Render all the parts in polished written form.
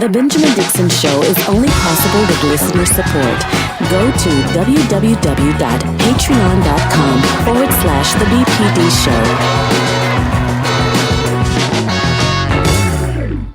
The Benjamin Dixon Show is only possible with listener support. Go to www.patreon.com/The BPD Show.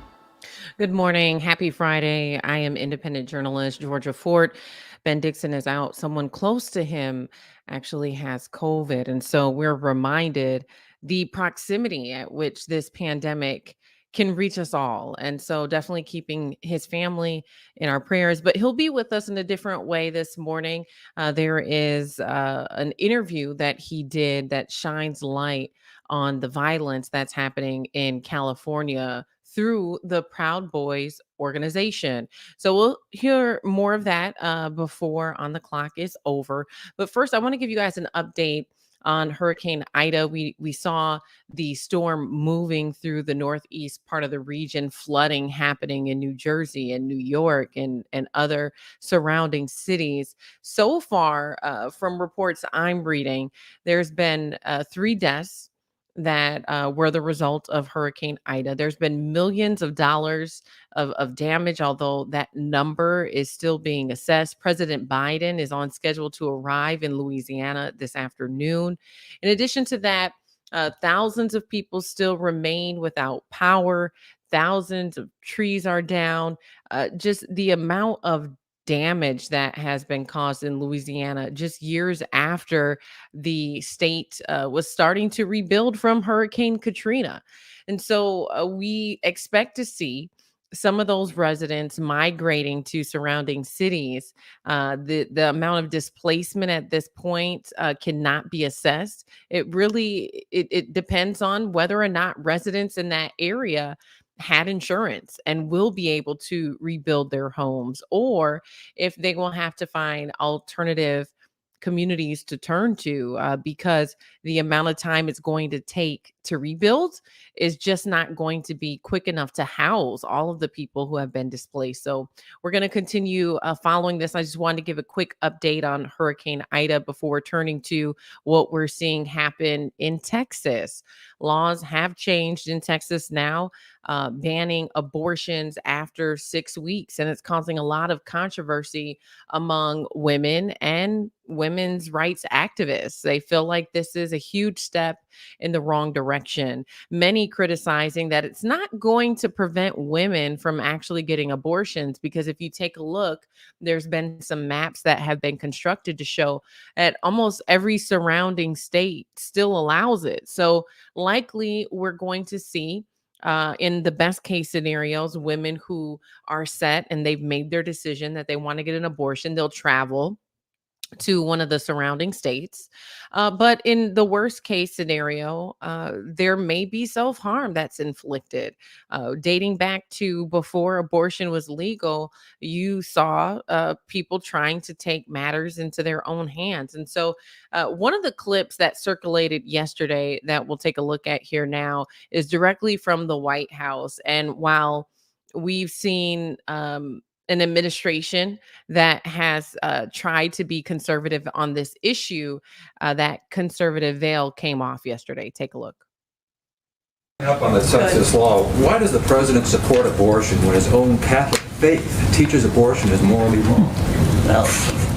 Good morning. Happy Friday. I am independent journalist Georgia Fort. Ben Dixon is out. Someone close to him actually has COVID. And so we're reminded the proximity at which this pandemic can reach us all. And so definitely keeping his family in our prayers, but he'll be with us in a different way this morning. There is an interview that he did that shines light on the violence that's happening in California through the Proud Boys organization. So we'll hear more of that before On the Clock is over. But first, I want to give you guys an update on Hurricane Ida. We saw the storm moving through the northeast part of the region, flooding happening in New Jersey and New York and other surrounding cities. So far, from reports I'm reading, there's been 3 deaths that were the result of Hurricane Ida. There's been millions of dollars of damage, although that number is still being assessed. President Biden is on schedule to arrive in Louisiana this afternoon. In addition to that, thousands of people still remain without power. Thousands of trees are down. Just the amount of damage that has been caused in Louisiana just years after the state was starting to rebuild from Hurricane Katrina. And so we expect to see some of those residents migrating to surrounding cities. The amount of displacement at this point cannot be assessed. It depends on whether or not residents in that area had insurance and will be able to rebuild their homes, or if they will have to find alternative communities to turn to because the amount of time it's going to take to rebuild is just not going to be quick enough to house all of the people who have been displaced. So we're going to continue following this. I just wanted to give a quick update on Hurricane Ida before turning to what we're seeing happen in Texas. Laws have changed in Texas now, banning abortions after 6 weeks, and it's causing a lot of controversy among women and women's rights activists. They feel like this is a huge step in the wrong direction. Many criticizing that it's not going to prevent women from actually getting abortions, because if you take a look, there's been some maps that have been constructed to show that almost every surrounding state still allows it. So likely we're going to see in the best case scenarios, women who are set and they've made their decision that they want to get an abortion, they'll travel to one of the surrounding states. But in the worst case scenario, there may be self harm that's inflicted. Dating back to before abortion was legal, you saw people trying to take matters into their own hands. And so, one of the clips that circulated yesterday that we'll take a look at here now is directly from the White House. And while we've seen, an administration that has tried to be conservative on this issue, that conservative veil came off yesterday. Take a look. Up on the Texas law, why does the president support abortion when his own Catholic faith teaches abortion is morally wrong? Well,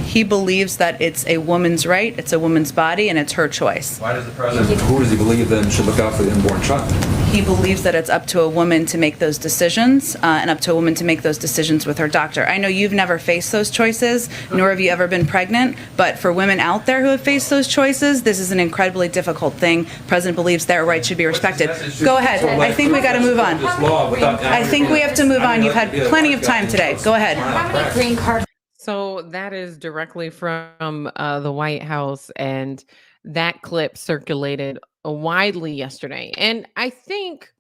he believes that it's a woman's right, it's a woman's body, and it's her choice. Why does the president, who does he believe then should look out for the unborn child? He believes that it's up to a woman to make those decisions, and up to a woman to make those decisions with her doctor. I know you've never faced those choices, nor have you ever been pregnant, but for women out there who have faced those choices, this is an incredibly difficult thing. The president believes their rights should be respected. Go ahead. I think we got to move on. I think we have to move on. You've had plenty of time today. Go ahead. How many green cards? So that is directly from the White House, and that clip circulated widely yesterday. And I think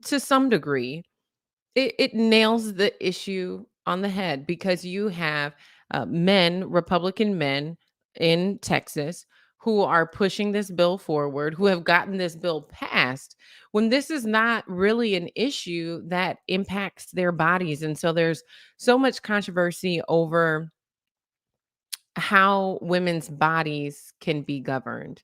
to some degree, it nails the issue on the head, because you have Republican men in Texas who are pushing this bill forward, who have gotten this bill passed, when this is not really an issue that impacts their bodies. And so there's so much controversy over how women's bodies can be governed.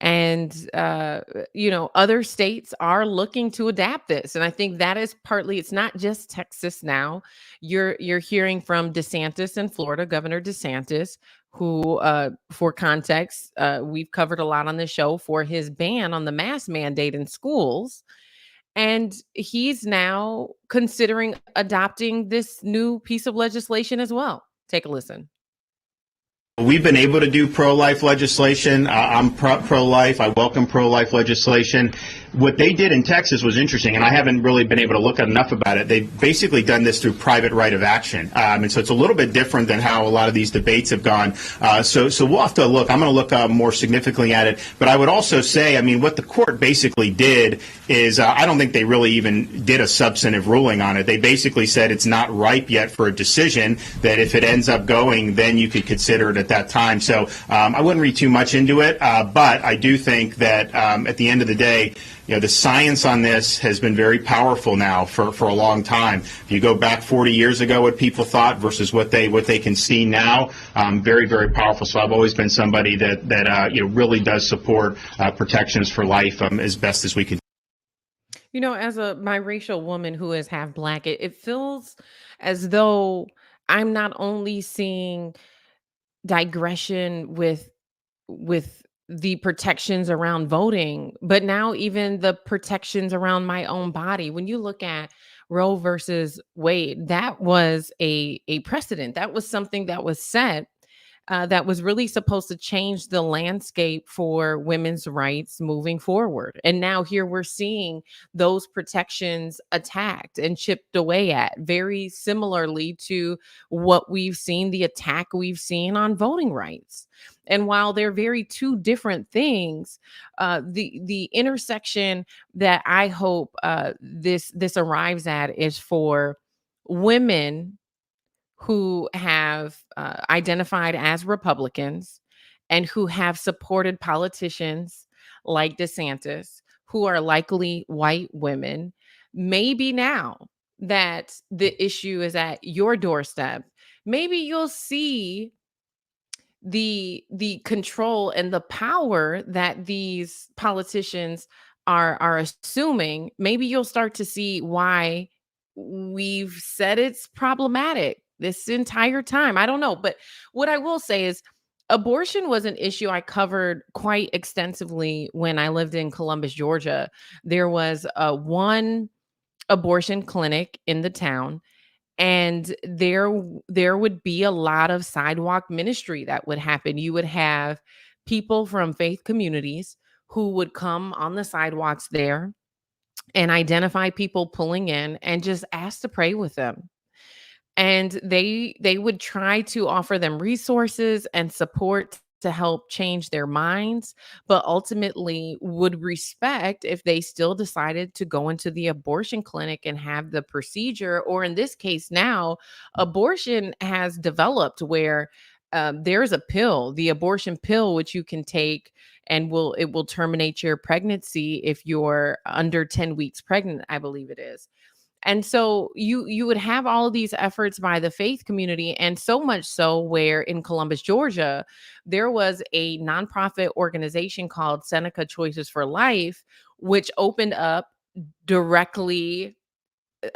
And other states are looking to adapt this. And I think that is partly, it's not just Texas now. You're hearing from DeSantis in Florida, Governor DeSantis, who for context, we've covered a lot on the show for his ban on the mask mandate in schools. And he's now considering adopting this new piece of legislation as well. Take a listen. We've been able to do pro-life legislation. I'm pro-life. I welcome pro-life legislation. What they did in Texas was interesting, and I haven't really been able to look enough about it. They've basically done this through private right of action. And so it's a little bit different than how a lot of these debates have gone. So we'll have to look. I'm going to look more significantly at it. But I would also say, I mean, what the court basically did is I don't think they really even did a substantive ruling on it. They basically said it's not ripe yet for a decision, that if it ends up going, then you could consider it at that time. So I wouldn't read too much into it. But I do think that at the end of the day, the science on this has been very powerful now for a long time. If you go back 40 years ago, what people thought versus what they can see now, very, very powerful. So I've always been somebody that really does support protections for life as best as we can. As a biracial woman who is half Black, it feels as though I'm not only seeing digression with the protections around voting, but now even the protections around my own body. When you look at Roe versus Wade, that was a precedent. That was something that was set that was really supposed to change the landscape for women's rights moving forward. And now here we're seeing those protections attacked and chipped away at, very similarly to what we've seen, the attack we've seen on voting rights. And while they're very two different things, the intersection that I hope this arrives at is for women who have identified as Republicans and who have supported politicians like DeSantis, who are likely white women. Maybe now that the issue is at your doorstep, maybe you'll see the control and the power that these politicians are assuming. Maybe you'll start to see why we've said it's problematic this entire time. I don't know, but what I will say is abortion was an issue I covered quite extensively when I lived in Columbus, Georgia. There was one abortion clinic in the town, and there would be a lot of sidewalk ministry that would happen. You would have people from faith communities who would come on the sidewalks there and identify people pulling in and just ask to pray with them. And they would try to offer them resources and support to help change their minds, but ultimately would respect if they still decided to go into the abortion clinic and have the procedure. Or in this case now, abortion has developed where there's a pill, the abortion pill, which you can take and it will terminate your pregnancy if you're under 10 weeks pregnant, I believe it is. And so you would have all of these efforts by the faith community, and so much so where in Columbus, Georgia, there was a nonprofit organization called Seneca Choices for Life, which opened up directly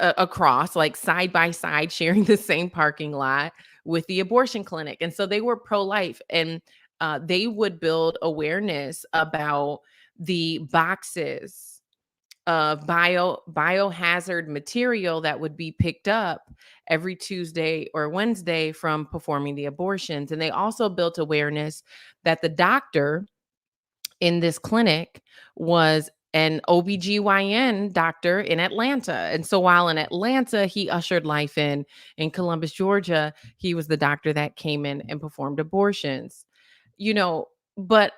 across, like side by side, sharing the same parking lot with the abortion clinic. And so they were pro-life, and they would build awareness about the boxes of biohazard material that would be picked up every Tuesday or Wednesday from performing the abortions. And they also built awareness that the doctor in this clinic was an OBGYN doctor in Atlanta. And so while in Atlanta, he ushered life in Columbus, Georgia, he was the doctor that came in and performed abortions. But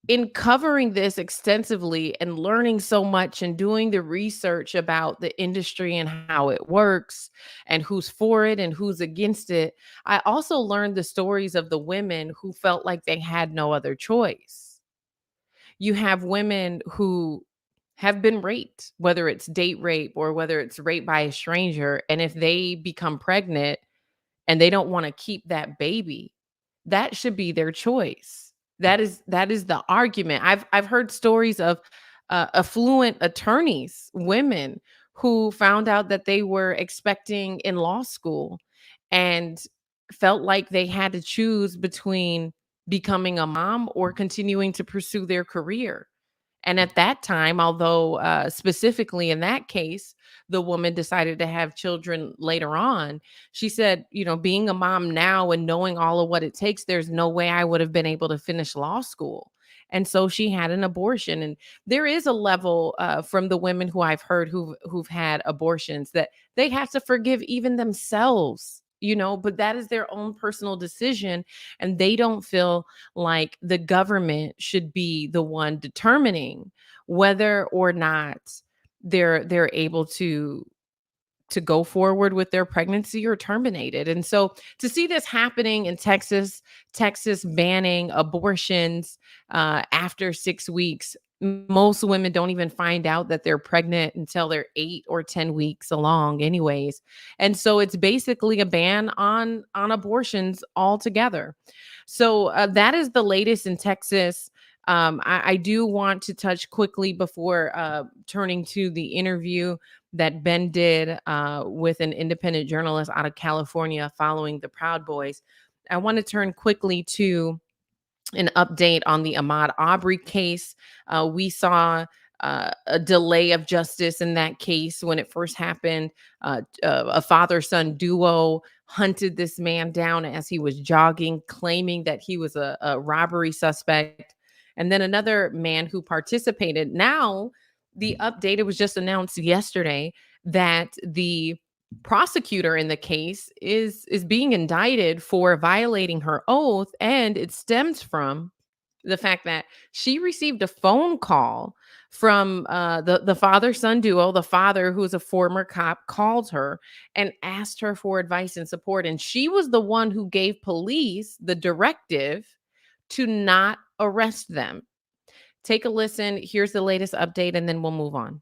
in covering this extensively and learning so much and doing the research about the industry and how it works and who's for it and who's against it, I also learned the stories of the women who felt like they had no other choice. You have women who have been raped, whether it's date rape or whether it's rape by a stranger. And if they become pregnant and they don't want to keep that baby, that should be their choice. That is the argument. I've heard stories of affluent attorneys, women who found out that they were expecting in law school and felt like they had to choose between becoming a mom or continuing to pursue their career. And at that time, although specifically in that case, the woman decided to have children later on, she said, being a mom now and knowing all of what it takes, there's no way I would have been able to finish law school. And so she had an abortion. And there is a level from the women who I've heard who've had abortions that they have to forgive even themselves, but that is their own personal decision. And they don't feel like the government should be the one determining whether or not they're able to go forward with their pregnancy or terminate it. And so to see this happening in Texas banning abortions after 6 weeks, most women don't even find out that they're pregnant until they're 8 or 10 weeks along anyways. And so it's basically a ban on abortions altogether. So that is the latest in Texas. I do want to touch quickly before turning to the interview that Ben did with an independent journalist out of California following the Proud Boys. I want to turn quickly to an update on the Ahmaud Arbery case. We saw a delay of justice in that case when it first happened. A father-son duo hunted this man down as he was jogging, claiming that he was a robbery suspect. And then another man who participated. Now, the update, it was just announced yesterday that the prosecutor in the case is being indicted for violating her oath, and it stems from the fact that she received a phone call from the father-son duo. The father, who's a former cop, called her and asked her for advice and support, and she was the one who gave police the directive to not arrest them. Take a listen. Here's the latest update, and then we'll move on.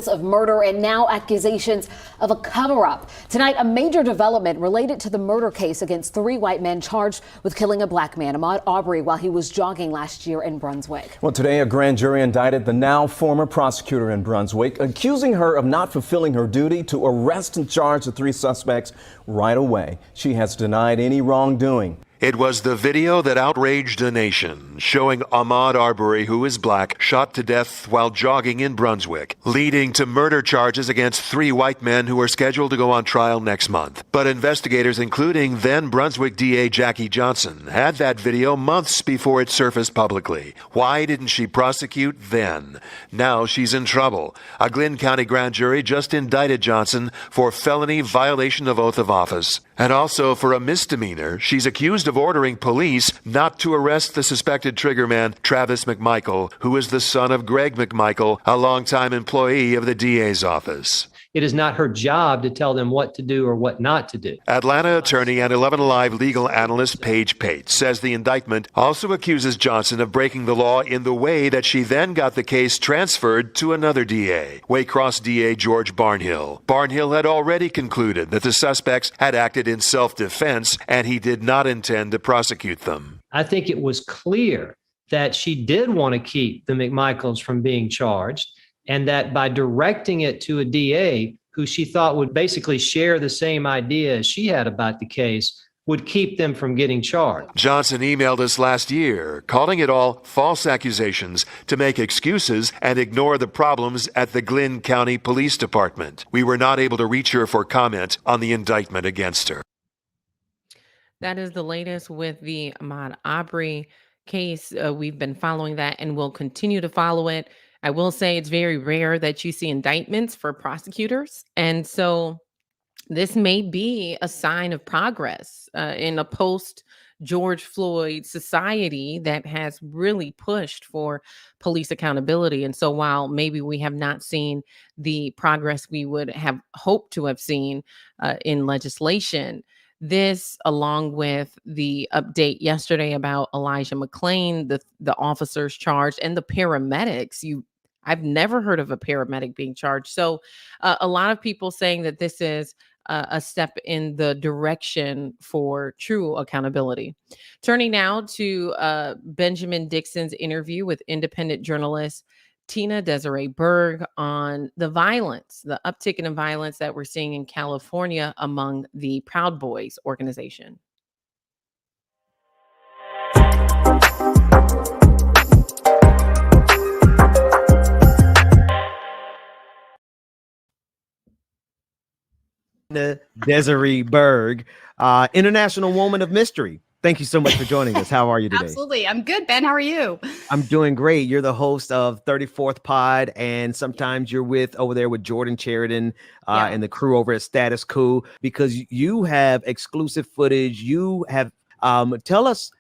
Of murder and now accusations of a cover-up. Tonight, a major development related to the murder case against 3 white men charged with killing a black man, Ahmaud Arbery, while he was jogging last year in Brunswick. Well, today a grand jury indicted the now former prosecutor in Brunswick, accusing her of not fulfilling her duty to arrest and charge the 3 suspects right away. She has denied any wrongdoing. It was the video that outraged a nation, showing Ahmaud Arbery, who is black, shot to death while jogging in Brunswick, leading to murder charges against 3 white men who are scheduled to go on trial next month. But investigators, including then Brunswick DA Jackie Johnson, had that video months before it surfaced publicly. Why didn't she prosecute then? Now she's in trouble. A Glynn County grand jury just indicted Johnson for felony violation of oath of office, and also for a misdemeanor. She's accused of ordering police not to arrest the suspected triggerman, Travis McMichael, who is the son of Greg McMichael, a longtime employee of the DA's office. It is not her job to tell them what to do or what not to do. Atlanta attorney and 11 Alive legal analyst Paige Pate says the indictment also accuses Johnson of breaking the law in the way that she then got the case transferred to another DA, Waycross DA George Barnhill. Barnhill had already concluded that the suspects had acted in self-defense and he did not intend to prosecute them. I think it was clear that she did want to keep the McMichaels from being charged, and that by directing it to a DA who she thought would basically share the same idea as she had about the case would keep them from getting charged. Johnson emailed us last year, calling it all false accusations to make excuses and ignore the problems at the Glynn County Police Department. We were not able to reach her for comment on the indictment against her. That is the latest with the Ahmaud Arbery case. We've been following that and will continue to follow it. I will say it's very rare that you see indictments for prosecutors. And so this may be a sign of progress in a post George Floyd society that has really pushed for police accountability. And so while maybe we have not seen the progress we would have hoped to have seen in legislation, this, along with the update yesterday about Elijah McClain, the officers charged, and the paramedics, I've never heard of a paramedic being charged. So a lot of people saying that this is a step in the direction for true accountability. Turning now to Benjamin Dixon's interview with independent journalist Tina Desiree Berg on the violence, the uptick in violence that we're seeing in California among the Proud Boys organization. Desiree Berg, International Woman of Mystery. Thank you so much for joining us. How are you today? Absolutely. I'm good, Ben. How are you? I'm doing great. You're the host of 34th Pod, and sometimes you're over there with Jordan Sheridan and the crew over at Status Quo, because you have exclusive footage. You have tell us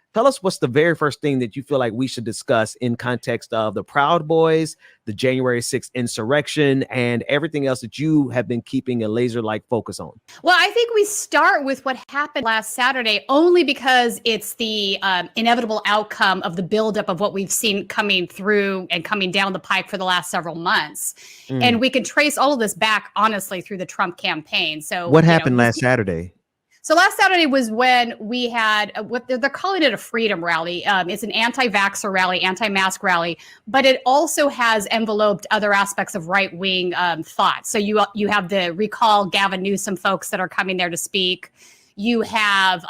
what's the very first thing that you feel like we should discuss in context of the Proud Boys, the January 6th insurrection, and everything else that you have been keeping a laser-like focus on. Well, I think we start with what happened last Saturday, only because it's the inevitable outcome of the buildup of what we've seen coming through and coming down the pipe for the last several months. And we can trace all of this back, honestly, through the Trump campaign. So what happened last Saturday? So last Saturday was when we had what they're calling it a freedom rally. It's an anti-vaxxer rally, anti-mask rally, but it also has enveloped other aspects of right-wing thought. So you have the recall Gavin Newsom folks that are coming there to speak. You have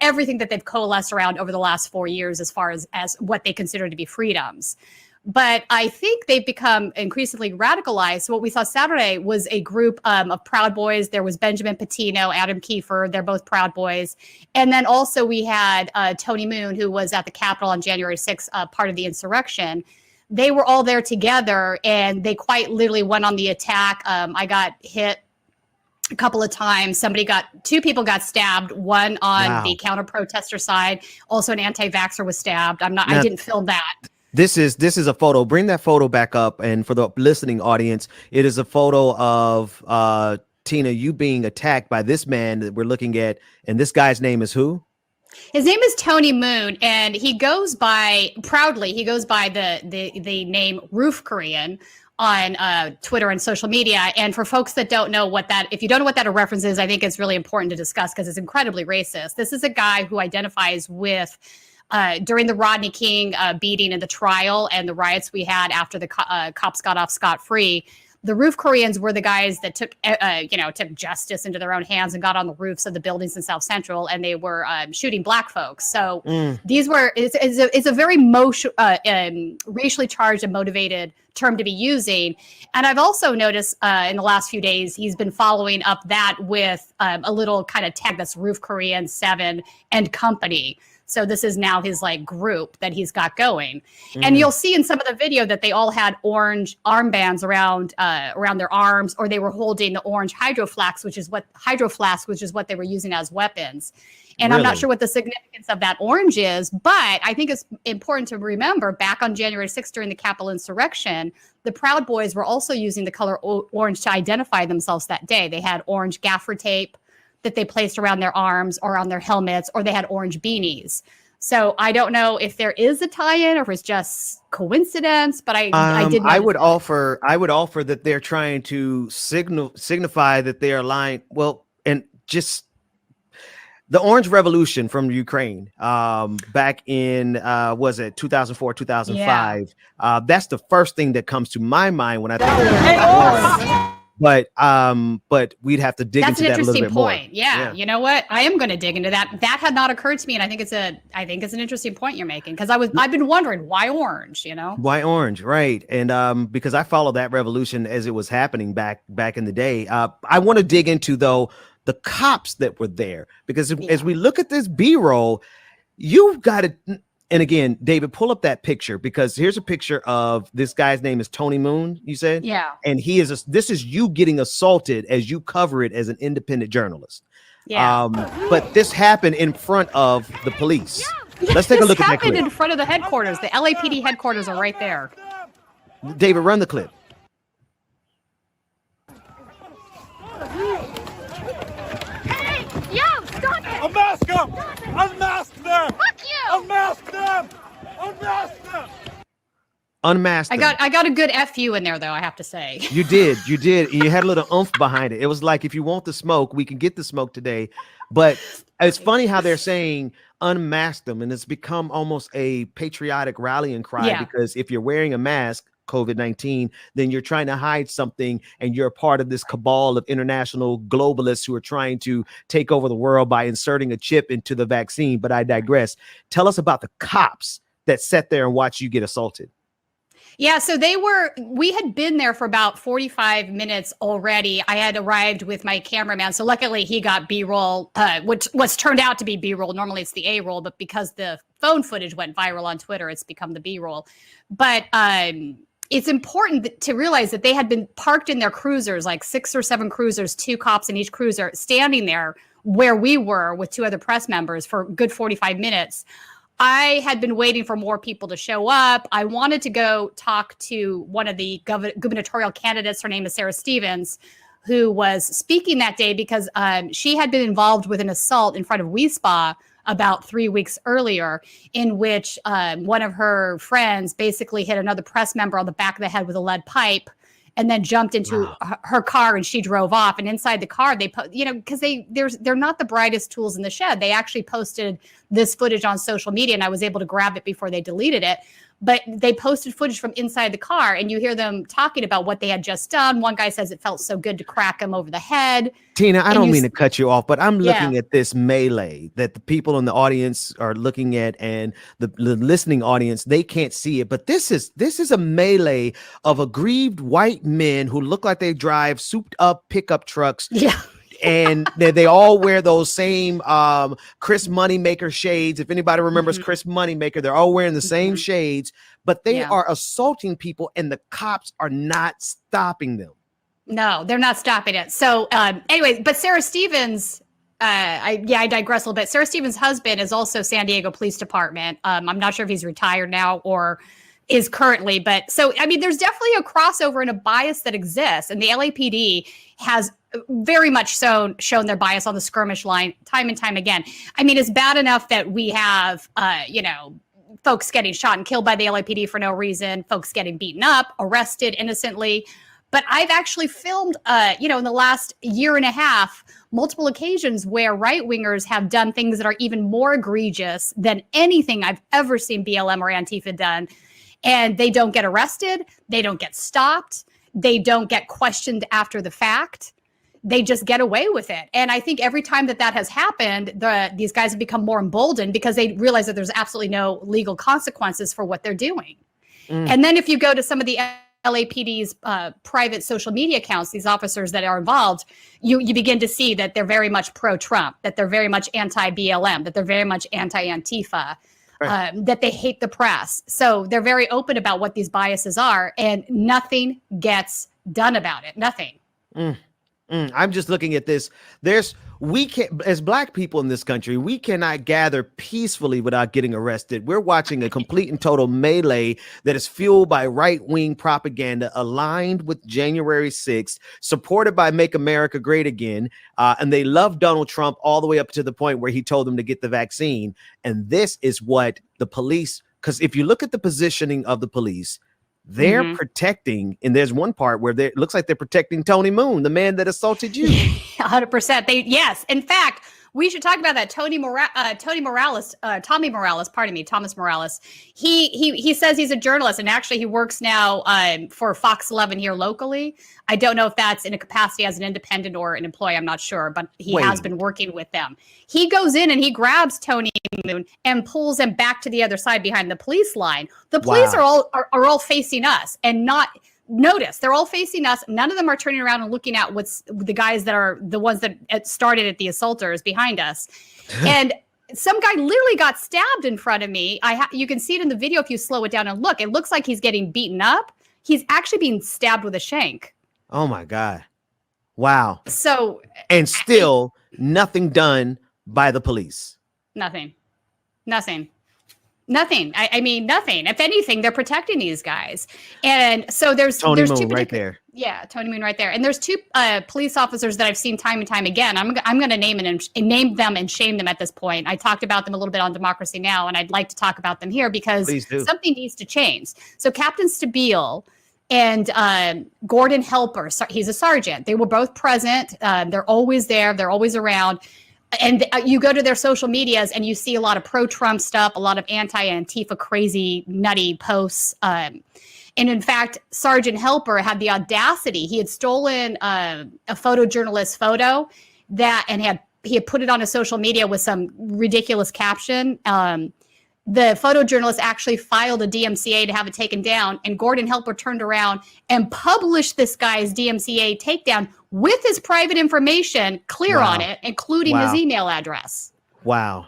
everything that they've coalesced around over the last 4 years as far as what they consider to be freedoms. But I think they've become increasingly radicalized. So what we saw Saturday was a group of Proud Boys. There was Benjamin Patino, Adam Kiefer. They're both Proud Boys. And then also we had Tony Moon, who was at the Capitol on January 6th, part of the insurrection. They were all there together, and they quite literally went on the attack. I got hit a couple of times. Two people got stabbed, one on the counter-protester side. Also an anti-vaxxer was stabbed. I didn't film that. This is a photo. Bring that photo back up. And for the listening audience, it is a photo of Tina, you being attacked by this man that we're looking at. And this guy's name is who? His name is Tony Moon, and he goes by the name Roof Korean on Twitter and social media. And for folks that don't know if you don't know what that a reference is, I think it's really important to discuss because it's incredibly racist. This is a guy who identifies with during the Rodney King beating and the trial and the riots we had after the cops got off scot-free. The Roof Koreans were the guys that took justice into their own hands and got on the roofs of the buildings in South Central, and they were shooting black folks. So it's a very racially charged and motivated term to be using. And I've also noticed in the last few days, he's been following up that with a little kind of tag that's Roof Korean 7 and Company. So this is now his group that he's got going. And you'll see in some of the video that they all had orange armbands around their arms, or they were holding the orange hydro flasks, which is what they were using as weapons. And I'm not sure what the significance of that orange is, but I think it's important to remember back on January 6th during the Capitol insurrection, the Proud Boys were also using the color orange to identify themselves that day. They had orange gaffer tape that they placed around their arms or on their helmets, or they had orange beanies. So I don't know if there is a tie-in or if it's just coincidence, but I did. I would offer that they're trying to signify that they are lying. Well, and just the Orange Revolution from Ukraine, back in was it 2004, 2005? Yeah. That's the first thing that comes to my mind when I think of orange. But we'd have to dig into that a little bit more. That's an interesting point. Yeah. You know what? I am going to dig into that. That had not occurred to me, and I think it's an interesting point you're making, because I've been wondering why orange. Why orange, right? And because I followed that revolution as it was happening back in the day. I want to dig into though the cops that were there, because as we look at this B-roll, you've got to. And again, David, pull up that picture, because here's a picture of this guy's name is Tony Moon, you said? Yeah. And this is you getting assaulted as you cover it as an independent journalist. Yeah. But this happened in front of the police. Yeah. Let's take a look at that clip. This happened in front of the headquarters. The LAPD headquarters are right there. David, run the clip. Hey, yo, stop it! Unmask them! Unmask them! Fuck you! Unmask them! Unmask them! Unmasked. I got a good FU in there though, I have to say. You did. And you had a little oomph behind it. It was like, if you want the smoke, we can get the smoke today. But it's funny how they're saying unmask them, and it's become almost a patriotic rallying cry, because if you're wearing a mask, COVID-19, then you're trying to hide something, and you're a part of this cabal of international globalists who are trying to take over the world by inserting a chip into the vaccine. But I digress. Tell us about the cops that sat there and watched you get assaulted. Yeah, so we had been there for about 45 minutes already. I had arrived with my cameraman. So luckily he got B-roll, which was turned out to be B-roll. Normally it's the A-roll, but because the phone footage went viral on Twitter, it's become the B-roll. But it's important to realize that they had been parked in their cruisers, like 6 or 7 cruisers, 2 cops in each cruiser, standing there where we were with 2 other press members for a good 45 minutes. I had been waiting for more people to show up. I wanted to go talk to one of the gubernatorial candidates. Her name is Sarah Stevens, who was speaking that day because she had been involved with an assault in front of WeSpa about 3 weeks earlier, in which one of her friends basically hit another press member on the back of the head with a lead pipe, and then jumped into her car, and she drove off. And inside the car, they because they're not the brightest tools in the shed. They actually posted this footage on social media, and I was able to grab it before they deleted it. But they posted footage from inside the car, and you hear them talking about what they had just done. One guy says it felt so good to crack him over the head. Tina, I don't mean to cut you off, but I'm looking at this melee that the people in the audience are looking at, and the listening audience, they can't see it. But this is a melee of aggrieved white men who look like they drive souped up pickup trucks. Yeah. And they all wear those same Chris Moneymaker shades. If anybody remembers Chris Moneymaker, they're all wearing the same shades, but they are assaulting people, and the cops are not stopping them. No, they're not stopping it. So anyway, but Sarah Stevens, I digress a little bit. Sarah Stevens' husband is also San Diego Police Department. I'm not sure if he's retired now or is currently, but so, I mean, there's definitely a crossover and a bias that exists. And the LAPD has very much shown their bias on the skirmish line time and time again. I mean, it's bad enough that we have, folks getting shot and killed by the LAPD for no reason, folks getting beaten up, arrested innocently. But I've actually filmed, in the last year and a half, multiple occasions where right-wingers have done things that are even more egregious than anything I've ever seen BLM or Antifa done. And they don't get arrested. They don't get stopped. They don't get questioned after the fact. They just get away with it. And I think every time that has happened, these guys have become more emboldened because they realize that there's absolutely no legal consequences for what they're doing. And then if you go to some of the LAPD's private social media accounts, these officers that are involved, you begin to see that they're very much pro-Trump, that they're very much anti-BLM, that they're very much anti-Antifa, that they hate the press. So they're very open about what these biases are, and nothing gets done about it. Nothing. I'm just looking at this. We can't, as Black people in this country, we cannot gather peacefully without getting arrested. We're watching a complete and total melee that is fueled by right-wing propaganda, aligned with January 6th, supported by Make America Great Again. And they love Donald Trump all the way up to the point where he told them to get the vaccine. And this is what the police, because if you look at the positioning of the police, they're protecting, and there's one part where it looks like they're protecting Tony Moon, the man that assaulted you. 100%. Yes. In fact, we should talk about that. Thomas Morales. He says he's a journalist, and actually he works now for Fox 11 here locally. I don't know if that's in a capacity as an independent or an employee. I'm not sure, but he has been working with them. He goes in and he grabs Tony Moon and pulls him back to the other side behind the police line. The police are all facing us, and not. Notice they're all facing us. None of them are turning around and looking at what's the guys that are the ones that started at the assaulters behind us. And some guy literally got stabbed in front of me. You can see it in the video if you slow it down and look. It looks like he's getting beaten up. He's actually being stabbed with a shank. Oh my God. Wow. So, and still nothing done by the police. Nothing. I mean, nothing. If anything, they're protecting these guys. And so there's Tony two Moon right there. Yeah, Tony Moon right there. And there's two police officers that I've seen time and time again. I'm going to name them and shame them at this point. I talked about them a little bit on Democracy Now!, and I'd like to talk about them here because something needs to change. So Captain Stabile and Gordon Helper, he's a sergeant. They were both present. They're always there. They're always around. And you go to their social medias and you see a lot of pro-Trump stuff, a lot of anti-Antifa crazy, nutty posts. And in fact, Sergeant Helper had the audacity. He had stolen a photojournalist's photo he had put it on his social media with some ridiculous caption. The photojournalist actually filed a DMCA to have it taken down, and Gordon Helper turned around and published this guy's DMCA takedown with his private information clear on it, including his email address. Wow.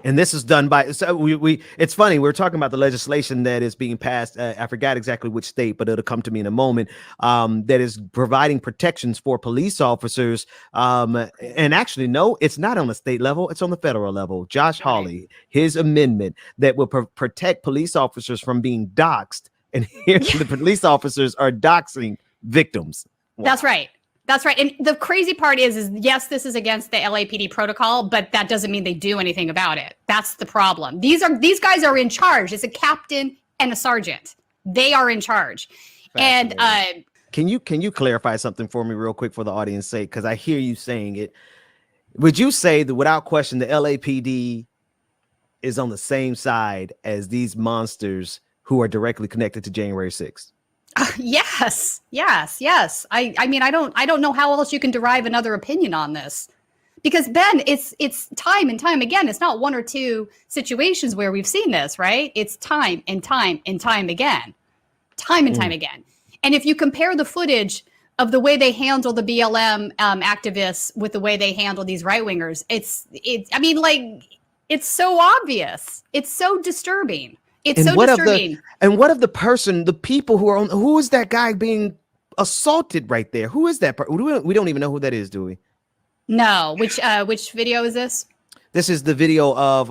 And this is done by, so we it's funny, we're talking about the legislation that is being passed. I forgot exactly which state, but it'll come to me in a moment, that is providing protections for police officers. And actually, no, it's not on the state level. It's on the federal level. Josh Hawley, his amendment that will protect police officers from being doxxed. And here the police officers are doxing victims. Wow. That's right. That's right. And the crazy part is yes, this is against the LAPD protocol, but that doesn't mean they do anything about it. That's the problem. These guys are in charge. It's a captain and a sergeant. They are in charge. And can you clarify something for me real quick for the audience sake? Because I hear you saying it. Would you say that without question the LAPD is on the same side as these monsters who are directly connected to January 6th? Yes. I mean, I don't know how else you can derive another opinion on this, because Ben, it's time and time again. It's not one or two situations where we've seen this, right? It's time and time and time again, time again. And if you compare the footage of the way they handle the BLM activists with the way they handle these right wingers, it's so obvious. It's so disturbing. It's so disturbing. What of the people who are on, who is that guy being assaulted right there? Who is that? We don't even know who that is, do we? No. Which video is this? This is the video of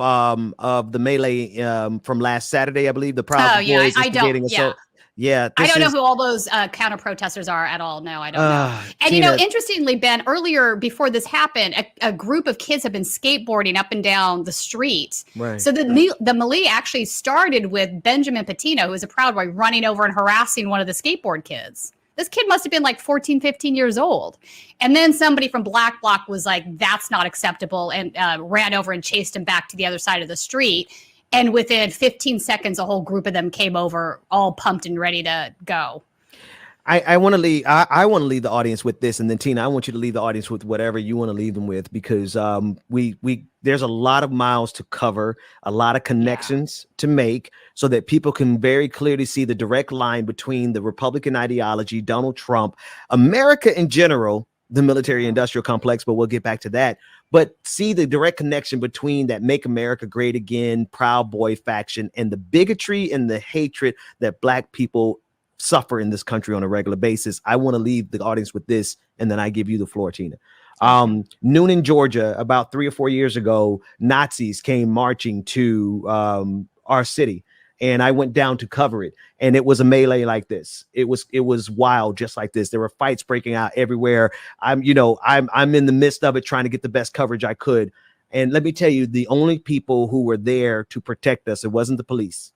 the melee from last Saturday, I believe. The Proud Boys instigating assault. Yeah, I don't know who all those counter protesters are at all. No, I don't know. And Tina, interestingly, Ben, earlier before this happened, a group of kids have been skateboarding up and down the street. Right. So the melee actually started with Benjamin Patino, who is a Proud Boy, running over and harassing one of the skateboard kids. This kid must have been like 14, 15 years old. And then somebody from Black Bloc was like, that's not acceptable, and ran over and chased him back to the other side of the street. And within 15 seconds, a whole group of them came over, all pumped and ready to go. I want to leave. I want to leave the audience with this, and then Tina, I want you to leave the audience with whatever you want to leave them with, because there's a lot of miles to cover, a lot of connections to make, so that people can very clearly see the direct line between the Republican ideology, Donald Trump, America in general, the military-industrial complex, but we'll get back to that. But see the direct connection between that Make America Great Again, Proud Boy faction, and the bigotry and the hatred that Black people suffer in this country on a regular basis. I want to leave the audience with this, and then I give you the floor, Tina. Noon in Georgia, about 3 or 4 years ago, Nazis came marching to our city, and I went down to cover it, and it was a melee like this. It was wild, just like this. There were fights breaking out everywhere. I'm in the midst of it, trying to get the best coverage I could. And let me tell you, the only people who were there to protect us, it wasn't the police.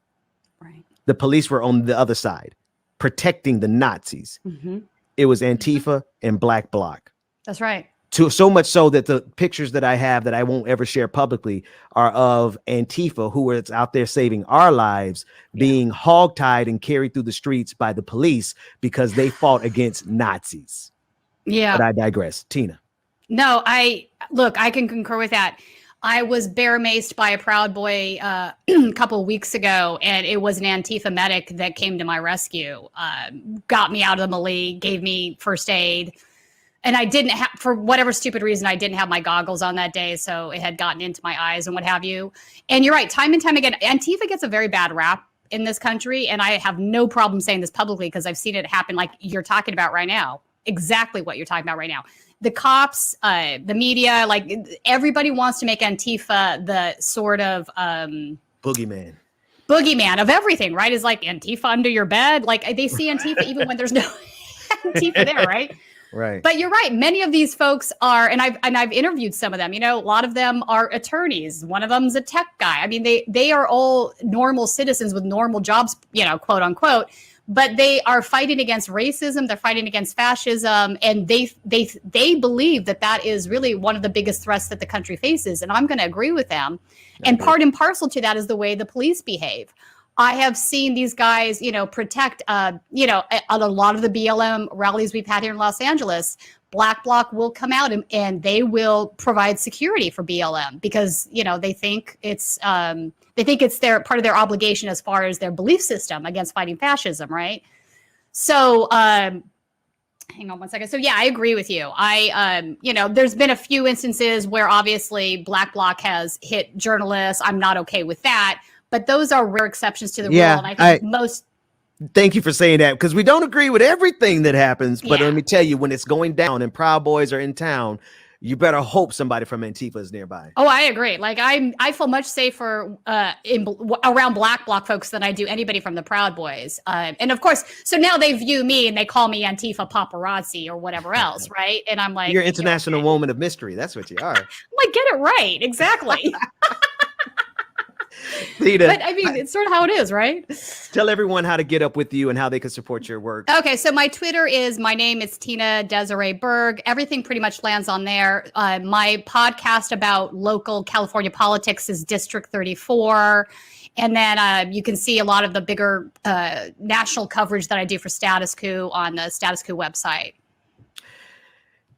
Right. The police were on the other side, protecting the Nazis. Mm-hmm. It was Antifa and Black Bloc. That's right. So much so that the pictures that I have that I won't ever share publicly are of Antifa, who is out there saving our lives, being hogtied and carried through the streets by the police because they fought against Nazis. Yeah. But I digress. Tina. No, I can concur with that. I was bear maced by a Proud Boy a couple of weeks ago, and it was an Antifa medic that came to my rescue, got me out of the melee, gave me first aid. And I didn't have, for whatever stupid reason, I didn't have my goggles on that day, so it had gotten into my eyes and what have you. And you're right, time and time again, Antifa gets a very bad rap in this country, and I have no problem saying this publicly because I've seen it happen like you're talking about right now. Exactly what you're talking about right now. The cops, the media, like everybody wants to make Antifa the sort of boogeyman of everything, right? Is like Antifa under your bed. Like they see Antifa even when there's no Antifa there, right? Right. But you're right. Many of these folks are, and I've interviewed some of them. A lot of them are attorneys. One of them's a tech guy. I mean, they are all normal citizens with normal jobs, quote unquote. But they are fighting against racism. They're fighting against fascism, and they believe that is really one of the biggest threats that the country faces. And I'm going to agree with them. And part and parcel to that is the way the police behave. I have seen these guys, protect, at a lot of the BLM rallies we've had here in Los Angeles. Black Bloc will come out and they will provide security for BLM because, they think it's their part of their obligation as far as their belief system against fighting fascism, right? So, hang on one second. So yeah, I agree with you. There's been a few instances where obviously Black Bloc has hit journalists. I'm not okay with that. But those are rare exceptions to the rule. And I think most. Thank you for saying that, because we don't agree with everything that happens. But let me tell you, when it's going down and Proud Boys are in town, you better hope somebody from Antifa is nearby. Oh, I agree. Like I feel much safer around Black Bloc folks than I do anybody from the Proud Boys. And of course, so now they view me and they call me Antifa paparazzi or whatever else, right? And I'm like, you're international woman of mystery. That's what you are. I'm like, get it right, exactly. Tina, but I mean, it's sort of how it is, right? Tell everyone how to get up with you and how they can support your work. Okay, so my Twitter my name is Tina Desiree Berg. Everything pretty much lands on there. My podcast about local California politics is District 34. And then you can see a lot of the bigger national coverage that I do for Status Quo on the Status Quo website.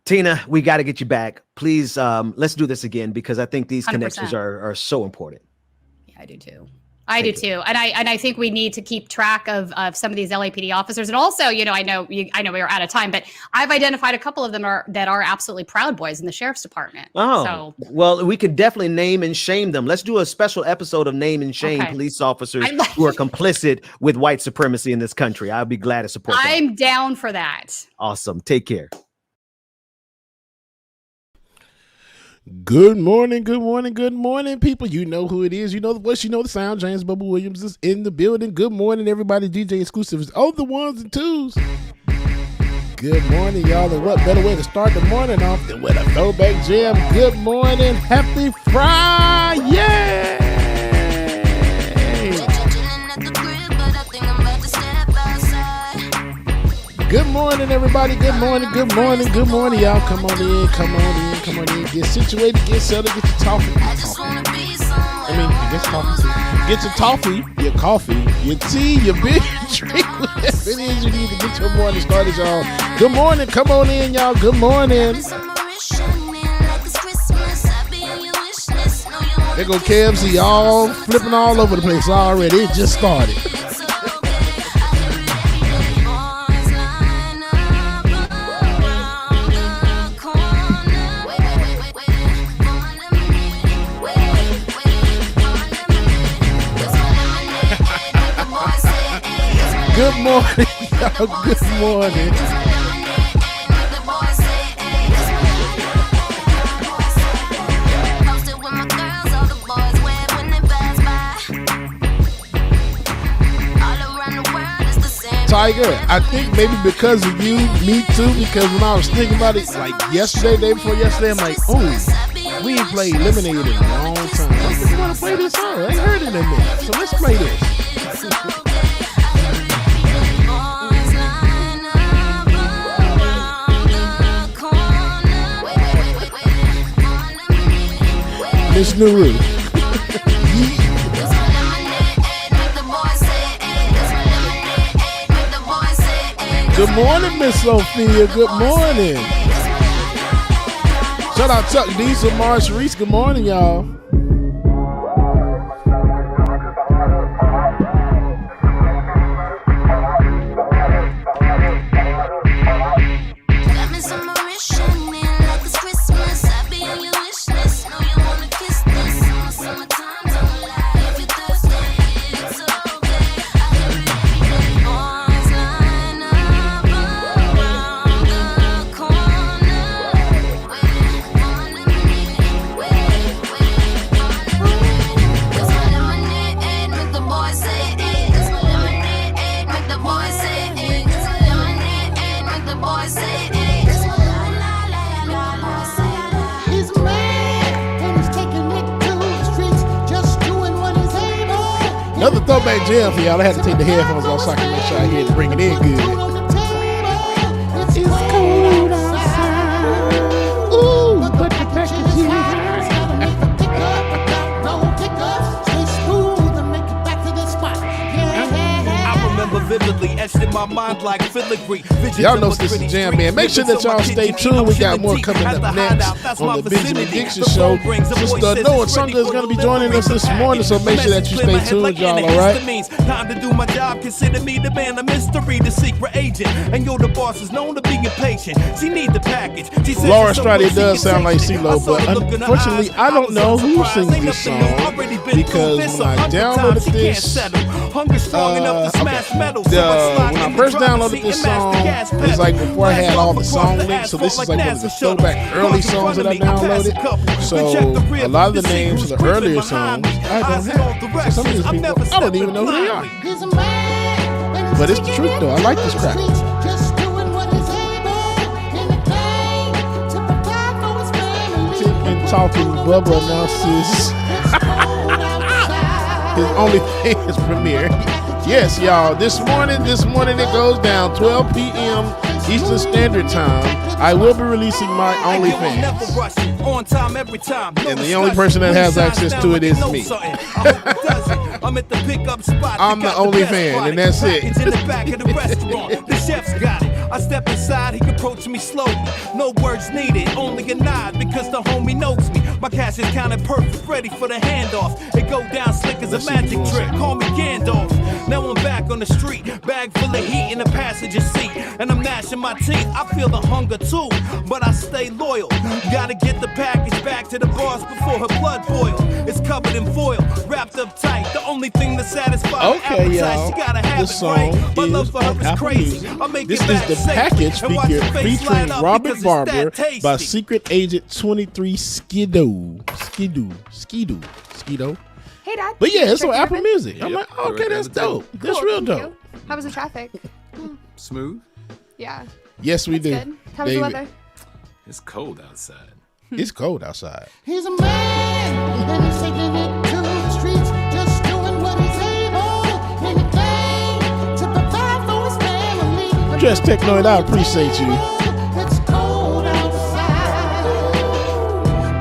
Tina, we got to get you back. Please, let's do this again, because I think these 100%. connections are so important. I do too. And I think we need to keep track of some of these LAPD officers. And also, I know we are out of time, but I've identified a couple of them that are absolutely Proud Boys in the sheriff's department. Oh, well, we could definitely name and shame them. Let's do a special episode of name and shame police officers who are complicit with white supremacy in this country. I'll be glad to support that. I'm down for that. Awesome. Take care. Good morning, people. You know who it is. You know the voice. You know the sound. James Bubba Williams is in the building. Good morning, everybody. DJ Exclusives. Oh, the ones and twos. Good morning, y'all. And what better way to start the morning off than with a throwback jam? Good morning. Happy Friday. Good morning, everybody. Good morning, y'all. Come on in. Get situated, get settled, get your toffee. Get your toffee, your coffee, your tea, your beer, drink, whatever it is you need to get your morning started, y'all. Good morning. Come on in, y'all. Good morning. There go KFC all flipping all over the place already. It just started. Good morning, y'all. Good morning. Tiger, I think maybe because of you, me too, because when I was thinking about it, like yesterday, day before yesterday, I'm like, oh, we ain't played Lemonade in a long time. I think we want to play this song. I ain't heard it in a minute, so let's play this. Miss Nuru. Good morning, Miss Sophia. Good morning. Shout out Chuck Diesel, Mars Reese. Good morning, y'all. Another throwback jam for y'all. I had to take the headphones off so I can make sure I hear it, bring it in good. It's cold outside. Ooh, but the package is vividly etched in my mind like filigree. Y'all know this is Jam Man. Make sure that y'all stay tuned. We got more coming up next on the Benjamin Dixon Show. Sister Anoa Changa is going to be joining us this morning, so make sure that you stay tuned, y'all, all right? Time to do my job. Consider me the man of mystery, the secret agent. And yo, the boss is known to be impatient. She need the package. Laura Stride does sound like CeeLo, but unfortunately, I don't know who sings this song because when I downloaded this, when I first downloaded this song, it's like before I had all the song links, so this is like one of the throwback early songs that I downloaded. So a lot of the names of the earlier songs I don't have. So some of these people, I don't even know who they are. But it's the truth though. I like this crap. And talking Bubba announces his OnlyFans premiere. Yes, y'all. This morning it goes down 12 p.m. Eastern Standard Time. I will be releasing my OnlyFans. And the only person that has access to it is me. I'm at the pickup spot. I'm the OnlyFans, and that's it. It's in the back of the restaurant. The chef's got it. I step inside, he approached me slowly. No words needed, only a nod because the homie knows me. My cash is counted perfect, ready for the handoff. It go down slick as a magic trick. Call me Gandalf. Now I'm back on the street, bag full of heat in the passenger seat, and I'm gnashing my teeth. I feel the hunger too, but I stay loyal. Gotta get the package back to the boss before her blood boils. It's covered in foil, wrapped up tight. The only thing that satisfies okay, y'all. She gotta have this song is on Apple Music. This is the package featuring Robert Barber by Secret Agent 23 Skido. Hey, Dad. But yeah, it's on Apple Music. I'm like, oh, okay, that's dope. Cool, That's real dope. you. How was the traffic? Smooth. Yeah. Yes, we That's do. good. How was the Baby. weather? It's cold outside. It's cold outside. He's a man, and he's taking it to the streets, just doing what he's able. Anything to provide for his family. Just Technoid, I appreciate you. It's cold outside,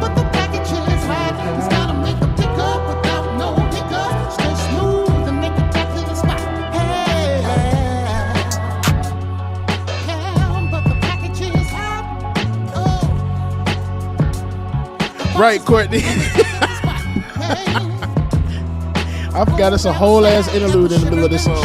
but the package is right. He's gotta make a pickup without no hiccup. Stay smooth and make it back to the spot. Hey, yeah, but the package is hot. Right, Courtney. I forgot it's a whole ass interlude in the middle of this song.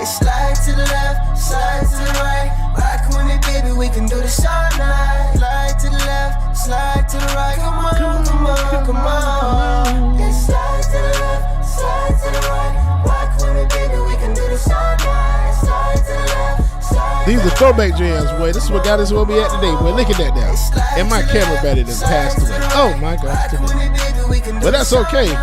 Slide to the left, slide to the right. Rock with me, baby, we can do this all night. Slide to the left, slide to the right. Come on, come on, come on. Yeah, slide to the left, slide to the right. Rock with me, baby, we can do this all night. Slide to the left, slide. These are throwback jams, boy. This is what got us where we at today, boy. Look at that now. And my camera battery done passed away. Oh my gosh, today. But that's okay.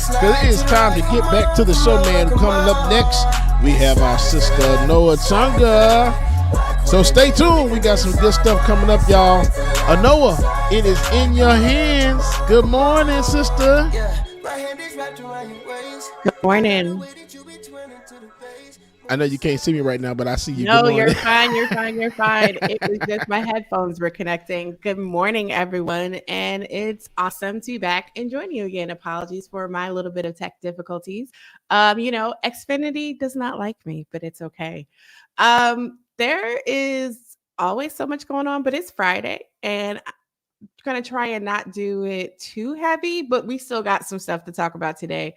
Because it is time to get back to the show, man. Coming up next, we have our sister Anoa Changa. So stay tuned. We got some good stuff coming up, y'all. Anoa, it is in your hands. Good morning, sister. Good morning. I know you can't see me right now, but I see you. No, Good you're morning. fine. You're fine. You're fine. It was just my headphones were connecting. Good morning, everyone. And it's awesome to be back and join you again. Apologies for my little bit of tech difficulties. Xfinity does not like me, but it's okay. There is always so much going on, but it's Friday and I'm going to try and not do it too heavy, but we still got some stuff to talk about today.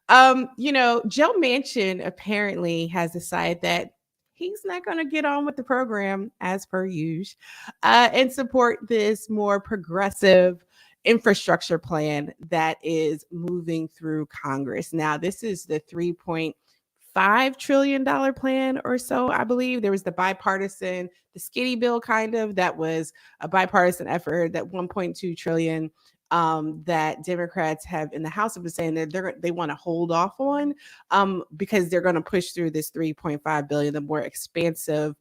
Joe Manchin apparently has decided that he's not going to get on with the program as per usual and support this more progressive infrastructure plan that is moving through Congress. Now, this is the $3.5 trillion plan or so, I believe. There was the skinny bill kind of, that was a bipartisan effort. That $1.2 trillion that Democrats have in the House have been saying that they want to hold off on, because they're going to push through this $3.5 billion, the more expansive.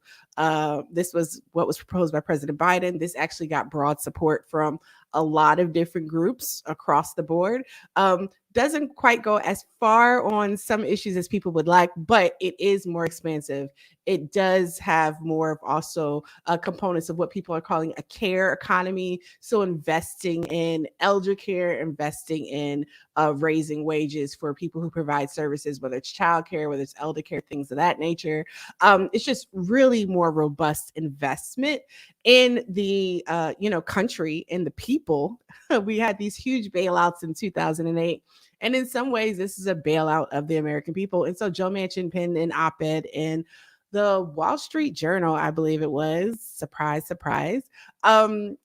This was what was proposed by President Biden. This actually got broad support from a lot of different groups across the board. Doesn't quite go as far on some issues as people would like, but it is more expansive. It does have more of also components of what people are calling a care economy. So investing in elder care, investing in raising wages for people who provide services, whether it's childcare, whether it's elder care, things of that nature. It's just really more robust investment in the country, in the people. We had these huge bailouts in 2008. And in some ways, this is a bailout of the American people. And so Joe Manchin penned an op-ed in the Wall Street Journal, I believe it was. Surprise, surprise. Saying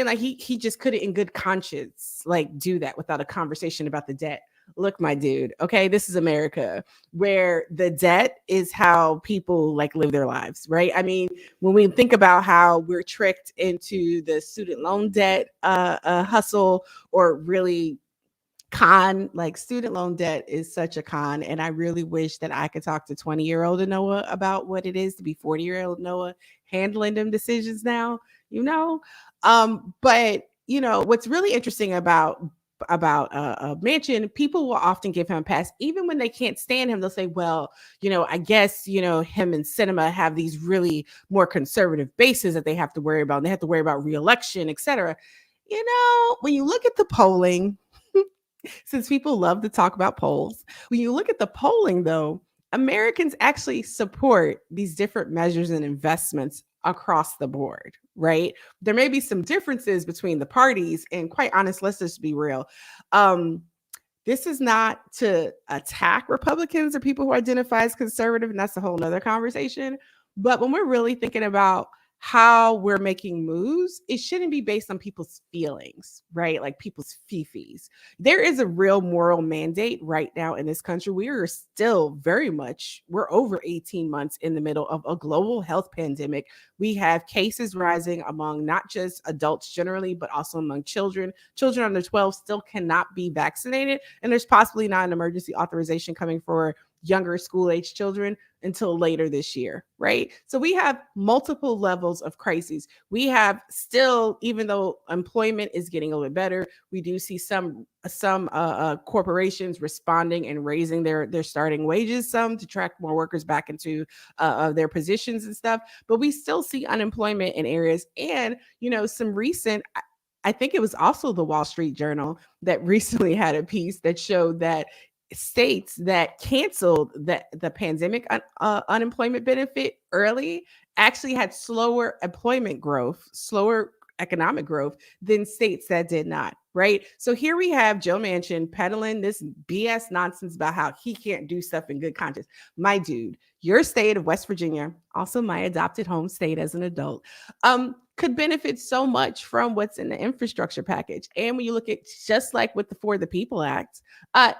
like he just couldn't in good conscience like do that without a conversation about the debt. Look, my dude, okay, this is America, where the debt is how people like live their lives, right? I mean, when we think about how we're tricked into the student loan debt hustle, or really con, like student loan debt is such a con. And I really wish that I could talk to 20-year-old Anoa about what it is to be 40-year-old Anoa handling them decisions now, but what's really interesting about Manchin, people will often give him a pass, even when they can't stand him. They'll say, well, I guess, him and Sinema have these really more conservative bases that they have to worry about. And they have to worry about reelection, et cetera. When you look at the polling, since people love to talk about polls, when you look at the polling, though, Americans actually support these different measures and investments across the board, right? There may be some differences between the parties, and quite honest, let's just be real. This is not to attack Republicans or people who identify as conservative, and that's a whole nother conversation. But when we're really thinking about how we're making moves, it shouldn't be based on people's feelings, right? Like people's fifis. There is a real moral mandate right now in this country. We are still we're over 18 months in the middle of a global health pandemic. We have cases rising among not just adults generally, but also among children. Children under 12 still cannot be vaccinated. And there's possibly not an emergency authorization coming for younger school-age children until later this year, right? So we have multiple levels of crises. We have still, even though employment is getting a little bit better, we do see some corporations responding and raising their starting wages, some to attract more workers back into their positions and stuff. But we still see unemployment in areas, and some recent. I think it was also the Wall Street Journal that recently had a piece that showed that states that canceled the pandemic unemployment benefit early actually had slower employment growth, slower economic growth than states that did not, right? So here we have Joe Manchin peddling this BS nonsense about how he can't do stuff in good conscience. My dude, your state of West Virginia, also my adopted home state as an adult, could benefit so much from what's in the infrastructure package. And when you look at just like with the For the People Act,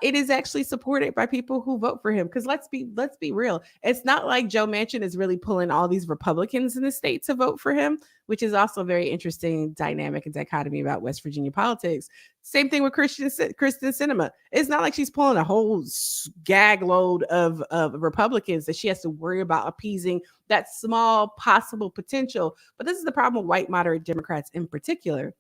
it is actually supported by people who vote for him. Because let's be real, it's not like Joe Manchin is really pulling all these Republicans in the state to vote for him, which is also a very interesting dynamic and dichotomy about West Virginia politics. Same thing with Kristen Sinema. It's not like she's pulling a whole gag load of Republicans that she has to worry about appeasing that small possible potential. But this is the problem with white moderate Democrats in particular.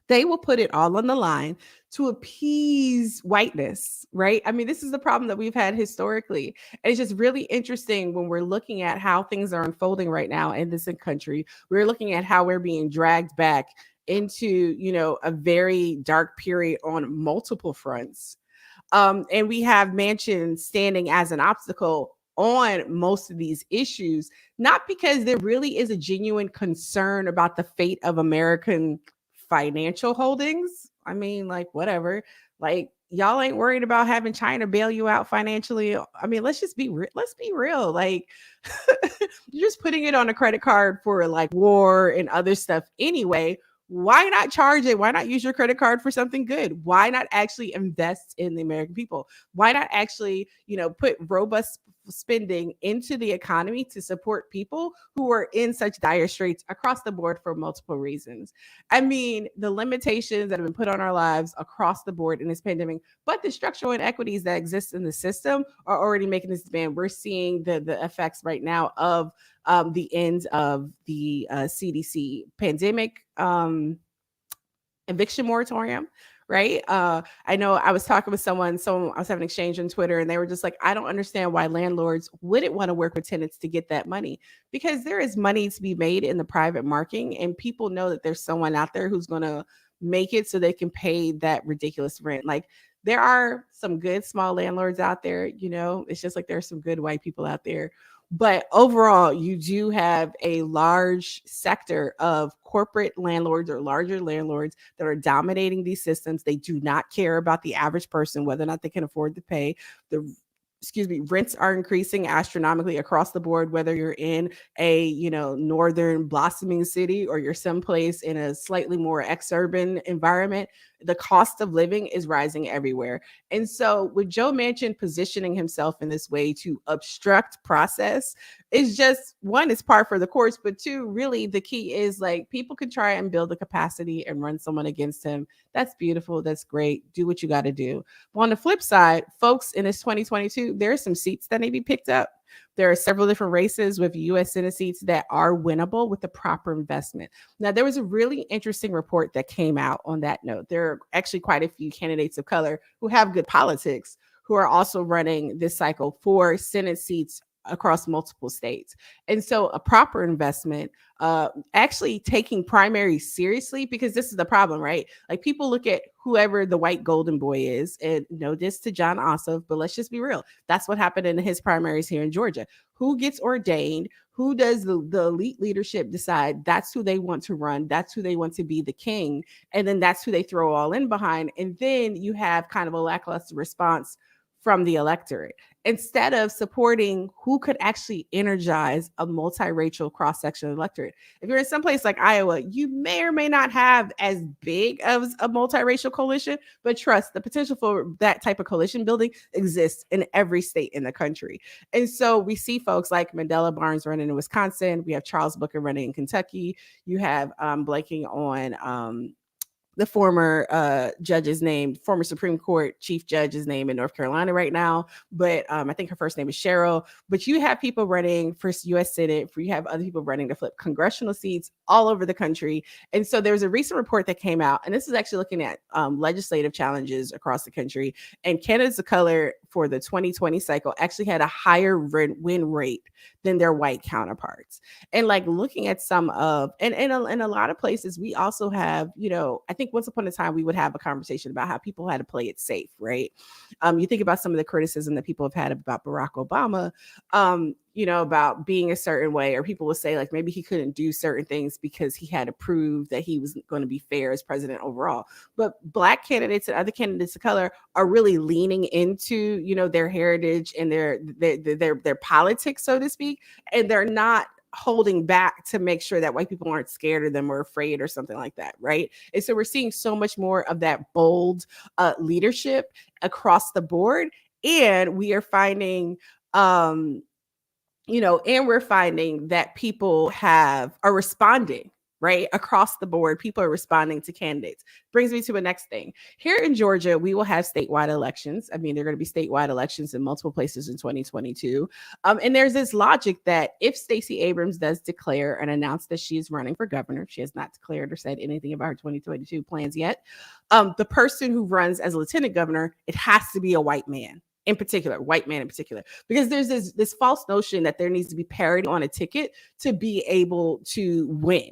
They will put it all on the line to appease whiteness, right? I mean, this is the problem that we've had historically. And it's just really interesting when we're looking at how things are unfolding right now in this country. We're looking at how we're being dragged back into, a very dark period on multiple fronts. And we have Manchin standing as an obstacle on most of these issues, not because there really is a genuine concern about the fate of American financial holdings. I mean, like, whatever. Like, y'all ain't worried about having China bail you out financially. I mean, let's be real. Like, you're just putting it on a credit card for like war and other stuff anyway. Why not charge it? Why not use your credit card for something good? Why not actually invest in the American people? Why not actually, put robust spending into the economy to support people who are in such dire straits across the board for multiple reasons. I mean, the limitations that have been put on our lives across the board in this pandemic, but the structural inequities that exist in the system are already making this demand. We're seeing the effects right now of the end of the CDC pandemic eviction moratorium, right? I know I was talking with someone, I was having an exchange on Twitter, and they were just like, I don't understand why landlords wouldn't want to work with tenants to get that money, because there is money to be made in the private market, and people know that there's someone out there who's going to make it so they can pay that ridiculous rent. Like, there are some good small landlords out there, it's just like there's some good white people out there. But overall, you do have a large sector of corporate landlords or larger landlords that are dominating these systems. They do not care about the average person, whether or not they can afford to pay. Rents are increasing astronomically across the board, whether you're in a, northern blossoming city or you're someplace in a slightly more exurban environment. The cost of living is rising everywhere. And so with Joe Manchin positioning himself in this way to obstruct process is just, one, it's par for the course, but two, really the key is like people can try and build the capacity and run someone against him. That's beautiful. That's great. Do what you got to do. But on the flip side, folks, in this 2022, there are some seats that need to be picked up. There are several different races with U.S. Senate seats that are winnable with the proper investment. Now, there was a really interesting report that came out on that note. There are actually quite a few candidates of color who have good politics who are also running this cycle for Senate seats across multiple states. And so a proper investment, actually taking primaries seriously, because this is the problem, right? Like, people look at whoever the white golden boy is, and no diss to John Ossoff, but let's just be real. That's what happened in his primaries here in Georgia. Who gets ordained? Who does the elite leadership decide that's who they want to run? That's who they want to be the king. And then that's who they throw all in behind. And then you have kind of a lackluster response from the electorate, instead of supporting who could actually energize a multiracial cross-section electorate. If you're in some place like Iowa, you may or may not have as big of a multiracial coalition, but trust, the potential for that type of coalition building exists in every state in the country. And so we see folks like Mandela Barnes running in Wisconsin. We have Charles Booker running in Kentucky. You have blanking on the former judge's name, former Supreme Court Chief Judge's name in North Carolina right now. But I think her first name is Cheryl. But you have people running for U.S. Senate, you have other people running to flip congressional seats all over the country. And so there's a recent report that came out, and this is actually looking at legislative challenges across the country. And candidates of color for the 2020 cycle actually had a higher win rate than their white counterparts. And like looking at some of, and in a lot of places, we also have, I think once upon a time we would have a conversation about how people had to play it safe, right? You think about some of the criticism that people have had about Barack Obama, about being a certain way, or people will say like maybe he couldn't do certain things because he had to prove that he was going to be fair as president overall. But Black candidates and other candidates of color are really leaning into, their heritage and their politics, so to speak, and they're not holding back to make sure that white people aren't scared of them or afraid or something like that, right? And so we're seeing so much more of that bold leadership across the board, and we are finding we're finding that people are responding, right? Across the board, people are responding to candidates. Brings me to the next thing. Here in Georgia, we will have statewide elections. I mean, there are going to be statewide elections in multiple places in 2022. And there's this logic that if Stacey Abrams does declare and announce that she is running for governor, she has not declared or said anything about her 2022 plans yet. The person who runs as lieutenant governor, it has to be a white man. White man in particular, because there's this false notion that there needs to be parity on a ticket to be able to win.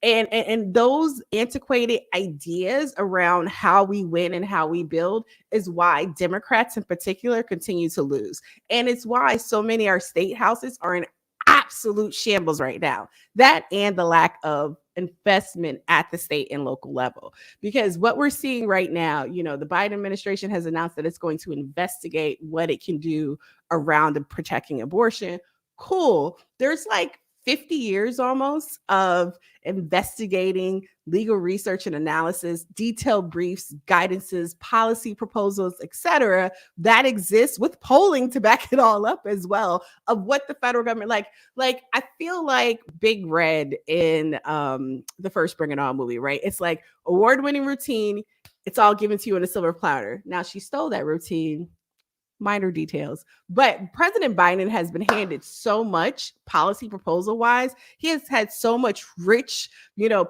And those antiquated ideas around how we win and how we build is why Democrats in particular continue to lose. And it's why so many of our state houses are in absolute shambles right now. That and the lack of investment at the state and local level. Because what we're seeing right now, the Biden administration has announced that it's going to investigate what it can do around protecting abortion. Cool. There's like 50 years almost of investigating, legal research and analysis, detailed briefs, guidances, policy proposals, etc., that exists with polling to back it all up as well of what the federal government like I feel like Big Red in the first Bring It On movie, right? It's like award-winning routine, it's all given to you on a silver platter. Now she stole that routine, minor details. But President Biden has been handed so much policy proposal wise. He has had so much rich,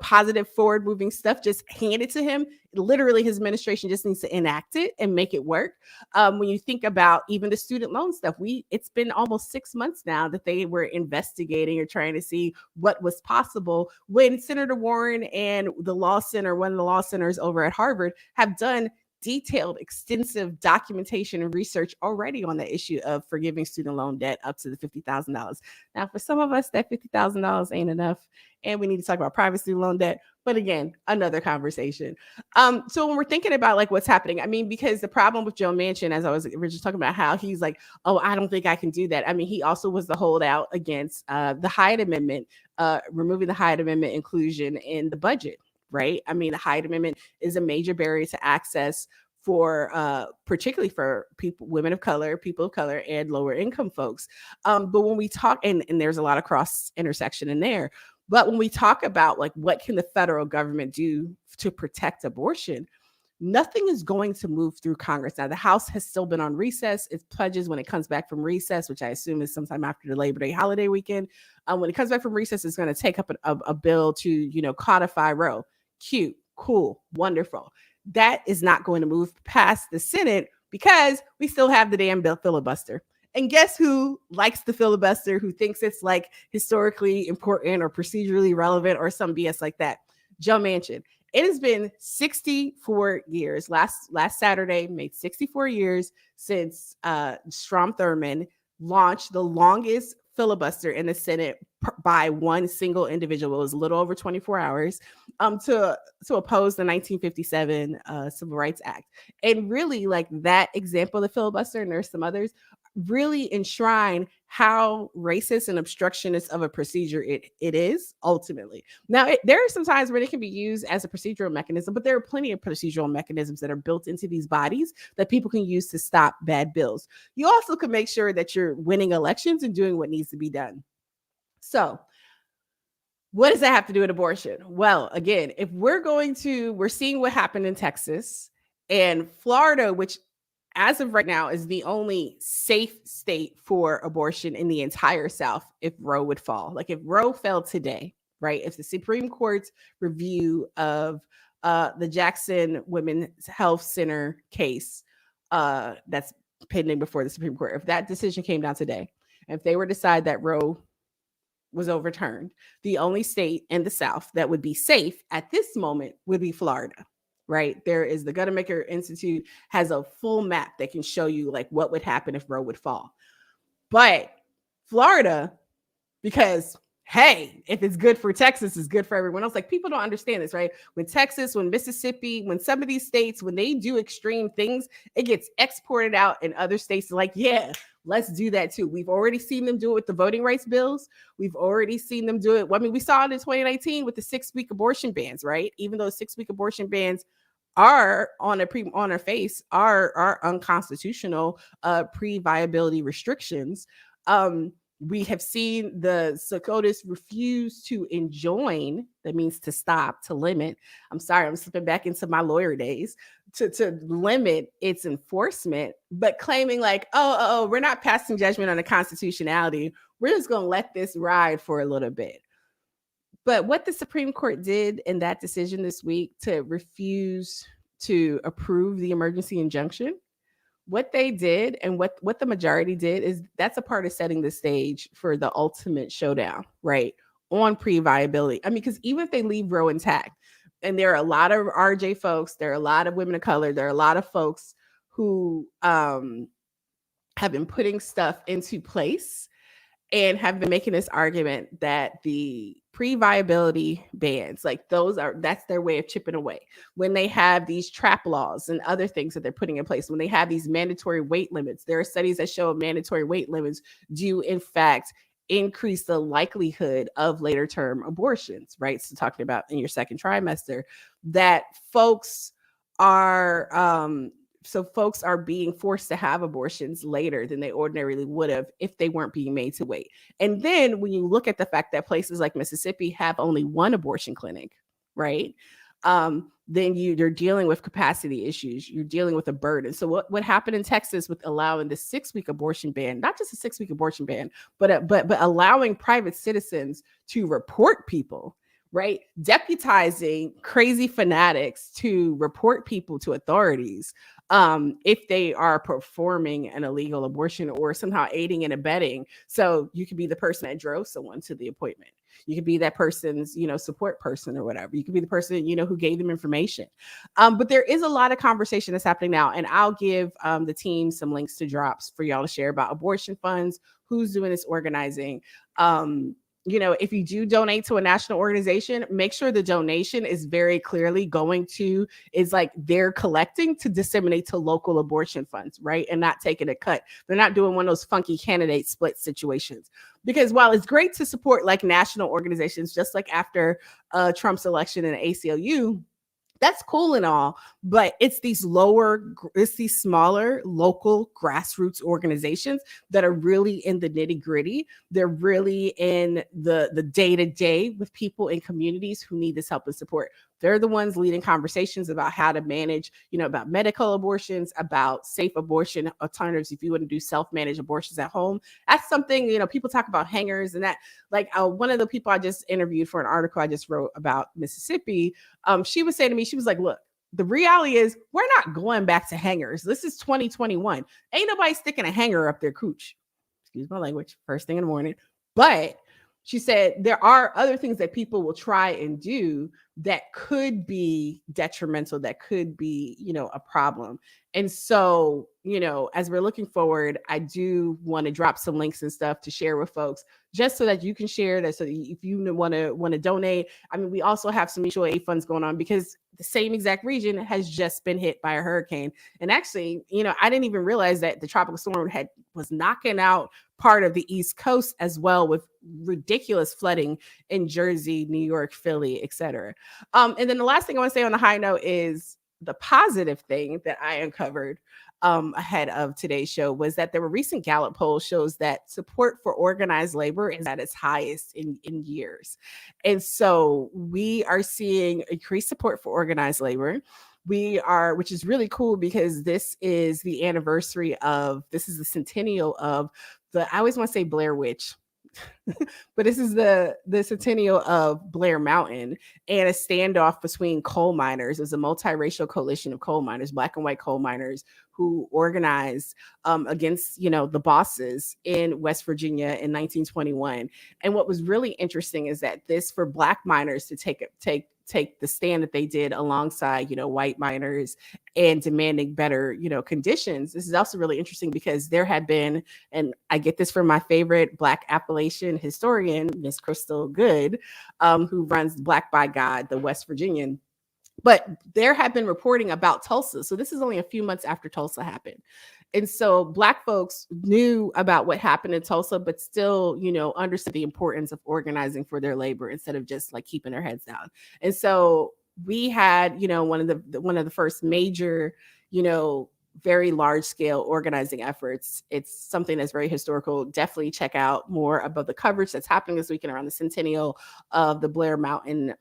positive forward moving stuff just handed to him. Literally, his administration just needs to enact it and make it work. When you think about even the student loan stuff, it's been almost 6 months now that they were investigating or trying to see what was possible when Senator Warren and the law center, one of the law centers over at Harvard, have done detailed, extensive documentation and research already on the issue of forgiving student loan debt up to the $50,000. Now, for some of us, that $50,000 ain't enough, and we need to talk about private student loan debt. But again, another conversation. So when we're thinking about like what's happening, I mean, because the problem with Joe Manchin, as I was originally talking about, how he's like, oh, I don't think I can do that. I mean, he also was the holdout against the Hyde Amendment, removing the Hyde Amendment inclusion in the budget. Right. I mean, the Hyde Amendment is a major barrier to access for particularly for people, women of color, people of color, and lower income folks. But when we talk, and there's a lot of cross intersection in there. But when we talk about like what can the federal government do to protect abortion, nothing is going to move through Congress. Now, the House has still been on recess. It pledges when it comes back from recess, which I assume is sometime after the Labor Day holiday weekend. When it comes back from recess, it's going to take up a bill to, codify Roe. Cute, cool, wonderful. That is not going to move past the Senate because we still have the damn bill filibuster. And guess who likes the filibuster, who thinks it's like historically important or procedurally relevant or some BS like that? Joe Manchin. It has been 64 years. Last Saturday made 64 years since Strom Thurmond launched the longest filibuster in the Senate by one single individual. It was a little over 24 hours to oppose the 1957 Civil Rights Act. And really, like that example of the filibuster, and there's some others, really enshrine how racist and obstructionist of a procedure it is ultimately. Now, there are some times where it can be used as a procedural mechanism, but there are plenty of procedural mechanisms that are built into these bodies that people can use to stop bad bills. You also can make sure that you're winning elections and doing what needs to be done. So what does that have to do with abortion? Well, again, if we're seeing what happened in Texas and Florida, which as of right now is the only safe state for abortion in the entire South if Roe would fall. Like if Roe fell today, right? If the Supreme Court's review of the Jackson Women's Health Center case that's pending before the Supreme Court, if that decision came down today, and if they were to decide that Roe was overturned, the only state in the South that would be safe at this moment would be Florida. Right. There is the Guttemaker Institute has a full map that can show you like what would happen if Roe would fall. But Florida, because hey, if it's good for Texas, it's good for everyone else. Like people don't understand this, right? When Texas, when Mississippi, when some of these states, when they do extreme things, it gets exported out in other states. Like, yeah, let's do that too. We've already seen them do it with the voting rights bills. We've already seen them do it. Well, I mean, we saw it in 2019 with the 6-week abortion bans, right? Even though 6-week abortion bans are on their face are unconstitutional pre-viability restrictions. We have seen the SCOTUS refuse to enjoin, that means to stop, to limit. I'm sorry, I'm slipping back into my lawyer days, to limit its enforcement, but claiming like, oh, we're not passing judgment on the constitutionality. We're just going to let this ride for a little bit. But what the Supreme Court did in that decision this week to refuse to approve the emergency injunction, what they did and what the majority did is that's a part of setting the stage for the ultimate showdown, right? On pre-viability. I mean, because even if they leave Roe intact, and there are a lot of RJ folks, there are a lot of women of color, there are a lot of folks who have been putting stuff into place and have been making this argument that the pre-viability bans, like that's their way of chipping away. When they have these trap laws and other things that they're putting in place, when they have these mandatory weight limits, there are studies that show mandatory weight limits do in fact increase the likelihood of later term abortions, right? So talking about in your second trimester, that folks are being forced to have abortions later than they ordinarily would have if they weren't being made to wait. And then when you look at the fact that places like Mississippi have only one abortion clinic, right? Then you're dealing with capacity issues. You're dealing with a burden. So what happened in Texas with allowing the 6-week abortion ban, not just a 6-week abortion ban, but allowing private citizens to report people, right? Deputizing crazy fanatics to report people to authorities if they are performing an illegal abortion or somehow aiding and abetting. So you could be the person that drove someone to the appointment. You could be that person's, support person or whatever. You could be the person, who gave them information. But there is a lot of conversation that's happening now. And I'll give the team some links to drops for y'all to share about abortion funds, who's doing this organizing. If you do donate to a national organization, make sure the donation is very clearly is like they're collecting to disseminate to local abortion funds, right? And not taking a cut. They're not doing one of those funky candidate split situations. Because while it's great to support like national organizations, just like after Trump's election in the ACLU, that's cool and all, but it's these smaller local grassroots organizations that are really in the nitty gritty. They're really in the day to day with people in communities who need this help and support. They're the ones leading conversations about how to manage, about medical abortions, about safe abortion alternatives. If you want to do self-managed abortions at home, that's something, people talk about hangers and that. Like one of the people I just interviewed for an article I just wrote about Mississippi, she was saying to me, she was like, look, the reality is we're not going back to hangers. This is 2021. Ain't nobody sticking a hanger up their cooch. Excuse my language, first thing in the morning. But she said there are other things that people will try and do that could be detrimental, that could be, a problem. And so, as we're looking forward, I do want to drop some links and stuff to share with folks, just so that you can share that. So if you want to donate, I mean, we also have some mutual aid funds going on because the same exact region has just been hit by a hurricane. And actually, I didn't even realize that the tropical storm was knocking out part of the East Coast as well, with ridiculous flooding in Jersey, New York, Philly, etc. And then the last thing I want to say on the high note is the positive thing that I uncovered ahead of today's show was that there were recent Gallup polls shows that support for organized labor is at its highest in years. And so we are seeing increased support for organized labor. Which is really cool because this is the centennial of I always want to say Blair Witch, but this is the centennial of Blair Mountain and a standoff between coal miners. It was a multiracial coalition of coal miners, Black and white coal miners, who organized against, the bosses in West Virginia in 1921. And what was really interesting is that for Black miners to take the stand that they did alongside, white miners and demanding better, conditions. This is also really interesting because there had been, and I get this from my favorite Black Appalachian historian, Miss Crystal Good, who runs Black by God, the West Virginian. But there had been reporting about Tulsa. So this is only a few months after Tulsa happened. And so Black folks knew about what happened in Tulsa, but still, understood the importance of organizing for their labor instead of just like keeping their heads down. And so we had, one of the first major, very large scale organizing efforts. It's something that's very historical. Definitely check out more about the coverage that's happening this weekend around the centennial of the Blair Mountain.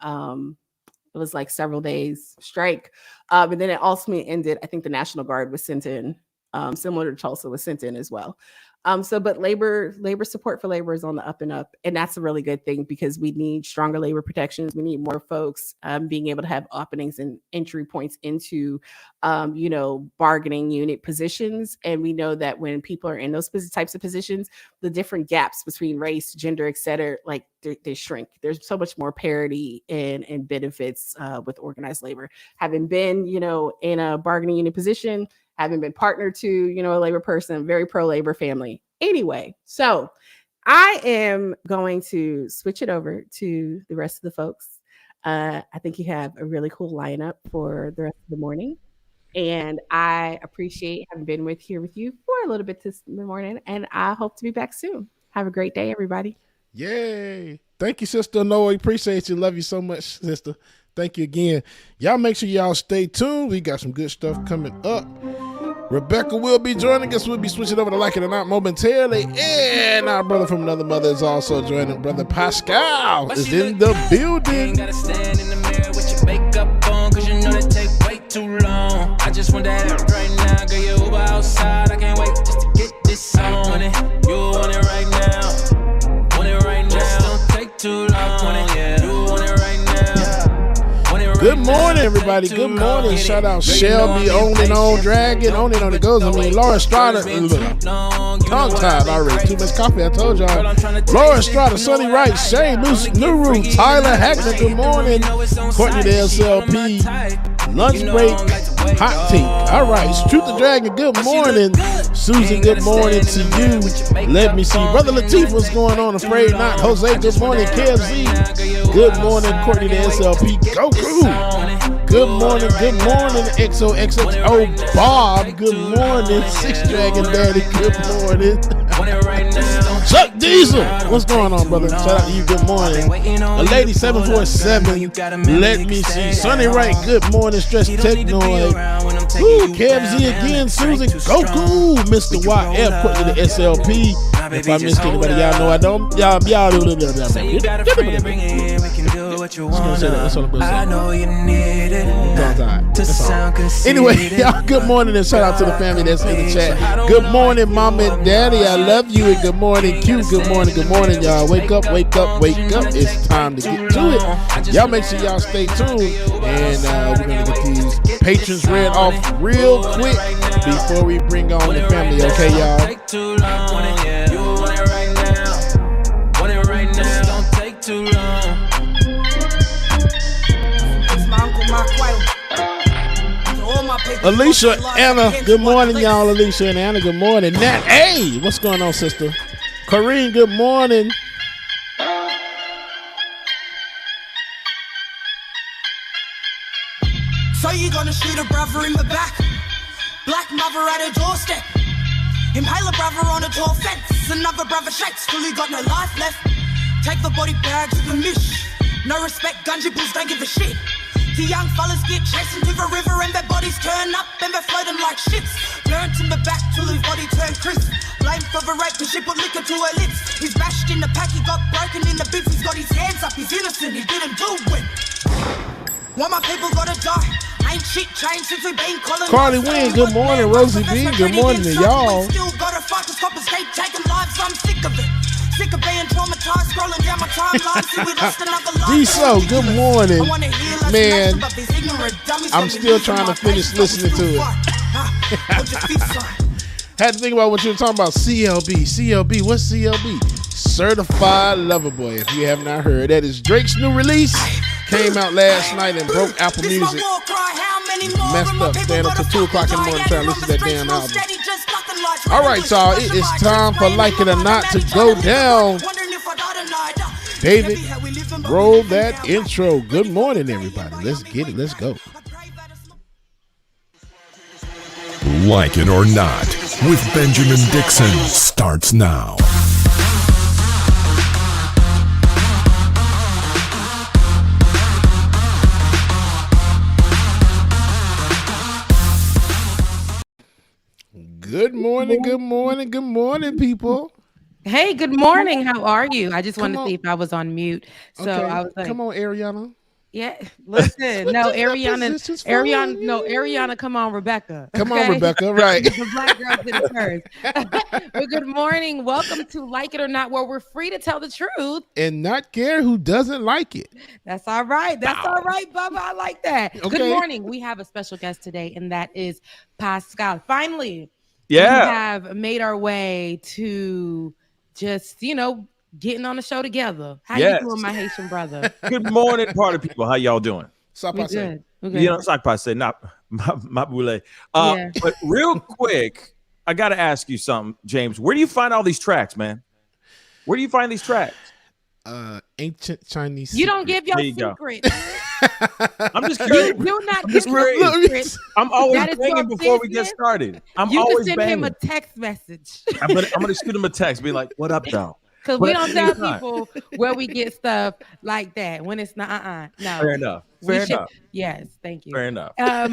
It was like several days strike. And then it ultimately ended. I think the National Guard was sent in. Similar to Tulsa was sent in as well. But labor support for labor is on the up and up. And that's a really good thing because we need stronger labor protections. We need more folks being able to have openings and entry points into, bargaining unit positions. And we know that when people are in those types of positions, the different gaps between race, gender, et cetera, like they shrink. There's so much more parity and benefits with organized labor. Having been, in a bargaining unit position, having been partnered to, a labor person, very pro-labor family. Anyway, so I am going to switch it over to the rest of the folks. I think you have a really cool lineup for the rest of the morning. And I appreciate having been here with you for a little bit this morning. And I hope to be back soon. Have a great day, everybody. Yay. Thank you, Sister Anoa. Appreciate you. Love you so much, sister. Thank you again. Y'all make sure y'all stay tuned. We got some good stuff coming up. Rebecca will be joining us. We'll be switching over to Like It or Not momentarily. And our brother from another mother is also joining. Brother Pascal is in the building. Gotta stand in the mirror with your makeup on, cause you know that take way too long. I just want that right now. Girl, you Uber outside. I can't wait just to get this on. You want it right now. Want it right now. Just don't take too long. Yeah. You want it right now. Want it right Good morning, everybody. Good morning. Shout out Shelby, On and On, Dragon, On and On it goes. I mean, Laura Strada, tongue tied already. Too much coffee, I told y'all. Laura Strada, Sonny Wright, Shane, Nuru, Tyler Hackman, good morning. Courtney the SLP, Lunch Break, Hot Take. All right, Truth the Dragon, good morning. Susan, good morning to you. Let me see. Brother Latif, what's going on? Afraid Not. Jose, good morning. KFZ, good morning. Courtney the SLP, Goku. Good morning, XOXO Bob, good morning, Six Dragon Daddy, good morning. Chuck Diesel, what's going on, brother? Shout out to you, good morning. A Lady 747, let me see. Sonny Wright, good morning, Stretch Technoid. Ooh, KFZ again, Susan, Goku, Mr. YF, Courtney the SLP. If I missed anybody, y'all know I don't. Y'all do that. I know you need it. Anyway, y'all, good morning and shout out to the family that's in the chat. Good morning, Mom and Daddy. I love you. And good morning, Q. Good morning, y'all. Wake up. It's time to get to it. Y'all make sure y'all stay tuned. And we're going to get these patrons read off real quick before we bring on the family. Okay, y'all? Don't take too long. Alicia, Anna, good morning, y'all. Alicia and Anna, good morning. Nat, hey, what's going on, sister? Corrine, good morning. So you gonna shoot a brother in the back? Black mother at a doorstep. Impale a brother on a tall fence. Another brother shakes till he got no life left. Take the body bag to the mish. No respect, gungy bulls don't give a shit. The young fellas get chased into the river and their bodies turn up and they're floating like ships. Burnt in the back till his body turned crisp. Blamed for the rape cause she put liquor to her lips. He's bashed in the pack, he got broken in the bits. He's got his hands up, he's innocent, he didn't do it. Why my people gotta die? Ain't shit changed since we been colonized. Carly Wynn, good morning. Rosie B, good morning to y'all. Still gotta fight cause coppers keep taking lives, I'm sick of it. Sick of being traumatized, scrolling down my timeline. See, we lost another life. D-So, good morning. Man, I'm still trying to finish listening to it. Had to think about what you were talking about. CLB, what's CLB? Certified Lover Boy. If you have not heard, that is Drake's new release. Came out last night and broke Apple Music. Messed up. Staying up till 2 o'clock in the morning trying to listen to that damn album. All right, y'all. It is time for Like It or Not to go down. David, roll that intro. Good morning, everybody. Let's get it. Let's go. Like It or Not with Benjamin Dixon starts now. Good morning, people. Hey, good morning. How are you? I just wanted to see if I was on mute. So Okay, I was like, come on, Ariana. yeah, listen. No, Ariana, come on, Rebecca. Come on, Rebecca, right. The black girl did it first. Well, good morning. Welcome to Like It or Not, where we're free to tell the truth. And not care who doesn't like it. That's all right. That's all right, Bubba. I like that. Okay. Good morning. We have a special guest today, and that is Pascal. Finally, Yeah. we have made our way to just, getting on the show together. How Yes. you doing, my Haitian brother? Good morning, party people. How y'all doing? We good. We good. You know, like I say, not my boule. Yeah. But real quick, I got to ask you something, James. Where do you find all these tracks, man? Where do you find these tracks? Ancient Chinese. You don't give your There you go. secret. I'm just curious. Do not I'm just give your curious. secrets. I'm always That is banging your before we get business. started. I'm You always can send him a banging. text message. I'm gonna shoot him a text, be like, "What up, though?" Because But we at don't the same tell time- people where we get stuff like that when it's not. No. Fair enough. We Fair should- enough. Yes, thank you. Fair enough. I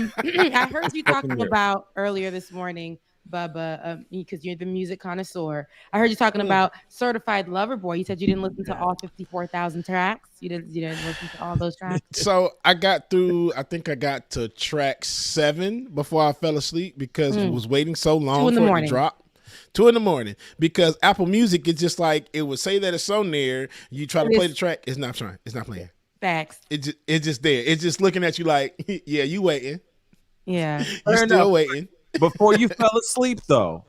heard you Welcome talking here. about earlier this morning, Bubba, because you're the music connoisseur. I heard you talking about Certified Lover Boy. You said you didn't listen to all 54,000 tracks. You didn't listen to all those tracks. So I got through. I think I got to track 7 before I fell asleep because it was waiting so long 2 in the for it morning. to drop. 2 in the morning, because Apple Music is just like, it would say that it's on there. You try to play the track, it's not trying. It's not playing. Facts. It's just there. It's just looking at you like, yeah, you waiting. Yeah. You Fair still enough. waiting. Before you fell asleep, though,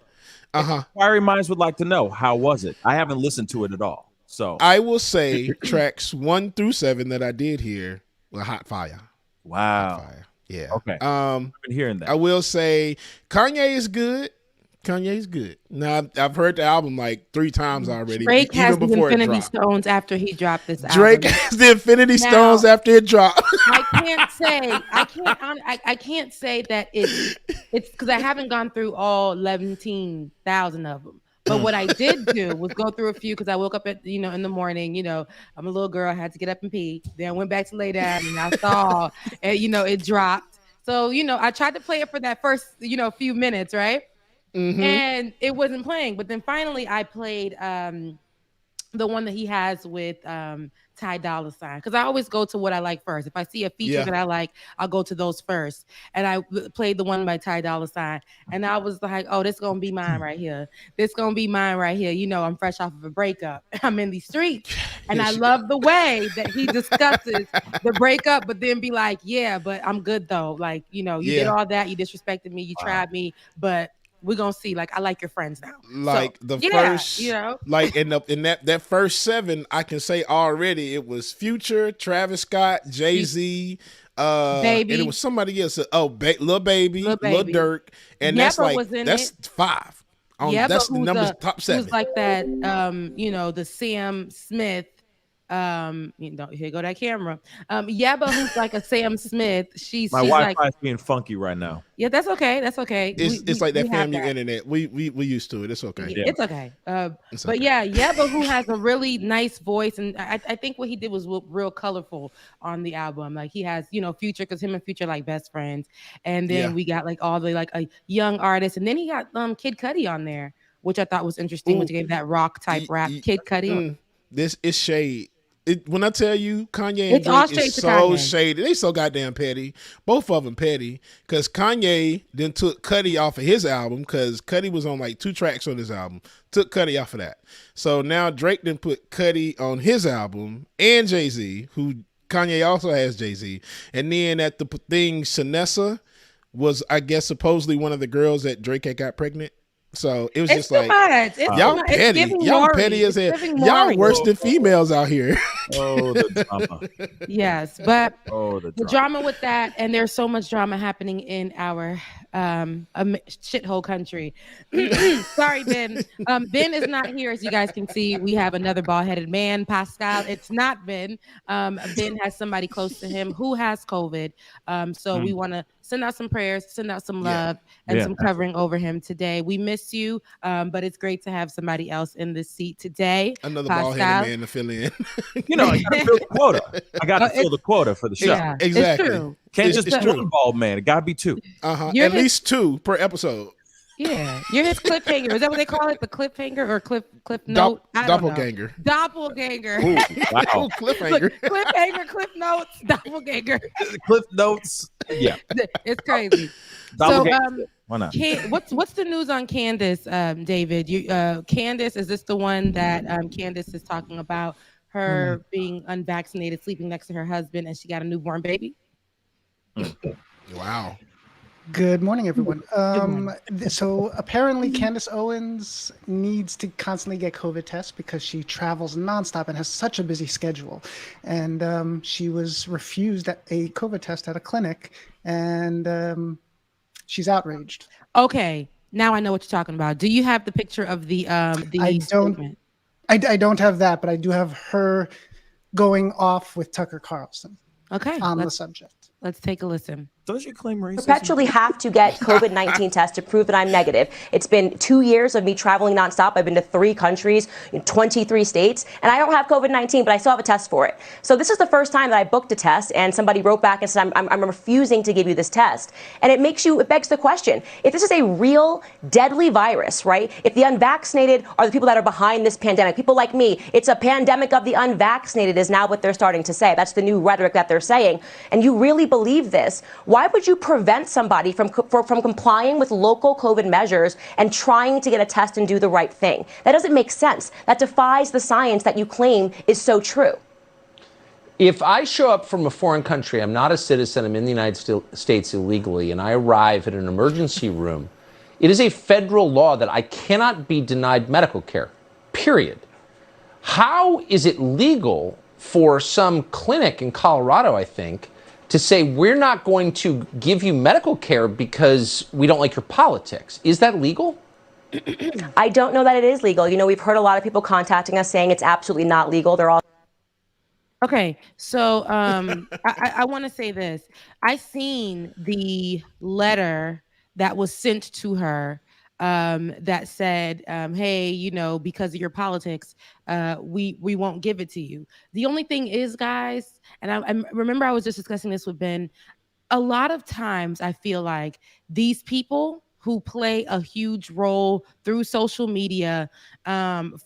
Uh-huh. inquiry minds would like to know, how was it? I haven't listened to it at all. So I will say tracks 1 through 7 that I did hear were hot fire. wow. Fire. Yeah. Okay. I've been hearing that. I will say Kanye is good. Kanye's good. Now I've heard the album like 3 times already. Drake has even the before it Infinity dropped. Stones after he dropped this album. Drake has the Infinity Now- Stones after it dropped. I can't say that it's because I haven't gone through all 11,000 of them. But what I did do was go through a few because I woke up at in the morning. I'm a little girl. I had to get up and pee. Then I went back to lay down and I saw and it dropped. So I tried to play it for that first few minutes, right? Mhm. And it wasn't playing. But then finally I played the one that he has with Ty Dolla $ign, because I always go to what I like first. If I see a feature Yeah. that I like, I'll go to those first. And I played the one by Ty Dolla $ign, and I was like, "Oh, this gonna be mine right here. This gonna be mine right here." I'm fresh off of a breakup. I'm in these streets, and I love the way that he discusses the breakup, but then be like, "Yeah, but I'm good though. Like, you did Yeah. all that. You disrespected me. You tried me, but." We're gonna see. Like, I like your friends now. Like So, the yeah, first, know. like in that first 7, I can say already it was Future, Travis Scott, Jay-Z, Baby. and it was somebody else. Lil Baby, Lil Lil Baby. Durk, and that's Yebba like was in that's it. 5. Yeah, That's but the who's numbers top 7. Who's like that? The Sam Smith. Here go that camera. Yebba, who's like a Sam Smith. She's My like, Wi-Fi is being funky right now. yeah, that's okay. That's okay. It's like that we have FAMU internet. We used to it. It's okay. Yeah, it's okay. It's But okay. yeah, Yebba, who has a really nice voice, and I think what he did was real colorful on the album. Like he has, Future, because him and Future like best friends, and then Yeah. we got like all the like a young artists, and then he got Kid Cudi on there, which I thought was interesting, which Ooh. gave that rock type rap. Kid Cudi. This is shade. When I tell you Kanye and It's all Drake shade is to so Kanye. shady, they so goddamn petty. Both of them petty. Because Kanye then took Cudi off of his album, because Cudi was on like 2 tracks on his album. Took Cudi off of that. So now Drake then put Cudi on his album, and Jay-Z, who Kanye also has Jay-Z. And then at the thing, Shanessa was, I guess, supposedly one of the girls that Drake had got pregnant. So it was It's just too like, much. It's y'all too much. It's petty. giving Y'all Maury. petty as It's hell. giving Y'all Maury. worse than females out here. Oh, the drama. Yes, but Oh, the drama with that, and there's so much drama happening in our shithole country. Sorry, Ben. Ben is not here, as you guys can see. We have another bald-headed man, Pascal. It's not Ben. Ben has somebody close to him who has COVID. So we want to send out some prayers, send out some love, and some covering over him today. We miss you, but it's great to have somebody else in the seat today. Another Pascal. bald-headed man to fill in. I gotta fill the quota. I gotta fill the quota for the show. Yeah, Exactly. It's true. Can't It's just be true. one bald man. It gotta be 2. You're At his- least 2 per episode. Yeah, you're his cliffhanger. Is that what they call it? The cliffhanger or cliff note? I don't know. Doppelganger. Doppelganger. Ooh, wow. Cliffhanger. Look, cliffhanger, cliff notes, doppelganger. Cliff notes. Yeah. It's crazy. Doppelganger. Why not? What's the news on Candace, David? Candace, is this the one that Candace is talking about her being unvaccinated, sleeping next to her husband, and she got a newborn baby? Wow. Good morning, everyone. So apparently Candace Owens needs to constantly get COVID tests because she travels nonstop and has such a busy schedule. And she was refused a COVID test at a clinic, and she's outraged. Okay, now I know what you're talking about. Do you have the picture of the statement? I don't have that, but I do have her going off with Tucker Carlson. Okay. on the subject. Let's take a listen. Does you claim racism? Perpetually have to get COVID-19 tests to prove that I'm negative. It's been 2 years of me traveling nonstop. I've been to 3 countries, in 23 states, and I don't have COVID-19, but I still have a test for it. So this is the first time that I booked a test, and somebody wrote back and said, I'm refusing to give you this test. And it begs the question, if this is a real deadly virus, right? If the unvaccinated are the people that are behind this pandemic, people like me, it's a pandemic of the unvaccinated is now what they're starting to say. That's the new rhetoric that they're saying. And you really believe this, why would you prevent somebody from complying with local COVID measures and trying to get a test and do the right thing? That doesn't make sense. That defies the science that you claim is so true. If I show up from a foreign country, I'm not a citizen, I'm in the United States illegally, and I arrive at an emergency room, it is a federal law that I cannot be denied medical care, period. How is it legal for some clinic in Colorado, I think, to say we're not going to give you medical care because we don't like your politics? Is that legal? I don't know that it is legal. You know, we've heard a lot of people contacting us saying it's absolutely not legal. They're all Okay, so I want to say this. I seen the letter that was sent to her that said, hey, you know, because of your politics, we won't give it to you. The only thing is, guys, and I remember I was just discussing this with Ben, a lot of times I feel like these people who play a huge role through social media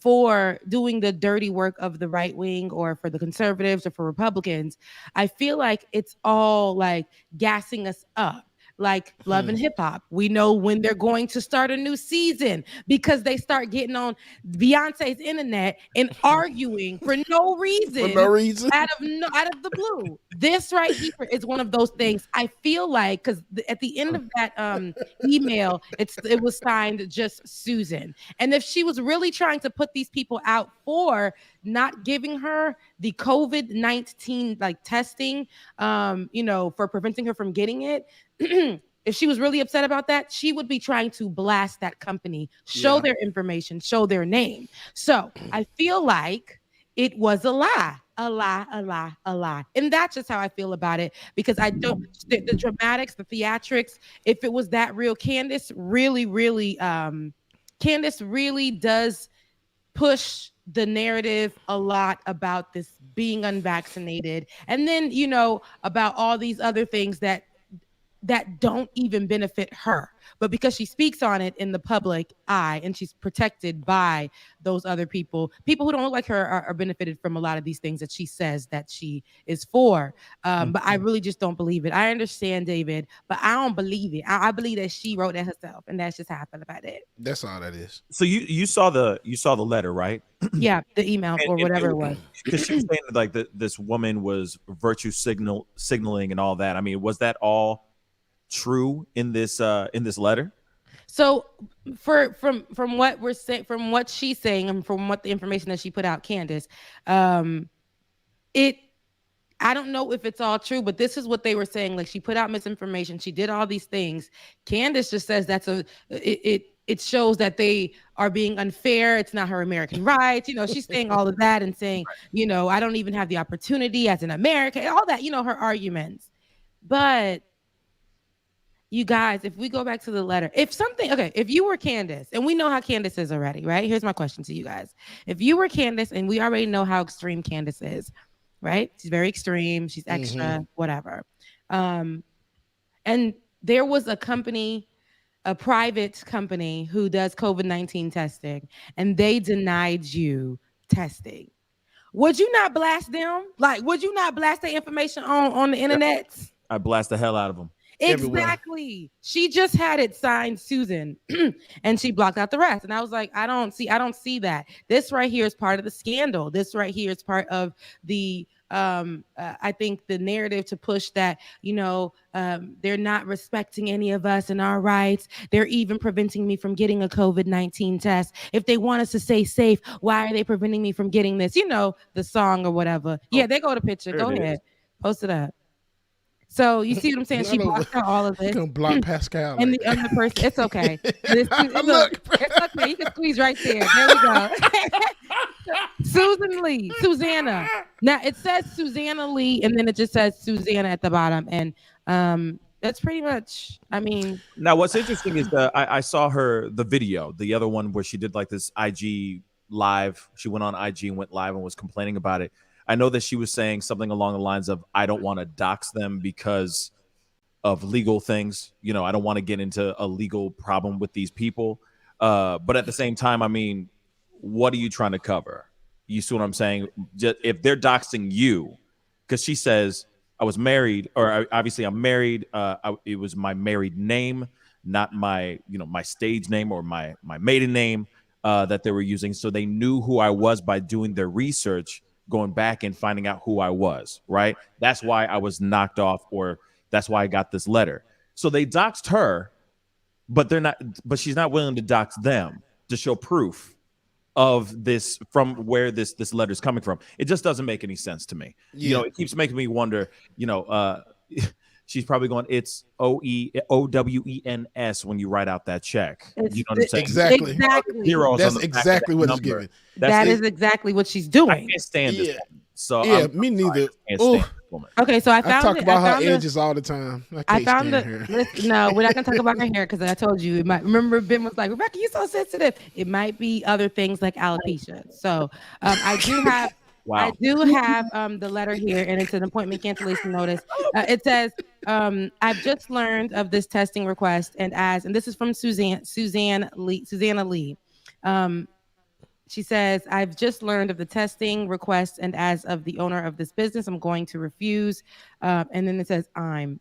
for doing the dirty work of the right wing or for the conservatives or for Republicans, I feel like it's all like gassing us up. Like Love and Hip Hop. We know when they're going to start a new season because they start getting on Beyonce's internet and arguing for no reason. For no reason. Out of the blue. This right here is one of those things. I feel like, because at the end of that email, it was signed just Susan. And if she was really trying to put these people out for not giving her the COVID-19 like testing, you know, for preventing her from getting it, if she was really upset about that, she would be trying to blast that company, show their information, show their name. So I feel like it was a lie. And that's just how I feel about it, because I don't, the dramatics, the theatrics, if it was that real, Candace really does push the narrative a lot about this being unvaccinated. And then, you know, about all these other things that don't even benefit her, but because she speaks on it in the public eye and she's protected by those other people who don't look like her are benefited from a lot of these things that she says that she is for. But I really just don't believe it. I understand, David, but I don't believe it. I believe that she wrote that herself, and that's just how I feel about it. That's all that is. So you saw the letter, right? Yeah, the email or whatever it was. Because she was saying like this woman was virtue signaling and all that. I mean, was that all true in this letter? So from what we're saying, from what she's saying, and from what the information that she put out, Candace, I don't know if it's all true, but this is what they were saying. Like, she put out misinformation, she did all these things. Candace just says it shows that they are being unfair. It's not her American rights. You know, she's saying all of that and saying, you know, I don't even have the opportunity as an American, all that, you know, her arguments. But you guys, if we go back to the letter, if you were Candace, and we know how Candace is already, right? Here's my question to you guys. If you were Candace, and we already know how extreme Candace is, right? She's very extreme. She's extra, whatever. And there was a company, a private company who does COVID-19 testing, and they denied you testing. Would you not blast them? Like, would you not blast their information on the internet? I blast the hell out of them. Exactly. Everywhere. She just had it signed Susan and she blocked out the rest. And I was like, I don't see that. This right here is part of the scandal. This right here is part of the I think the narrative to push that, you know, they're not respecting any of us and our rights. They're even preventing me from getting a COVID-19 test. If they want us to stay safe, why are they preventing me from getting this? You know, the song or whatever. Yeah, they go to picture. Go ahead. Post it up. So you see what I'm saying? She blocked out all of this. You're gonna block Pascal. And the other person, it's okay. Look, it's okay. You can squeeze right there. There we go. Susan Lee, Susanna. Now it says Susanna Lee, and then it just says Susanna at the bottom, and that's pretty much. I mean, Now, what's interesting is I saw the video, the other one where she did like this IG live. She went on IG and went live and was complaining about it. I know that she was saying something along the lines of, I don't want to dox them because of legal things. You know, I don't want to get into a legal problem with these people. But at the same time, I mean, what are you trying to cover? You see what I'm saying? Just, if they're doxing you, because she says, I was married, or obviously I'm married. It was my married name, not my, my stage name or my maiden name that they were using. So they knew who I was by doing their research, going back and finding out who I was, right? That's why I was knocked off, or that's why I got this letter. So they doxed her, but she's not willing to dox them to show proof of this, from where this letter is coming from. It just doesn't make any sense to me. Yeah. It keeps making me wonder, she's probably going, it's OWENS when you write out that check. You know what I'm saying? Exactly. Zeros That's on the back of exactly that what it's number. giving. that is exactly what she's doing. I can't stand this woman. So Yeah, I'm me sorry, neither. I can't stand Oh. this woman. Okay, so I found I talk it. about I her found edges all the time. I can't found stand it. her. Listen, no, we're not gonna talk about her hair because I told you it might. Remember, Ben was like, "Rebecca, you're so sensitive." It might be other things like alopecia. So I do have. Wow. I do have the letter here, and it's an appointment cancellation notice. It says, "I've just learned of this testing request, and this is from Susanna Lee. She says, I've just learned of the testing request, and as of the owner of this business, I'm going to refuse. And then it says, I'm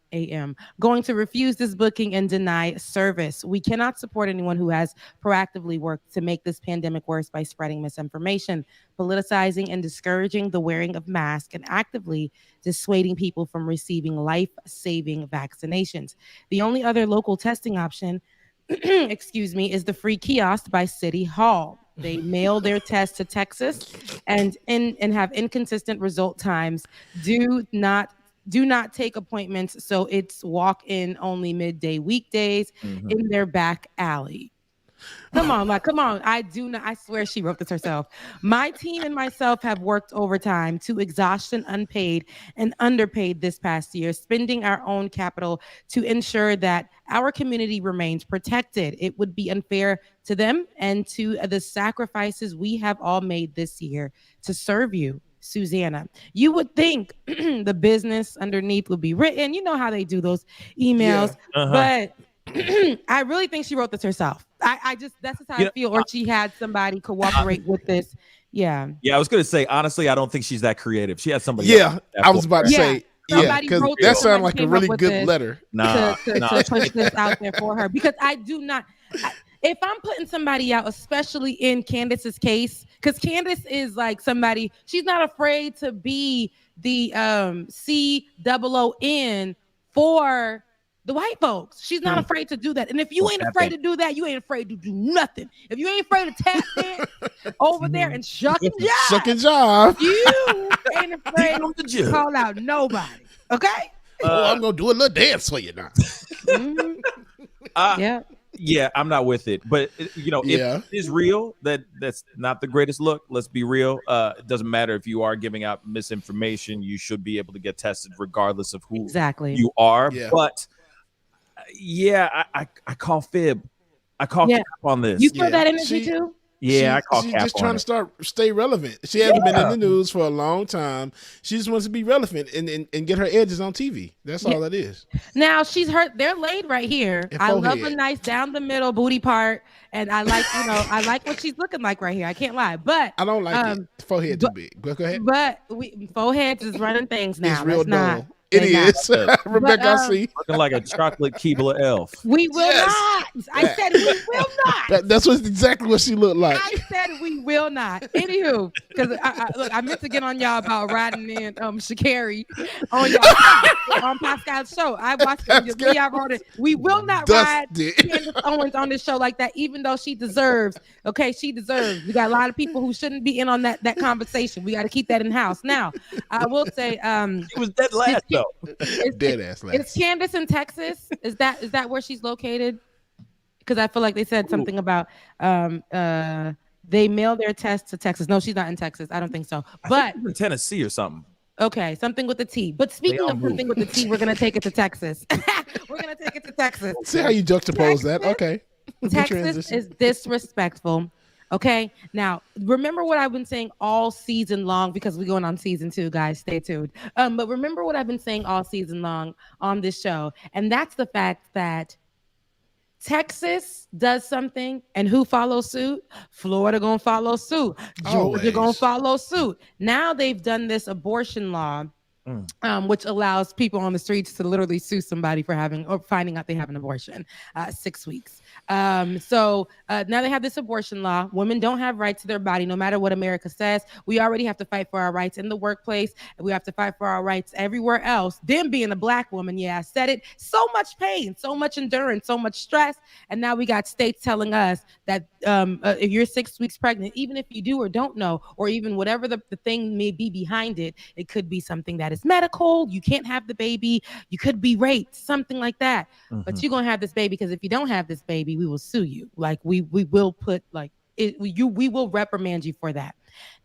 going to refuse this booking and deny service. We cannot support anyone who has proactively worked to make this pandemic worse by spreading misinformation, politicizing and discouraging the wearing of masks, and actively dissuading people from receiving life-saving vaccinations. The only other local testing option, excuse me, is the free kiosk by City Hall. They mail their tests to Texas and have inconsistent result times. Do not take appointments, so it's walk-in only midday weekdays in their back alley. Come on. I swear she wrote this herself. My team and myself have worked overtime to exhaustion, unpaid and underpaid this past year, spending our own capital to ensure that our community remains protected. It would be unfair to them and to the sacrifices we have all made this year to serve you, Susanna. You would think the business underneath would be written. You know how they do those emails, but I really think she wrote this herself. That's just how I feel. Or she had somebody cooperate with this. Yeah. Yeah, I was going to say, honestly, I don't think she's that creative. She had somebody. Yeah, I was about to say, because that sounded like a really good letter. To push this out there for her. Because I do not. If I'm putting somebody out, especially in Candace's case, because Candace is like somebody, she's not afraid to be the COON for the white folks. She's not afraid to do that. And if you ain't afraid to do that, you ain't afraid to do nothing. If you ain't afraid to tap in over there and shuck and jive, you ain't afraid to call out nobody. Okay? I'm going to do a little dance for you now. Yeah, I'm not with it. But, if it is real, that's not the greatest look. Let's be real. It doesn't matter if you are giving out misinformation. You should be able to get tested regardless of who you are. Yeah. But, I call fib. I call cap on this. You feel that energy too? Yeah, I call cap on She's just trying to stay relevant. She hasn't been in the news for a long time. She just wants to be relevant and get her edges on TV. That's all that is. Now they're laid right here. I love a nice down the middle booty part, and I like I like what she's looking like right here. I can't lie, but I don't like it. Forehead too big. Go ahead. But foreheads is running things now. It's real dull. It is. Rebecca, I see. Looking like a chocolate Keebler elf. We will not. I said we will not. That's exactly what she looked like. I said we will not. Anywho, because I meant to get on y'all about riding in Sha'Carri on y'all on Pascal's show. I watched it. Wrote it. We will not ride Candace Owens on this show like that, even though she deserves. Okay, she deserves. We got a lot of people who shouldn't be in on that conversation. We got to keep that in house. Now, I will say, it was dead last though. Dead ass last. Is Candace in Texas? Is that where she's located? Because I feel like they said something about They mail their test to Texas. No, she's not in Texas. I don't think so. But in Tennessee or something. Okay, something with the T. But speaking all of something with the T, we're gonna take it to Texas. We're gonna take it to Texas. See how you juxtapose that? Okay. Good Texas transition. is disrespectful. Okay, now remember what I've been saying all season long, because we're going on season 2, guys. Stay tuned. But remember what I've been saying all season long on this show, and that's the fact that Texas does something, and who follows suit? Florida gonna follow suit. Georgia gonna follow suit. Now they've done this abortion law, which allows people on the streets to literally sue somebody for having or finding out they have an abortion. 6 weeks. So now they have this abortion law. Women don't have rights to their body, no matter what America says. We already have to fight for our rights in the workplace, and we have to fight for our rights everywhere else. Then being a Black woman, yeah, I said it. So much pain, so much endurance, so much stress, and now we got states telling us that if you're 6 weeks pregnant, even if you do or don't know, or even whatever the thing may be behind it, it could be something that is medical. You can't have the baby. You could be raped, something like that. But you're gonna have this baby, because if you don't have this baby, we will sue you. Like we will put like it. We will reprimand you for that.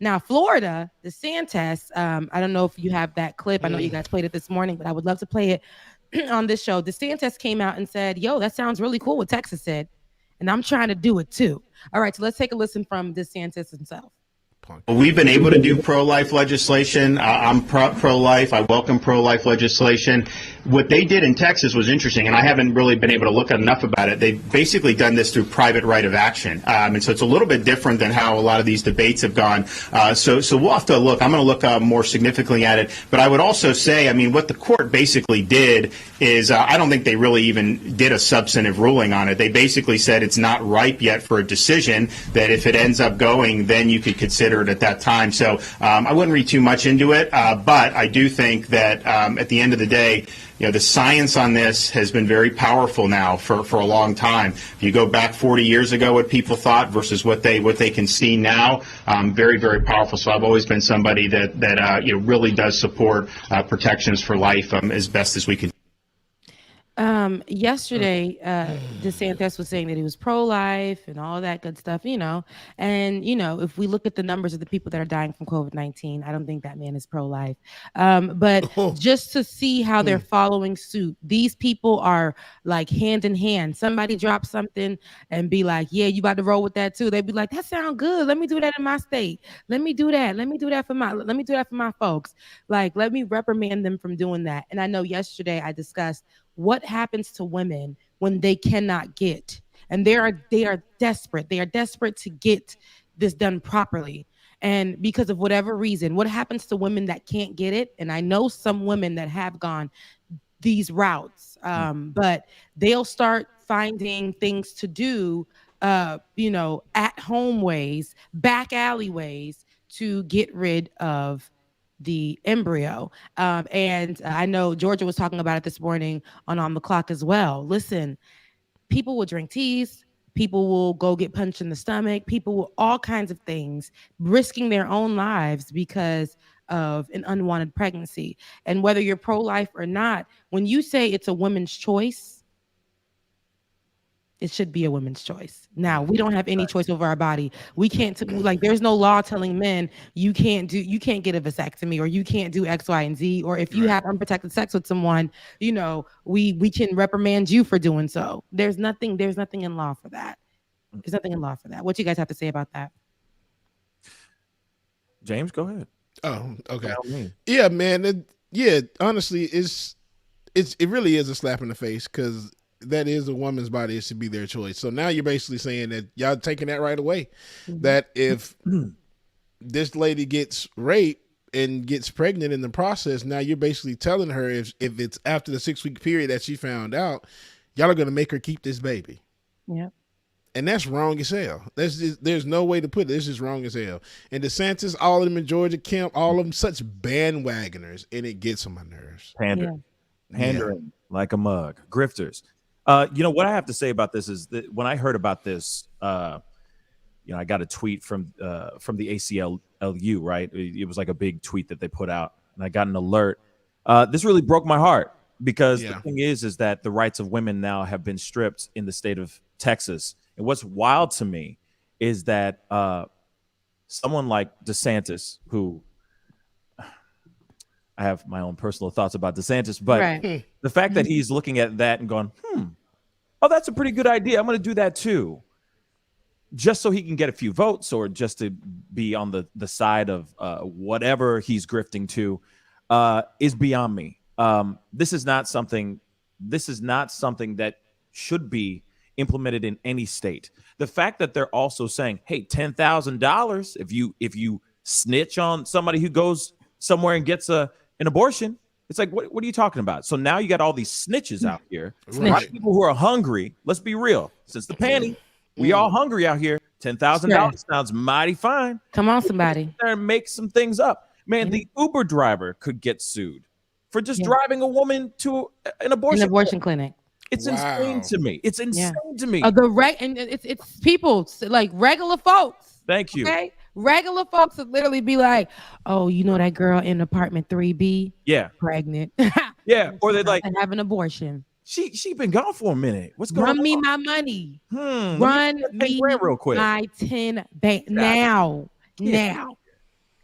Now, Florida, DeSantis. I don't know if you have that clip. I know you guys played it this morning, but I would love to play it on this show. DeSantis came out and said, "Yo, that sounds really cool what Texas said, and I'm trying to do it too." All right, so let's take a listen from DeSantis himself. We've been able to do pro-life legislation. I'm pro-life. I welcome pro-life legislation. What they did in Texas was interesting, and I haven't really been able to look enough about it. They've basically done this through private right of action. And so it's a little bit different than how a lot of these debates have gone. So we'll have to look. I'm going to look more significantly at it. But I would also say, I mean, what the court basically did is I don't think they really even did a substantive ruling on it. They basically said it's not ripe yet for a decision, that if it ends up going, then you could consider it at that time. So I wouldn't read too much into it, but I do think that at the end of the day, you know, the science on this has been very powerful now for a long time. If you go back 40 years ago, what people thought versus what they can see now, very, very powerful. So I've always been somebody that you know, really does support protections for life as best as we can. Yesterday, DeSantis was saying that he was pro-life and all that good stuff, you know. And, you know, if we look at the numbers of the people that are dying from COVID-19, I don't think that man is pro-life. But just to see how they're following suit, these people are like hand in hand. Somebody drops something and be like, yeah, you about to roll with that too. They'd be like, that sounds good. Let me do that in my state. Let me do that. Let me do that for my folks. Like, let me reprimand them from doing that. And I know yesterday I discussed what happens to women when they cannot get, and they are desperate. They are desperate to get this done properly. And because of whatever reason, what happens to women that can't get it? And I know some women that have gone these routes, but they'll start finding things to do, you know, at home ways, back alleyways to get rid of the embryo. And I know Georgia was talking about it this morning on the clock as well. Listen, people will drink teas, people will go get punched in the stomach, people will all kinds of things, risking their own lives because of an unwanted pregnancy. And whether you're pro-life or not, when you say it's a woman's choice, it should be a woman's choice. Now, we don't have any choice over our body. We can't, like, there's no law telling men you can't get a vasectomy, or you can't do X, Y, and Z. Or if you have unprotected sex with someone, you know, we can reprimand you for doing so. There's nothing in law for that. There's nothing in law for that. What you guys have to say about that? James, go ahead. Oh, okay. Yeah, man. Honestly, it really is a slap in the face, because that is a woman's body. It should be their choice. So now you're basically saying that y'all taking that right away. That if this lady gets raped and gets pregnant in the process, now you're basically telling her if it's after the 6-week period that she found out, y'all are going to make her keep this baby. Yeah. And that's wrong as hell. There's no way to put it. It's just wrong as hell. And DeSantis, all of them in Georgia, Kemp, all of them such bandwagoners, and it gets on my nerves. Pandering like a mug. Grifters. You know, what I have to say about this is that when I heard about this, you know, I got a tweet from the ACLU, right? It was like a big tweet that they put out, and I got an alert. This really broke my heart, because the thing is that the rights of women now have been stripped in the state of Texas. And what's wild to me is that someone like DeSantis, who I have my own personal thoughts about DeSantis, but Right. the fact that he's looking at that and going, oh, that's a pretty good idea. I'm going to do that too. Just so he can get a few votes or just to be on the side of whatever he's grifting to is beyond me. This is not something that should be implemented in any state. The fact that they're also saying, hey, $10,000 if you snitch on somebody who goes somewhere and gets an abortion, it's like, what are you talking about? So now you got all these snitches out here. Right. A lot of people who are hungry. Let's be real. Since the panty, we all hungry out here. $10,000 sounds mighty fine. Come on, somebody. There and make some things up. Man, the Uber driver could get sued for just driving a woman to an abortion clinic. It's insane to me. It's insane to me. And it's people like regular folks. Thank you. Okay, regular folks would literally be like, "Oh, you know that girl in apartment 3B? Yeah, pregnant. Yeah, or they're like, have an abortion. She been gone for a minute. What's going on? Run me my money. Run me real quick. my 10 now.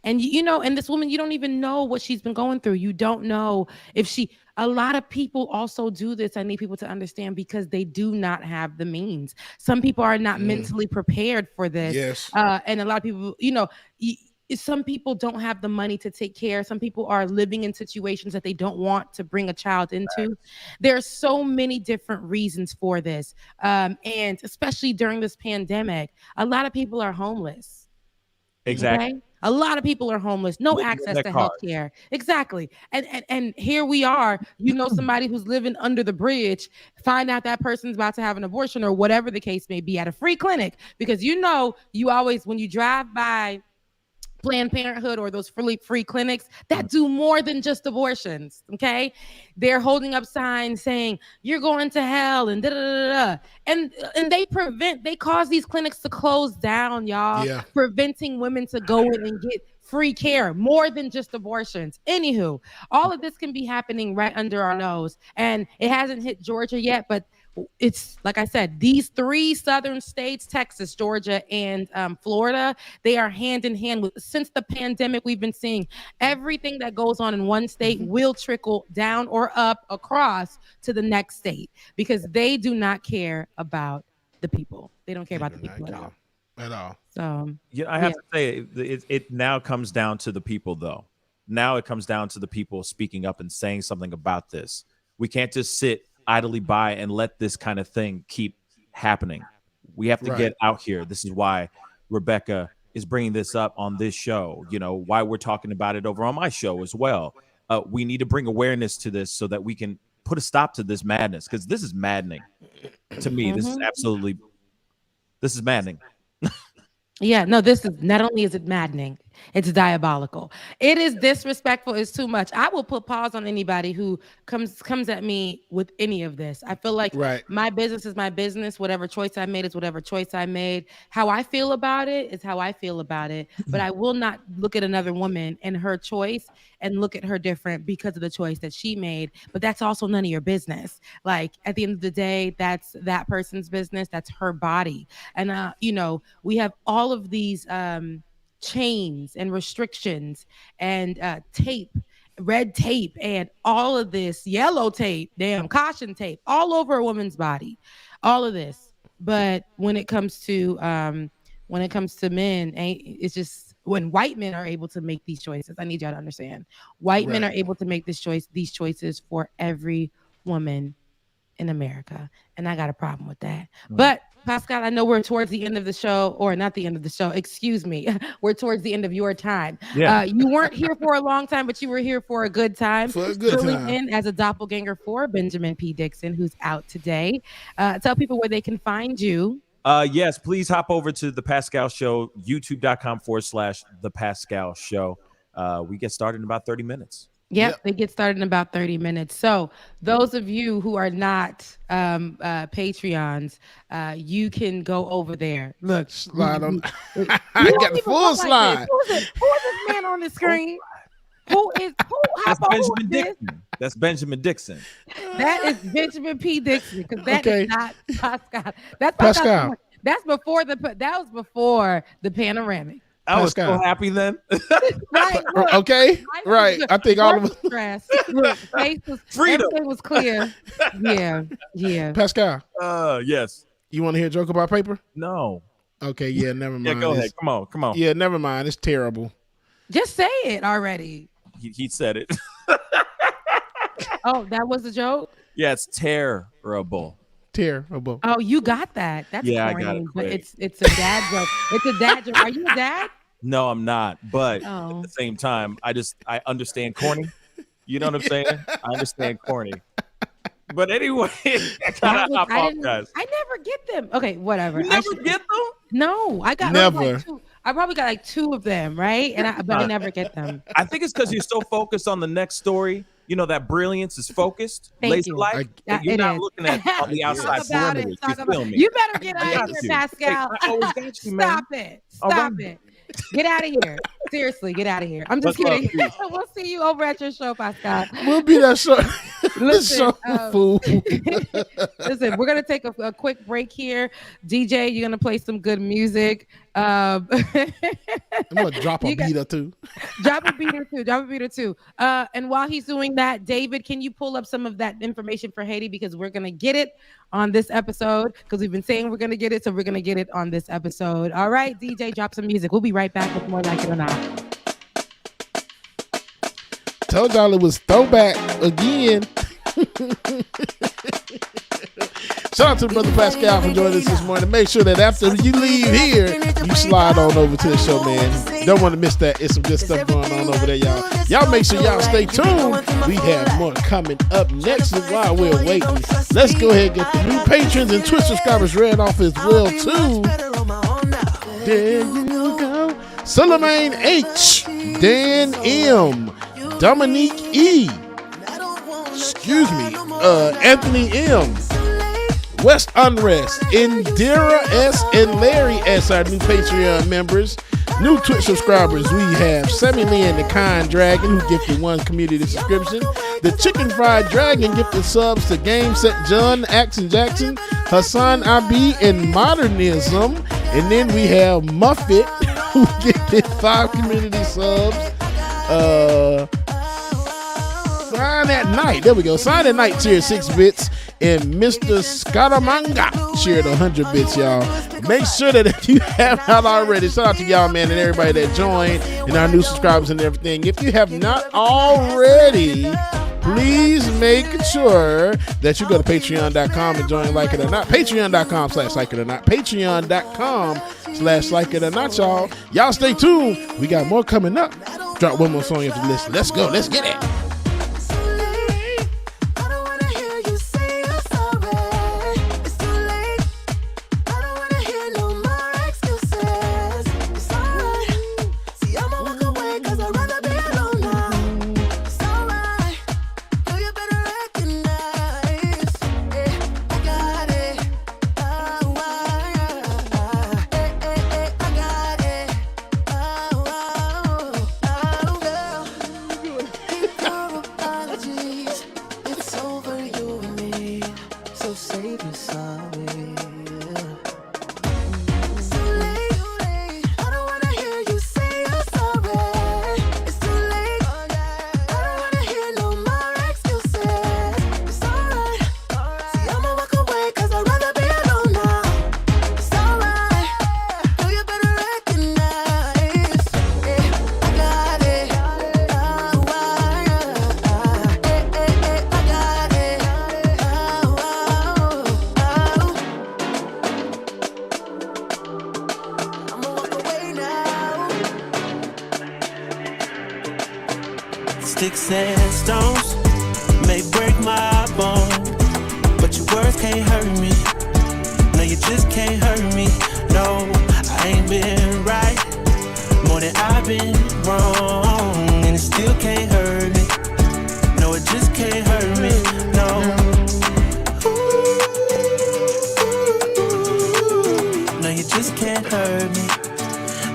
And and this woman, you don't even know what she's been going through. You don't know if a lot of people also do this. I need people to understand because they do not have the means. Some people are not mentally prepared for this. Yes. And a lot of people, some people don't have the money to take care. Some people are living in situations that they don't want to bring a child into. There are so many different reasons for this. And especially during this pandemic, a lot of people are homeless. Exactly. Okay? A lot of people are homeless, no access to health care. Exactly. And here we are, somebody who's living under the bridge, find out that person's about to have an abortion or whatever the case may be at a free clinic. Because you always, when you drive by Planned Parenthood or those free clinics that do more than just abortions, okay? They're holding up signs saying, you're going to hell and da-da-da-da. And they cause these clinics to close down, y'all, preventing women to go in and get free care, more than just abortions. Anywho, all of this can be happening right under our nose. And it hasn't hit Georgia yet, but it's like I said, these 3 southern states, Texas, Georgia, and Florida, they are hand in hand since the pandemic. We've been seeing everything that goes on in one state will trickle down or up across to the next state because they do not care about the people. They don't care about the people at all. At all. So I have to say it now comes down to the people though. Now it comes down to the people speaking up and saying something about this. We can't just sit idly by and let this kind of thing keep happening. We have to get out here. This is why Rebecca is bringing this up on this show, why we're talking about it over on my show as well. We need to bring awareness to this so that we can put a stop to this madness, because this is maddening to me. This is maddening. Yeah, no, this is not only is it maddening, it's diabolical. It is disrespectful. It's too much. I will put pause on anybody who comes at me with any of this. I feel like my business is my business. Whatever choice I made is whatever choice I made. How I feel about it is how I feel about it. But I will not look at another woman and her choice and look at her different because of the choice that she made. But that's also none of your business. Like at the end of the day, that's that person's business. That's her body. And we have all of these chains and restrictions and red tape and all of this yellow tape, caution tape all over a woman's body, all of this. But when it comes to men, it's just when white men are able to make these choices. I need y'all to understand. White men are able to make these choices for every woman in America, and I got a problem with that. But Pascal, I know we're towards the end of the show, or not the end of the show, excuse me. We're towards the end of your time. Yeah. You weren't here for a long time, but you were here for a good time. For a good time. In as a doppelganger for Benjamin P. Dixon, who's out today. Tell people where they can find you. Yes, please hop over to The Pascal Show, youtube.com/The Pascal Show. We get started in about 30 minutes. Yep, they get started in about 30 minutes. So those of you who are not Patreons, you can go over there. Look, slide on. I got the full slide. Like who is this man on the screen? That's Benjamin Dixon. That's Benjamin Dixon. That is Benjamin P. Dixon, because that is not Pascal. That's Pascal. That was before the panoramic. I was so Pascal. happy then. Right. Look, Okay. Right. I think all of us. stress. Look, face was, Freedom. everything was clear. Yeah. Yeah. Pascal, Yes. you want to hear a joke about paper? No. Okay. Yeah. Never mind. Yeah, go ahead. It's- Come on. Yeah. Never mind. It's terrible. Just say it already. He said it. Oh, that was a joke? Yeah, it's terrible. Terrible. Oh, you got that. That's Yeah, I corny, got it but quick. it's a dad joke. It's a dad joke. Are you a dad? No, I'm not. But Oh. at the same time, I understand corny. You know what I'm saying? I understand corny. But anyway, I apologize. I never get them. Okay, whatever. You never get them? No, I got Never. Like two. I probably got like 2 of them, right? But I never get them. I think it's because you're so focused on the next story. You know that brilliance is focused. Thank Lazy you. life. That you're it not is. looking at on the outside Talk about it. perimeters. Talk You about feel me? You better get I out got of here, you. Pascal. Hey, I always got you, man. Stop it. All Stop right. it. Get out of here. Seriously, get out of here. I'm just Much love, kidding. peace. We'll see you over at your show, Pascal. We'll be that show. Listen, fool. Listen, we're gonna take a quick break here. DJ, you're gonna play some good music. I'm gonna drop a beat or two. Drop a beat or two. And while he's doing that, David, can you pull up some of that information for Haiti, because we're gonna get it on this episode, because we've been saying we're gonna get it, so we're gonna get it on this episode. All right, DJ, drop some music. We'll be right back with more Like It or Not. Told y'all it was throwback again. Shout out to Brother Pascal for joining us this morning. Make sure that after you leave here, you slide on over to the show, man. Don't want to miss that. It's some good stuff going on over there, y'all. Y'all make sure y'all stay tuned. We have more coming up next. And while we're waiting, let's go ahead and get the new patrons and Twitch subscribers read off as well, too. There you go. Suleiman H, Dan M, Dominique E, Anthony M, West Unrest, Indira S, and Larry S, our new Patreon members. New Twitch subscribers, we have Sammy Lee and the Kind Dragon, who gifted 1 community subscription. The Chicken Fried Dragon gifted subs to Game Set John, Axon Jackson, Hassan Abi, and Modernism. And then we have Muffet, who gifted 5 community subs. Sign at Night. There we go. Sign at Night cheered 6 bits. And Mr. Scaramanga cheered 100 bits, y'all. Make sure that if you have not already, shout out to y'all, man, and everybody that joined and our new subscribers and everything. If you have not already, please make sure that you go to patreon.com and join Like It or Not. Patreon.com/Like It or Not. Patreon.com/Like It or Not, y'all. Y'all stay tuned. We got more coming up. Drop one more song after this. Let's go. Let's get it. Sticks and stones may break my bones, but your words can't hurt me. No, you just can't hurt me. No, I ain't been right more than I've been wrong, and it still can't hurt me. No, it just can't hurt me. No. No, you just can't hurt me.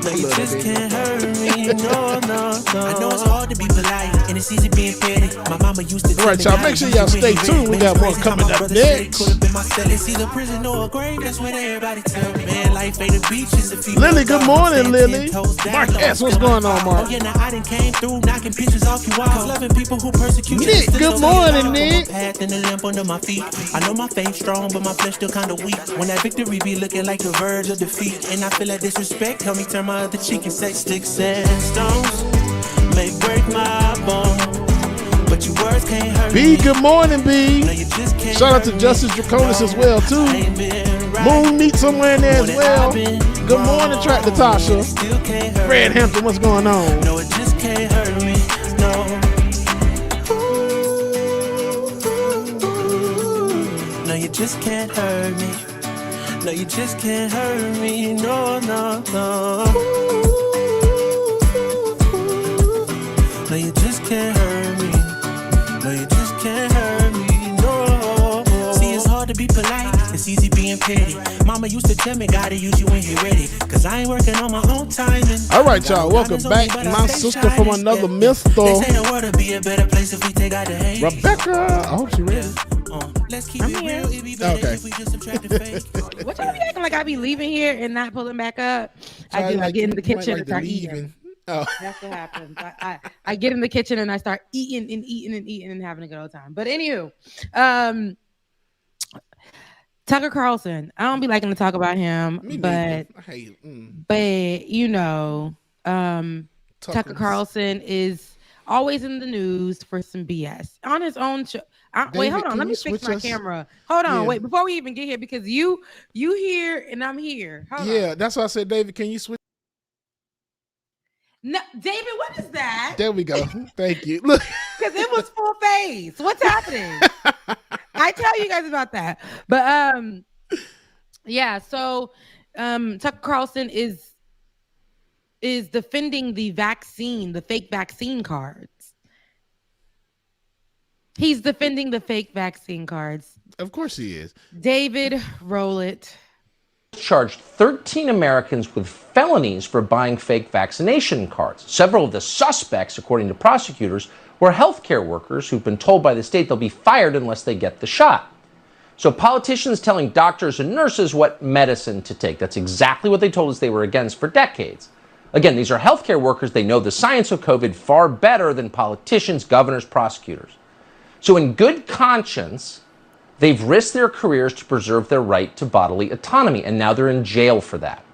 No, you just can't hurt me. No, no, no. I know it's hard to be polite, and it's easy being petty. My mama used to tell All right, me, y'all. Make sure y'all stay tuned. We got more coming up next. It's either prison or a grave. That's what everybody tell me. Man, life ain't a beach, it's a female. Lily, good morning, Lily. Mark S, what's going on, Mark? Oh, yeah, now I done came through, knocking pictures off you walls. Loving people who persecute you. Nick, good morning, Nick. Path and the lamp under my feet. I know my faith strong, but my flesh still kinda weak. When that victory be looking like the verge of defeat, and I feel like disrespect, help me turn my other cheek and say sticks and stones may break my bone, but your words can't hurt B, me. good morning, B. No, you just can't Shout out to hurt Justice me. Draconis as well, too. I ain't been right. Moon meet somewhere in there as well. Good morning, Track Natasha. Still can't hurt Fred me. Hampton, what's going on? No, it just can't hurt me. No. No, you just can't hurt me. No, you just can't hurt me. No, no, no. No, you just can't hurt me. No, you just can't hurt me. No. See, it's hard to be polite. It's easy being petty. Mama used to tell me, gotta use you when you're ready. Cause I ain't working on my own timing. All right, y'all. Welcome back. My sister from another mytho, They say the world would be a better place if we take out the hate. Rebecca. I hope she's ready. Let's keep it real. It'd be better Okay. if we just subtract the fake. What y'all be acting like I be leaving here and not pulling back up? I do. I get in the kitchen and start eating. Oh. That's what happens. I get in the kitchen and I start eating and having a good old time. But anywho, Tucker Carlson. I don't be liking to talk about him, but you know, Tucker Carlson is always in the news for some BS on his own show. Wait, hold on. Let me fix my camera. Hold on. Wait, before we even get here, because you here and I'm here. Hold on. That's why I said, David, can you switch? No, David, what is that? There we go. Thank you. Look, because it was full face. What's happening? I tell you guys about that. But yeah. So Tucker Carlson is defending the vaccine, the fake vaccine cards. He's defending the fake vaccine cards. Of course he is. David, roll it. Charged 13 Americans with felonies for buying fake vaccination cards. Several of the suspects, according to prosecutors, were healthcare workers who've been told by the state they'll be fired unless they get the shot. So politicians telling doctors and nurses what medicine to take. That's exactly what they told us they were against for decades. Again, these are healthcare workers. They know the science of COVID far better than politicians, governors, prosecutors. So in good conscience, they've risked their careers to preserve their right to bodily autonomy, and now they're in jail for that.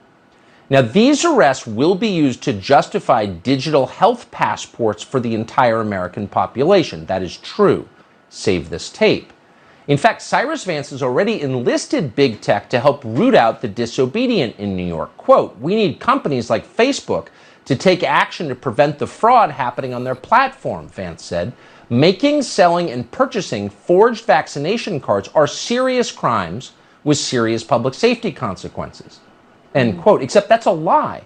Now, these arrests will be used to justify digital health passports for the entire American population. That is true. Save this tape. In fact, Cyrus Vance has already enlisted big tech to help root out the disobedient in New York. Quote, "We need companies like Facebook to take action to prevent the fraud happening on their platform," Vance said. "Making, selling, and purchasing forged vaccination cards are serious crimes with serious public safety consequences." End quote. Except that's a lie.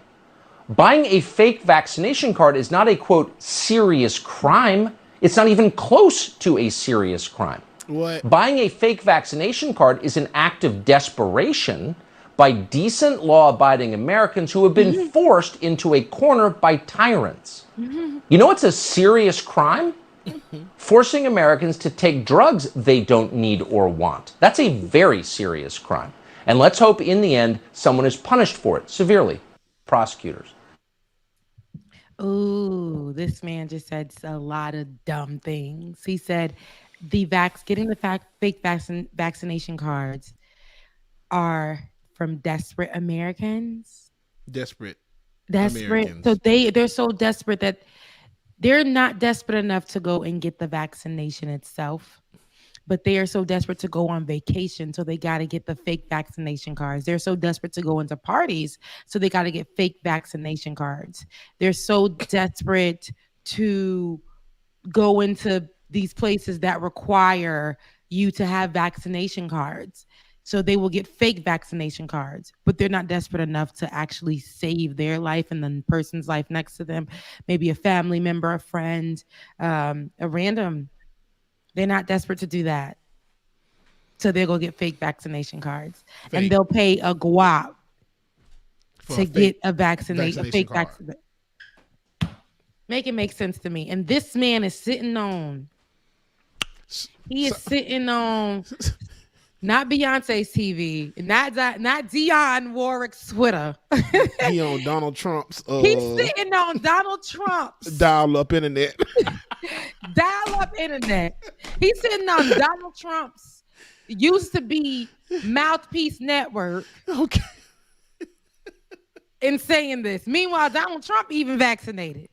Buying a fake vaccination card is not a, quote, serious crime. It's not even close to a serious crime. What? Buying a fake vaccination card is an act of desperation by decent, law-abiding Americans who have been forced into a corner by tyrants. You know what's a serious crime? Forcing Americans to take drugs they don't need or want. That's a very serious crime. And let's hope in the end someone is punished for it severely. Prosecutors. Ooh, this man just said a lot of dumb things. He said getting the fake vaccination cards are from desperate Americans. Desperate. Americans. So they're so desperate that they're not desperate enough to go and get the vaccination itself, but they are so desperate to go on vacation, so they got to get the fake vaccination cards. They're so desperate to go into parties, so they got to get fake vaccination cards. They're so desperate to go into these places that require you to have vaccination cards. So they will get fake vaccination cards, but they're not desperate enough to actually save their life and the person's life next to them, maybe a family member, a friend, a random. They're not desperate to do that. So they'll go get fake vaccination cards. And they'll pay a guap to get a vaccination fake card. vaccination. Make it make sense to me. And this man is sitting on. He is sitting on not Beyonce's TV, not Dionne Warwick's Twitter. He on Donald Trump's. He's sitting on Donald Trump's dial-up internet. Dial-up internet. He's sitting on Donald Trump's used to be Mouthpiece Network. Okay. And saying this. Meanwhile, Donald Trump even vaccinated.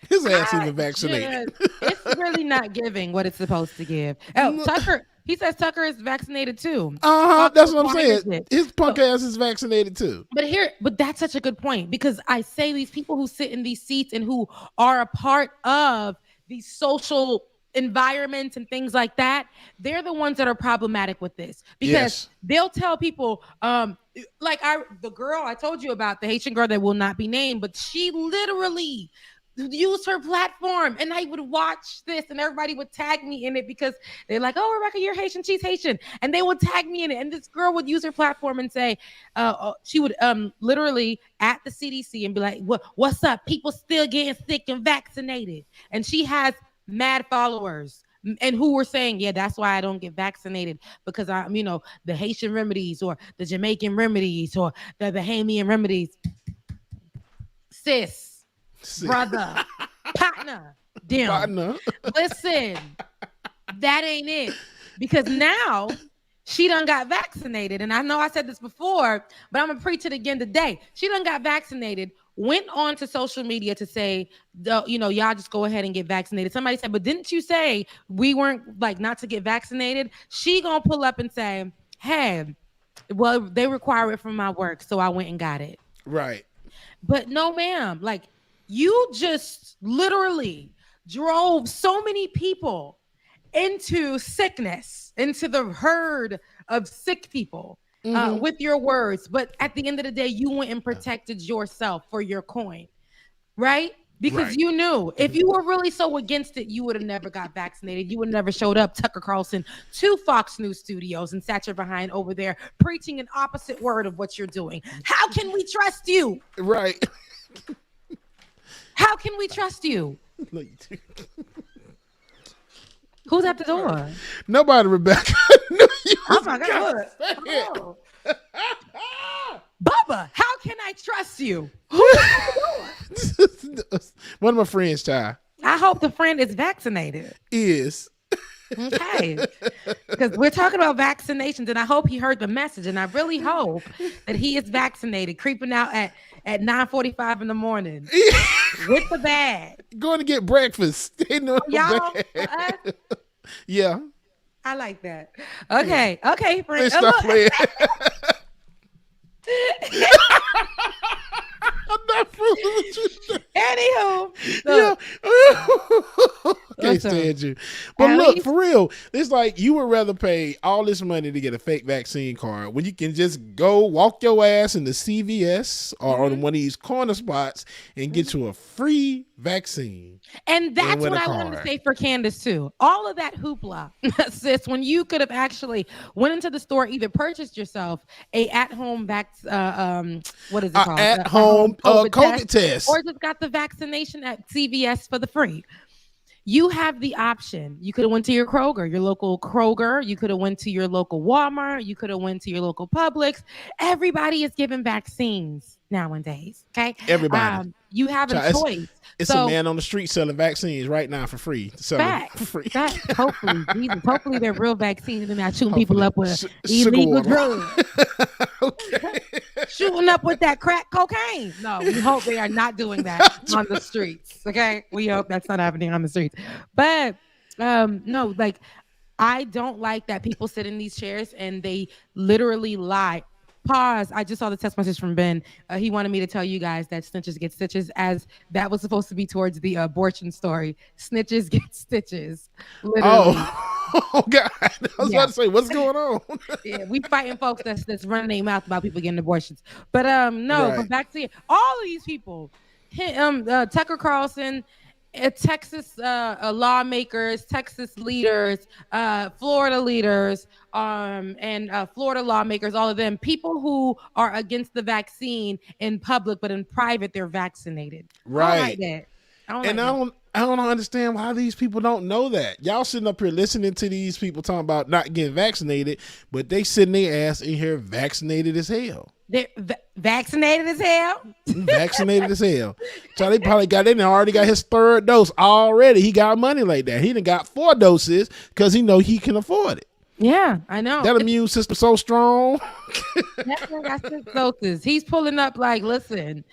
His ass even vaccinated. It's really not giving what it's supposed to give. Oh, Tucker. He says Tucker is vaccinated too. That's what I'm saying. His punk ass is vaccinated too. But that's such a good point, because I say these people who sit in these seats and who are a part of these social environments and things like that, they're the ones that are problematic with this, because they'll tell people, the girl I told you about, the Haitian girl that will not be named, but she literally used her platform, and I would watch this and everybody would tag me in it because they're like, oh, Rebecca, you're Haitian, she's Haitian, and they would tag me in it. And this girl would use her platform and say, she would literally at the CDC and be like, what's up, people still getting sick and vaccinated, and she has mad followers and who were saying, yeah, that's why I don't get vaccinated, because I'm, the Haitian remedies or the Jamaican remedies or the Bahamian remedies. Sis, brother, partner, listen, that ain't it, because now she done got vaccinated. And I know I said this before, but I'm gonna preach it again today. She done got vaccinated, went on to social media to say, y'all just go ahead and get vaccinated. Somebody said, but didn't you say we weren't not to get vaccinated? She gonna pull up and say, hey, well, they require it from my work, so I went and got it. Right. But no, ma'am, you just literally drove so many people into sickness, into the herd of sick people with your words. But at the end of the day, you went and protected yourself for your coin, right? Because you knew if you were really so against it, you would have never got vaccinated. You would have never showed up, Tucker Carlson, to Fox News studios and sat your behind over there preaching an opposite word of what you're doing. How can we trust you? Right. How can we trust you? Who's at the door? Nobody, Rebecca. Oh my God. Oh. Bubba, how can I trust you? Who's at the door? One of my friends, Ty. I hope the friend is vaccinated. Is. Okay. Because we're talking about vaccinations, and I hope he heard the message, and I really hope that he is vaccinated, creeping out at 9:45 in the morning with the bag. Going to get breakfast. Y'all, yeah. I like that. Okay. Okay, friend. Stop playing. I'm not fooling with you. Anywho, can't stand you. But look, for real, it's like you would rather pay all this money to get a fake vaccine card when you can just go walk your ass into CVS or on one of these corner spots and get you a free vaccine. And that's what I wanted to say for Candace too. All of that hoopla, sis, when you could have actually went into the store, either purchased yourself a at-home what is it called? At-home COVID test, or just got the vaccination at CVS for the free. You have the option. You could have went to your Kroger, your local Kroger. You could have went to your local Walmart. You could have went to your local Publix. Everybody is giving vaccines nowadays. Okay, everybody. You have a choice. It's a man on the street selling vaccines right now for free. Hopefully they're real vaccines and not shooting people up with illegal drugs. Okay. Shooting up with that crack cocaine. No, we hope they are not doing that on the streets. Okay, we hope that's not happening on the streets. But no, I don't like that people sit in these chairs and they literally lie. Pause. I just saw the text message from Ben. He wanted me to tell you guys that snitches get stitches, as that was supposed to be towards the abortion story. Snitches get stitches. Literally. Oh God. I was about to say, what's going on? Yeah, we fighting folks that's running their mouth about people getting abortions. But no, but back to all of these people, Tucker Carlson Texas lawmakers, Texas leaders, Florida leaders, and Florida lawmakers, all of them, people who are against the vaccine in public, but in private, they're vaccinated. I don't like that. I don't understand why these people don't know that. Y'all sitting up here listening to these people talking about not getting vaccinated, but they sitting their ass in here vaccinated as hell. They're vaccinated as hell. Vaccinated as hell. So they probably already got his third dose already. He got money like that. He done got 4 doses because he know he can afford it. Yeah, I know. That immune system so strong. That man got 6 doses. He's pulling up like, listen,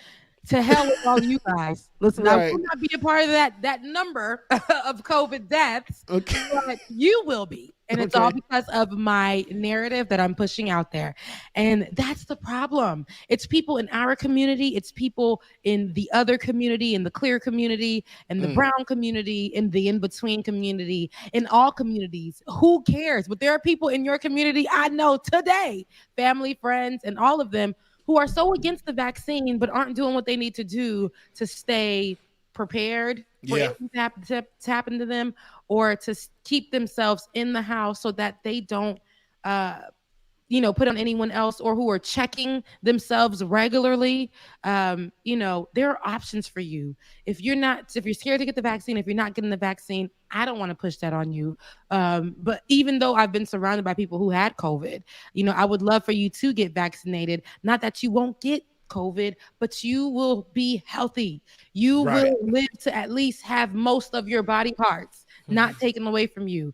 to hell with all you guys. Listen, I will not be a part of that number of COVID deaths, but you will be. And it's all because of my narrative that I'm pushing out there. And that's the problem. It's people in our community. It's people in the other community, in the clear community, in the brown community, in the in-between community, in all communities. Who cares? But there are people in your community I know today, family, friends, and all of them, who are so against the vaccine but aren't doing what they need to do to stay prepared for anything to happen to them, or to keep themselves in the house so that they don't put on anyone else, or who are checking themselves regularly. There are options for you. If you're scared to get the vaccine, if you're not getting the vaccine, I don't want to push that on you. But even though I've been surrounded by people who had COVID, I would love for you to get vaccinated. Not that you won't get COVID, but you will be healthy. You will live to at least have most of your body parts not taken away from you.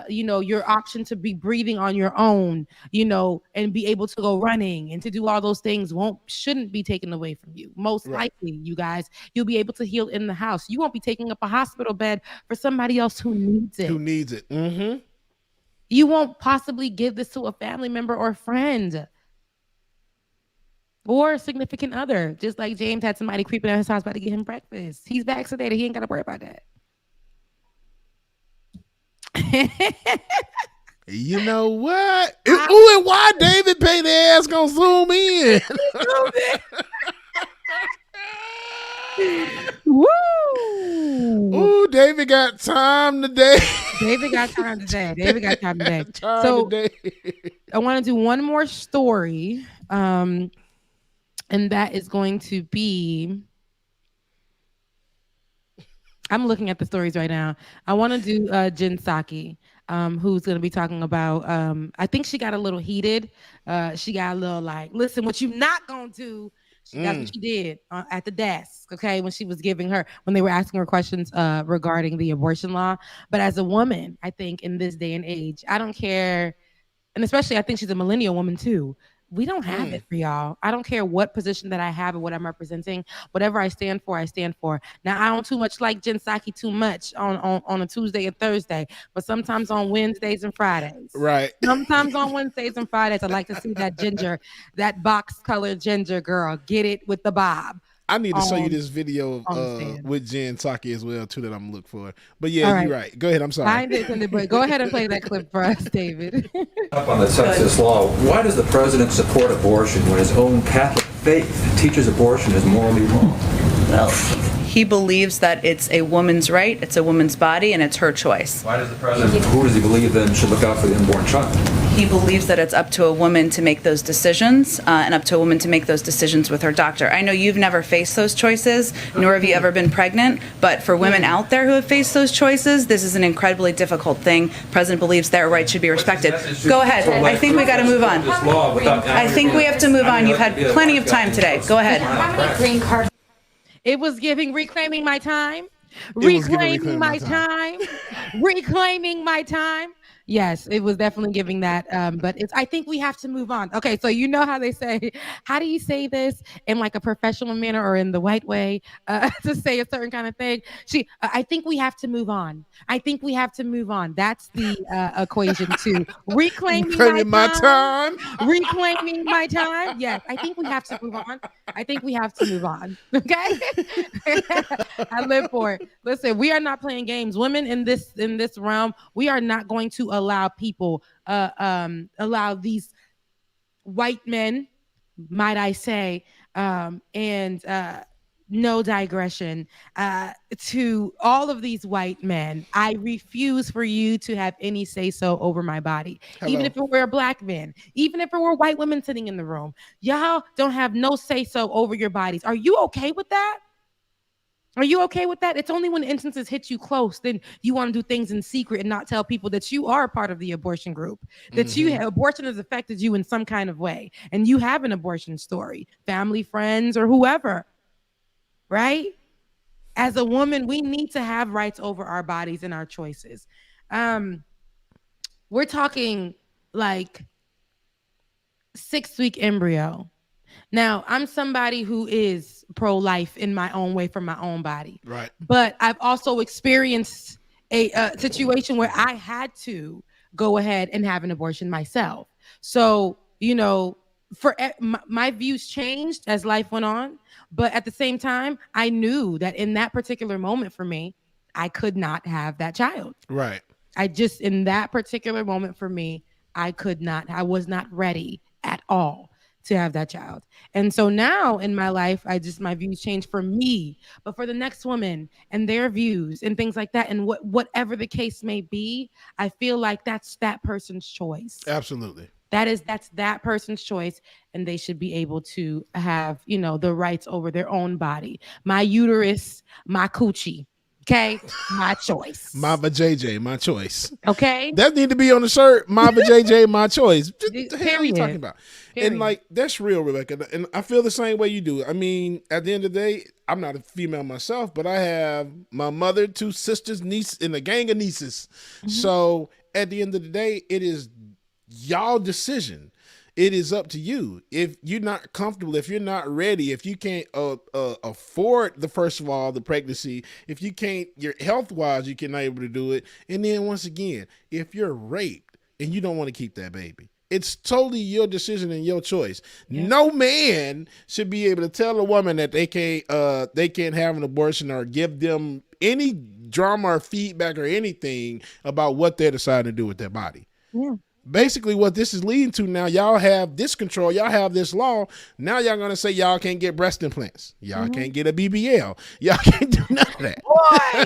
Your option to be breathing on your own, and be able to go running and to do all those things shouldn't be taken away from you. Most likely, you guys, you'll be able to heal in the house. You won't be taking up a hospital bed for somebody else who needs it. Mm-hmm. You won't possibly give this to a family member or friend or a significant other. Just like James had somebody creeping at his house about to get him breakfast. He's vaccinated. He ain't got to worry about that. You know what? Ooh, and why David paid their ass gonna zoom in? Woo! Ooh, David got time today. David got time today. I want to do one more story. And that is going to be, I'm looking at the stories right now. I want to do Jen Psaki, who's going to be talking about, I think she got a little heated. She got a little like, listen, what you not going to do. That's what she did at the desk, okay, when they were asking her questions regarding the abortion law. But as a woman, I think in this day and age, I don't care, and especially I think she's a millennial woman too. We don't have it for y'all. I don't care what position that I have and what I'm representing. Whatever I stand for, I stand for. Now, I don't too much like Jen Psaki too much on a Tuesday and Thursday, but sometimes on Wednesdays and Fridays. Right. Sometimes on Wednesdays and Fridays, I like to see that box-colored ginger girl get it with the bob. I need to show you this video with Jen Psaki as well too that I'm looking for. But yeah, you're right. Go ahead. I'm sorry. But go ahead and play that clip for us, David. Up on the Texas law, why does the president support abortion when his own Catholic faith teaches abortion is morally wrong? Well, he believes that it's a woman's right, it's a woman's body, and it's her choice. Why does the president, who does he believe then should look out for the unborn child? He believes that it's up to a woman to make those decisions, and up to a woman to make those decisions with her doctor. I know you've never faced those choices, nor have you ever been pregnant, but for women out there who have faced those choices, this is an incredibly difficult thing. The president believes their rights should be respected. Go ahead. I think we got to move on. I think we have to move on. You've had plenty of time today. Go ahead. Green card. It was giving reclaiming my time. Reclaiming my time. Reclaiming my time. Yes, it was definitely giving that. But I think we have to move on. Okay, so you know how they say, how do you say this in like a professional manner or in the white way to say a certain kind of thing? I think we have to move on. I think we have to move on. That's the equation to reclaiming my time. Reclaiming my time. Yes, I think we have to move on. I think we have to move on. Okay, I live for it. Listen, we are not playing games. Women in this realm, we are not going to allow people, allow these white men, might I say, and no digression, to all of these white men, I refuse for you to have any say so over my body. Even if it were a black man, even if it were white women sitting in the room, y'all don't have no say so over your bodies. Are you okay with that? Are you okay with that? It's only when instances hit you close, then you want to do things in secret and not tell people that you are part of the abortion group, that abortion has affected you in some kind of way, and you have an abortion story, family, friends, or whoever, right? As a woman, we need to have rights over our bodies and our choices. We're talking like 6-week embryo. Now, I'm somebody who is pro-life in my own way for my own body. Right. But I've also experienced a situation where I had to go ahead and have an abortion myself. So, my views changed as life went on. But at the same time, I knew that in that particular moment for me, I could not have that child. Right. In that particular moment for me, I was not ready at all to have that child. And so now in my life, my views change for me, but for the next woman and their views and things like that, and whatever the case may be, I feel like that's that person's choice. Absolutely. That's that person's choice, and they should be able to have, the rights over their own body. My uterus, my coochie. Okay, my choice. My JJ, my choice. Okay, that need to be on the shirt. My JJ, my choice. What the hell are you talking about? Period. And like that's real, Rebecca. And I feel the same way you do. I mean, at the end of the day, I'm not a female myself, but I have my mother, 2 sisters, niece, and a gang of nieces. Mm-hmm. So at the end of the day, it is y'all decision. It is up to you. If you're not comfortable, if you're not ready, if you can't afford the pregnancy, if you can't, your health wise, you cannot able to do it. And then once again, if you're raped and you don't want to keep that baby, it's totally your decision and your choice. Yeah. No man should be able to tell a woman that they can't have an abortion or give them any drama or feedback or anything about what they're deciding to do with their body. Yeah. Basically what this is leading to now, y'all have this control, y'all have this law. Now y'all gonna say y'all can't get breast implants. Y'all can't get a BBL. Y'all can't do none of that. Boy.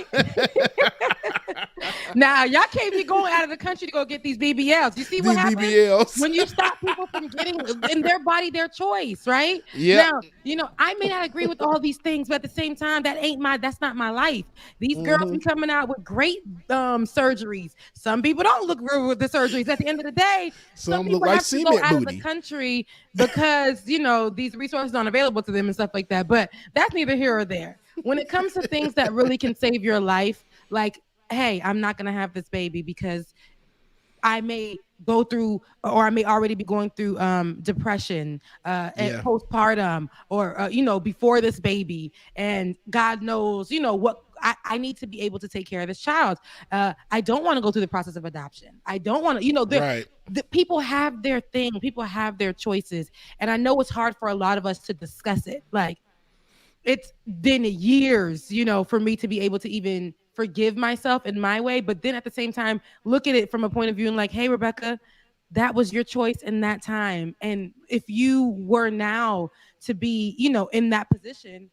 Now y'all can't be going out of the country to go get these BBLs. You see what happens BBLs. when you stop people from getting in their body their choice, right? Yeah. Now, I may not agree with all these things, but at the same time, that's not my life. These girls be coming out with great surgeries. Some people don't look good with the surgeries. At the end of the day, some people have to go out of the country because these resources aren't available to them and stuff like that. But that's neither here or there. When it comes to things that really can save your life, like, hey, I'm not gonna have this baby because I may go through, or I may already be going through depression and postpartum, or before this baby, and God knows, what I need to be able to take care of this child. I don't want to go through the process of adoption. I don't want to, right. People have their thing. People have their choices, and I know it's hard for a lot of us to discuss it. Like, it's been years, for me to be able to even forgive myself in my way, but then at the same time, look at it from a point of view and like, hey, Rebecca, that was your choice in that time. And if you were now to be, in that position,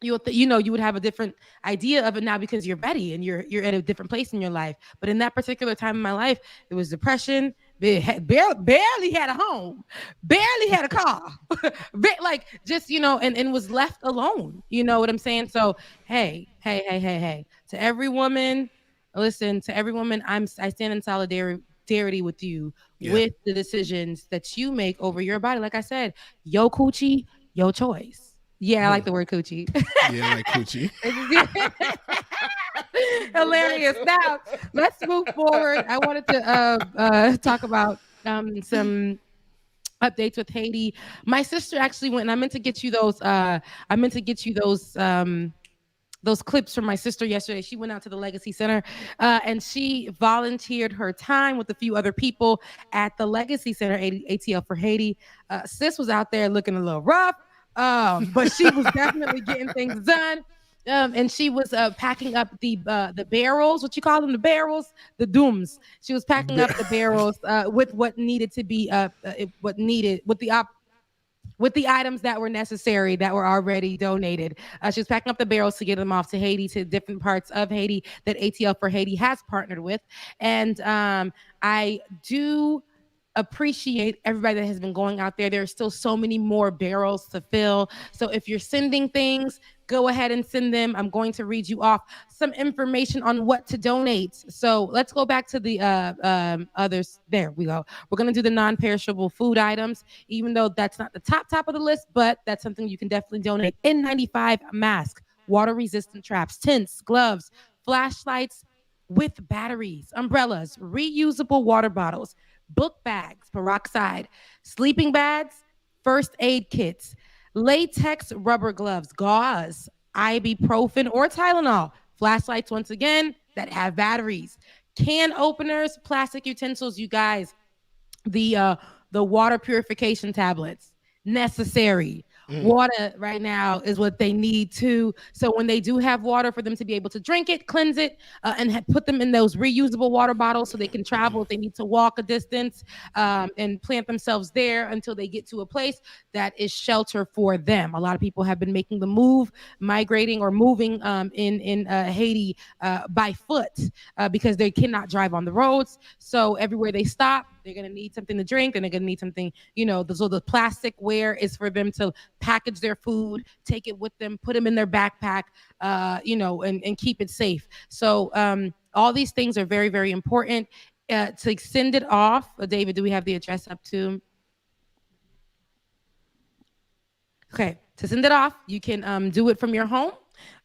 you would have a different idea of it now because you're ready and you're at a different place in your life. But in that particular time in my life, it was depression. Barely had a home, barely had a car, and was left alone. You know what I'm saying? So, hey, to every woman, listen, to every woman, I stand in solidarity with you with the decisions that you make over your body. Like I said, yo coochie, yo choice. Yeah, I like the word coochie. Yeah, I like coochie. Hilarious. Now, let's move forward. I wanted to talk about some updates with Haiti. My sister actually went, and I meant to get you those clips from my sister yesterday. She went out to the Legacy Center and she volunteered her time with a few other people at the Legacy Center, ATL for Haiti. Sis was out there looking a little rough. But she was definitely getting things done. And she was packing up the barrels, what you call them, the barrels, the dooms. She was packing up the barrels with what needed to be with the items that were necessary that were already donated. She was packing up the barrels to get them off to Haiti, to different parts of Haiti that ATL for Haiti has partnered with. And I do appreciate everybody that has been going out there. There are still so many more barrels to fill. So if you're sending things, go ahead and send them. I'm going to read you off some information on what to donate. So let's go back to the others. There we go. We're going to do the non-perishable food items, even though that's not the top of the list, but that's something you can definitely donate. N95 mask, water-resistant traps, tents, gloves, flashlights with batteries, umbrellas, reusable water bottles, book bags, peroxide, sleeping bags, first aid kits, latex rubber gloves, gauze, ibuprofen or Tylenol, flashlights once again that have batteries, can openers, plastic utensils, you guys, the water purification tablets, necessary. Water right now is what they need too. So when they do have water, for them to be able to drink it, cleanse it, and put them in those reusable water bottles so they can travel if they need to walk a distance, and plant themselves there until they get to a place that is shelter for them. A lot of people have been making the move, migrating or moving in Haiti by foot because they cannot drive on the roads. So everywhere they stop, they're going to need something to drink, and they're going to need something, so the plasticware is for them to package their food, take it with them, put them in their backpack, and keep it safe. So all these things are very, very important. To send it off, David, do we have the address up to? Okay, to send it off, you can do it from your home.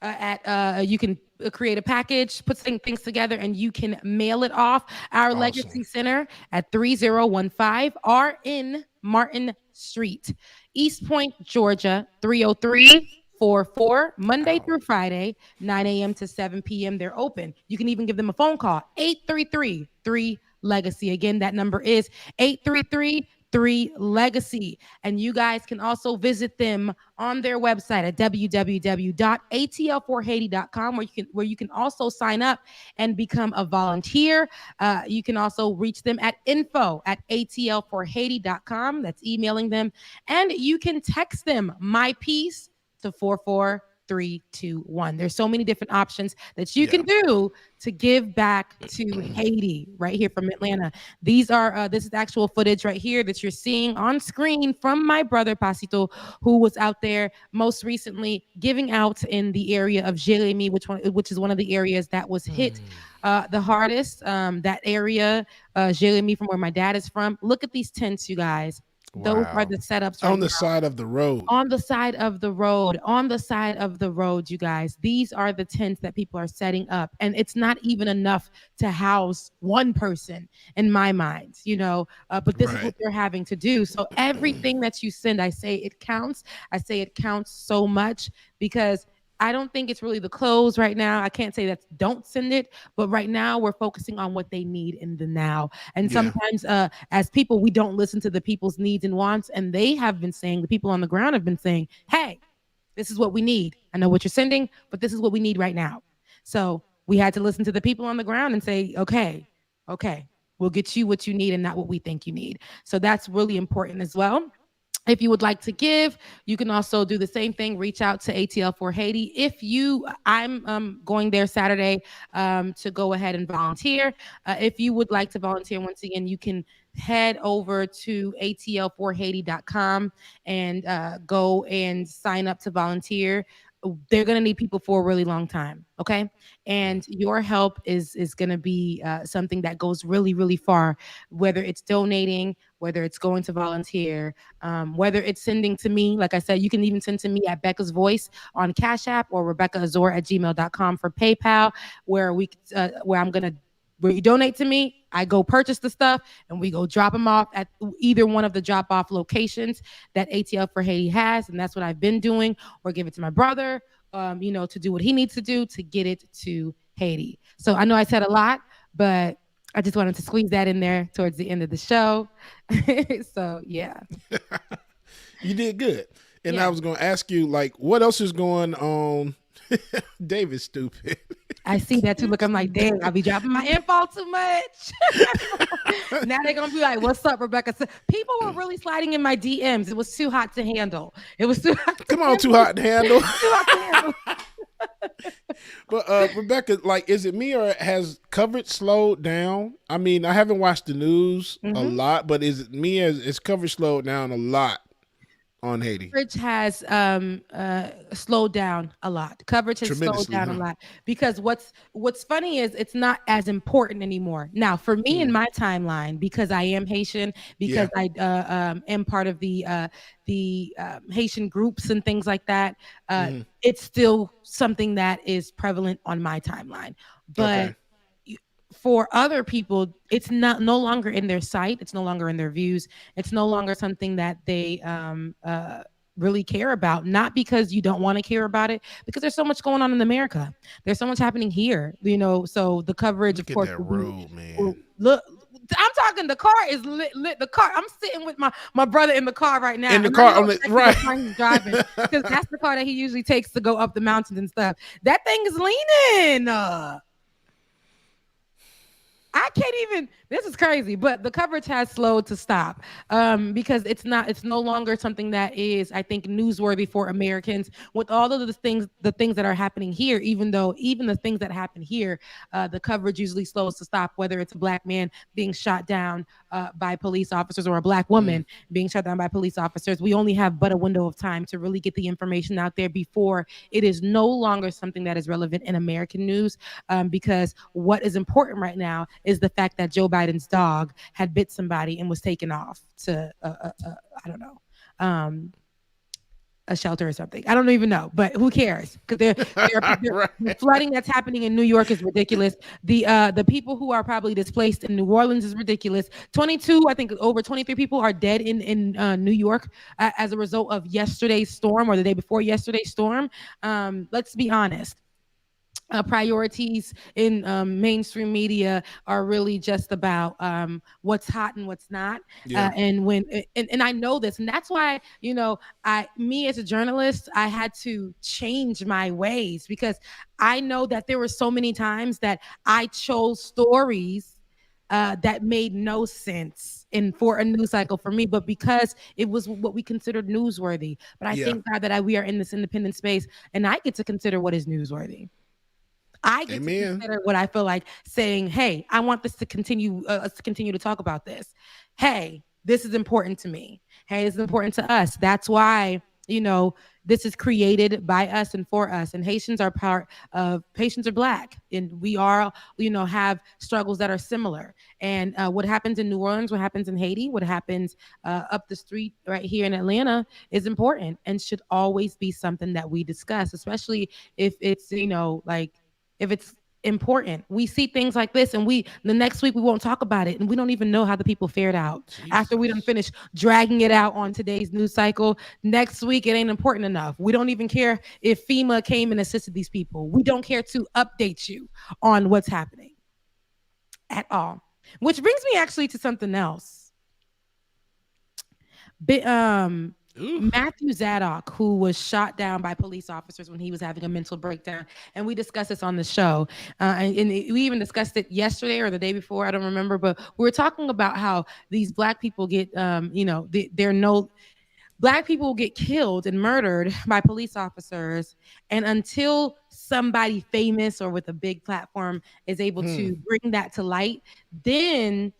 You can create a package, put things together, and you can mail it off. Our Legacy Center at 3015 RN Martin Street, East Point, Georgia, 30344, Monday through Friday, 9 a.m. to 7 p.m. They're open. You can even give them a phone call, 833-3-LEGACY. Again, that number is 833-3-LEGACY. And you guys can also visit them on their website at www.atl4haiti.com, where you can also sign up and become a volunteer. You can also reach them at info@atl4haiti.com. That's emailing them. And you can text them my piece to 44321. There's so many different options that you can do to give back to Haiti right here from Atlanta. These are this is actual footage right here that you're seeing on screen from my brother Pasito, who was out there most recently giving out in the area of Jérémie, which is one of the areas that was hit the hardest. That area, Jérémie, from where my dad is from. Look at these tents, you guys. Those are the setups on the side of the road. On the side of the road. On the side of the road, you guys. These are the tents that people are setting up. And it's not even enough to house one person in my mind, but this is what they're having to do. So everything that you send, I say it counts. I say it counts so much because I don't think it's really the clothes right now. I can't say that don't send it, but right now we're focusing on what they need in the now. And sometimes as people, we don't listen to the people's needs and wants. And they have been saying, the people on the ground have been saying, hey, this is what we need. I know what you're sending, but this is what we need right now. So we had to listen to the people on the ground and say, okay, we'll get you what you need and not what we think you need. So that's really important as well. If you would like to give, you can also do the same thing. Reach out to ATL for Haiti. I'm going there Saturday to go ahead and volunteer. If you would like to volunteer, once again, you can head over to atl4haiti.com and go and sign up to volunteer. They're going to need people for a really long time. Okay. And your help is going to be something that goes really, really far, whether it's donating, whether it's going to volunteer, whether it's sending to me. Like I said, you can even send to me at Becca's Voice on Cash App or RebeccaAzor@gmail.com for PayPal, where you donate to me, I go purchase the stuff, and we go drop them off at either one of the drop-off locations that ATL for Haiti has, and that's what I've been doing, or give it to my brother, to do what he needs to do to get it to Haiti. So I know I said a lot, but I just wanted to squeeze that in there towards the end of the show. So, yeah. You did good. And I was going to ask you, what else is going on David's stupid. I see that too. Look, I'm like, dang, I'll be dropping my info too much. Now they're gonna be like, "What's up, Rebecca?" So people were really sliding in my DMs. It was too hot to handle. It was too hot. Come on, too hot to handle. Too hot to handle. But Rebecca, like, is it me or has coverage slowed down? I mean, I haven't watched the news a lot, but is it me as coverage slowed down a lot on Haiti? Coverage has slowed down a lot. Coverage has slowed down a lot because what's funny is it's not as important anymore. Now, for me in my timeline, because I am Haitian, because I am part of the Haitian groups and things like that, it's still something that is prevalent on my timeline. But for other people, it's no longer in their sight. It's no longer in their views. It's no longer something that they really care about. Not because you don't want to care about it, because there's so much going on in America. There's so much happening here, so the coverage, of course, look. I'm talking. The car is lit. The car. I'm sitting with my brother in the car right now. In the car, right? He's driving because that's the car that he usually takes to go up the mountains and stuff. That thing is leaning. I can't even, this is crazy, but the coverage has slowed to stop because it's no longer something that is, I think, newsworthy for Americans with all of the things that are happening here, even the things that happen here, the coverage usually slows to stop, whether it's a Black man being shot down by police officers or a Black woman being shot down by police officers. We only have but a window of time to really get the information out there before it is no longer something that is relevant in American news, because what is important right now is the fact that Joe Biden's dog had bit somebody and was taken off to I don't know, a shelter or something. I don't even know, but who cares? Because the flooding that's happening in New York is ridiculous. The people who are probably displaced in New Orleans is ridiculous. I think over 23 people are dead in New York as a result of yesterday's storm or the day before yesterday's storm. Let's be honest. Priorities in mainstream media are really just about what's hot and what's not. And I know this, and that's why, me as a journalist, I had to change my ways, because I know that there were so many times that I chose stories that made no sense for a news cycle for me, but because it was what we considered newsworthy. But I thank God that we are in this independent space, and I get to consider what is newsworthy. I get to consider what I feel like saying, hey, I want this to continue, us to continue to talk about this. Hey, this is important to me. Hey, this is important to us. That's why, this is created by us and for us. And Haitians are Black. And we are, have struggles that are similar. And what happens in New Orleans, what happens in Haiti, what happens up the street right here in Atlanta is important and should always be something that we discuss, especially if it's, if it's important. We see things like this and the next week we won't talk about it, and we don't even know how the people fared out. After we done finish dragging it out on today's news cycle, next week it ain't important enough. We don't even care if FEMA came and assisted these people. We don't care to update you on what's happening at all. Which brings me actually to something else. Matthew Zadok, who was shot down by police officers when he was having a mental breakdown, and we discussed this on the show, and we even discussed it yesterday or the day before, I don't remember, but we were talking about how these Black people get, Black people get killed and murdered by police officers, and until somebody famous or with a big platform is able to bring that to light, then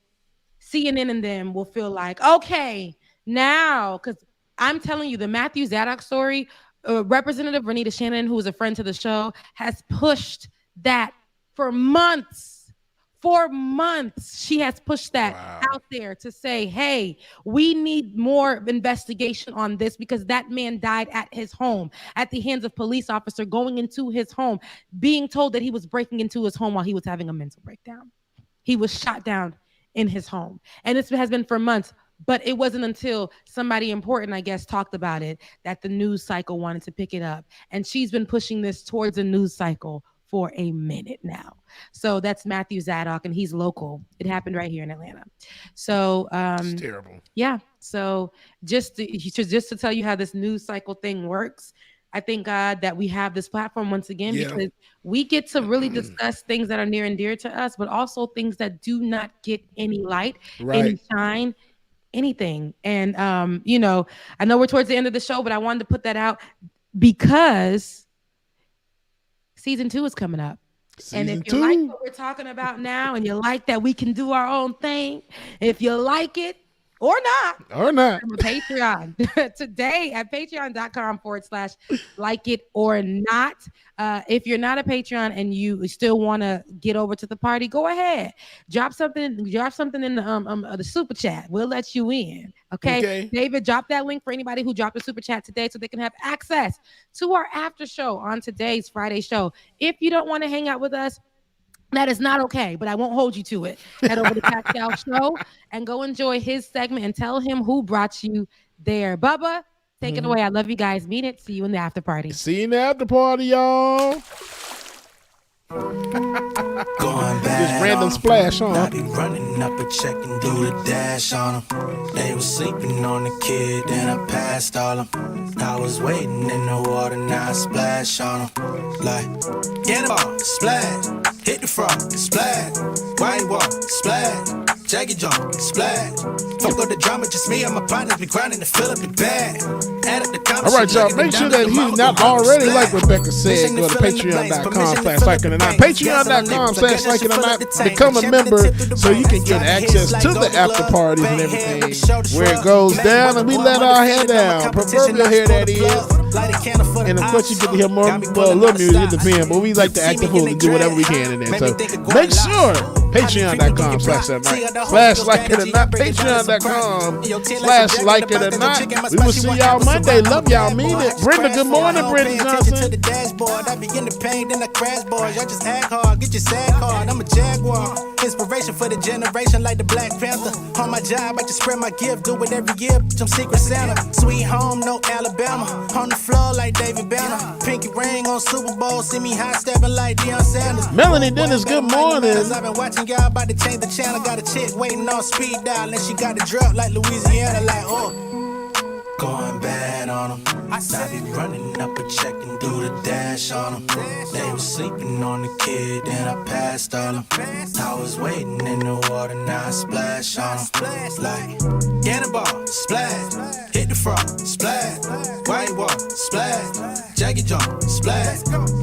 CNN and them will feel like, okay, now, because I'm telling you, the Matthew Zadok story, Representative Renita Shannon, who is a friend to the show, has pushed that for months. For months, she has pushed that out there to say, hey, we need more investigation on this, because that man died at his home, at the hands of police officer going into his home, being told that he was breaking into his home while he was having a mental breakdown. He was shot down in his home. And this has been for months. But it wasn't until somebody important, I guess, talked about it that the news cycle wanted to pick it up. And she's been pushing this towards a news cycle for a minute now. So that's Matthew Zadok, and he's local. It happened right here in Atlanta. So it's terrible. Yeah. So just to tell you how this news cycle thing works, I thank God that we have this platform once again because we get to really discuss things that are near and dear to us, but also things that do not get any light, any shine, anything. And you know, I know we're towards the end of the show, but I wanted to put that out because season 2 is coming up. And if you like what we're talking about now and you like that we can do our own thing, if you like it or not, from a Patreon today at patreon.com/like it or not. If you're not a Patreon and you still want to get over to the party, go ahead. Drop something in the super chat. We'll let you in. Okay. David, drop that link for anybody who dropped a super chat today so they can have access to our after show on today's Friday show. If you don't want to hang out with us, that is not okay, but I won't hold you to it. Head over to Pascal show and go enjoy his segment and tell him who brought you there. Bubba, take it away. I love you guys. Mean it. See you in the after party. See you in the after party, y'all. Going bad. Just random splash on. I be running up a check and do the dash on them. They was sleeping on the kid, then I passed all them. I was waiting in the water, now I splash on them. Like, get ball, splash. Hit the frog, splash. White wall, splash. Jaggy jump, splash. Fuck up the drama, just me and my partners be grinding to fill up the bag. Add up the comments. All right, y'all. Make sure that he's not already, like Rebecca said, go to patreon.com/likeitnornot. Patreon.com/likeitnornot. Become a member so you can get access to the after parties and everything where it goes down and we let our hair down. Proverbial hair that is. And of course, you get to hear more, well, a little music in the pen, but we like to act the fool and do whatever we can in there. So make sure patreon.com/likeitnornot. Patreon.com/likeitnornot. We will see y'all Monday. Love y'all. Mean it. Brenda, good morning, Brenda Johnson. To the dashboard, I be in the pain, then I crash board. Y'all just act hard, get your sad card. I'm a jaguar. Inspiration for the generation like the Black Panther. On my job, I just spread my gift, do it every year. I'm Secret Santa. Sweet home, no Alabama. On the floor like David Banner. Pinky ring on Super Bowl, see me high stepping like Deion Sanders. Melanie Dennis, good morning. I've been watching y'all about to change the channel. Got a chick waiting on speed dial, and she got the drop like Louisiana, like going bad on them. I be running up a check and do the dash on them. They was sleeping on the kid, then I passed all them. I was waiting in the water, now I splash on them. Like, get a ball, splash. Hit the frog, splash. White wall, splash. Jaggy jump, splash.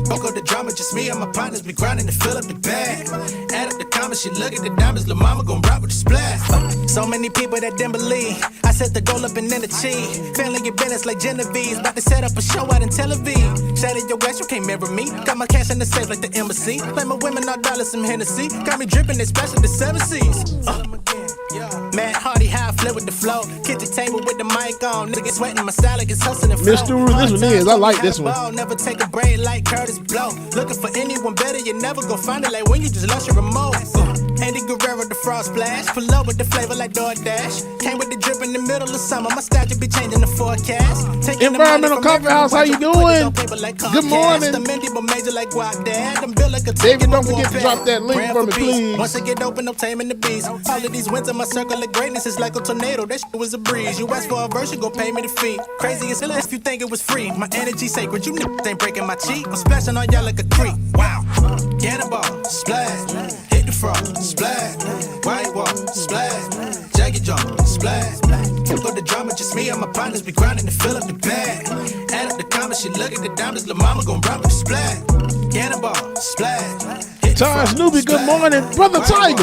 Woke up the drama, just me and my partners be grinding to fill up the bag. Add up the comments, she look at the diamonds, lil' mama gon' rock with the splash. So many people that didn't believe. I set the goal up and then achieve. Family get business like Genevieve's. About to set up a show out in Tel Aviv. Shattered your ass, you can't mirror me. Got my cash in the safe like the embassy. Like my women, all dollars, some Hennessy. Got me dripping, especially the 7 C's. Mad Hardy, how I flip with the flow. Kitchen table with the mic on. Nigga sweating my style like it's hustling and flow. Mr. Rue, this one is. I like this one. Never take a break like Curtis Blow. Looking for anyone better, you never gon' find it like when you just lost your remote. Andy Guerrero, the frost splash. Pull up with the flavor like DoorDash. Came with the drip in the middle of summer. My style just be changing the forecast. Environmental Coffee House, how you doing? Good morning. David, don't forget to drop that link for me, please. Once I get open, I'm taming the beast. All of these wins in my circle of greatness is like a tornado. That shit was a breeze. You ask for a verse, you gon' pay me the fee. Crazy as hell if you think it was free. My energy sacred, you niggas ain't breaking my cheek. I'm splashing on y'all like a creek. Wow. Get a ball, splash. Hit the frog, splash. White wall, splash. Jaggy jump, splash. Fuck up the drama, just me and my partners be grinding to fill up the bag. Add up the comments, she look at the diamonds, lil' mama gon' rock with the splash. Get a ball, splash. Taj Newby, good morning. Brother Tiger.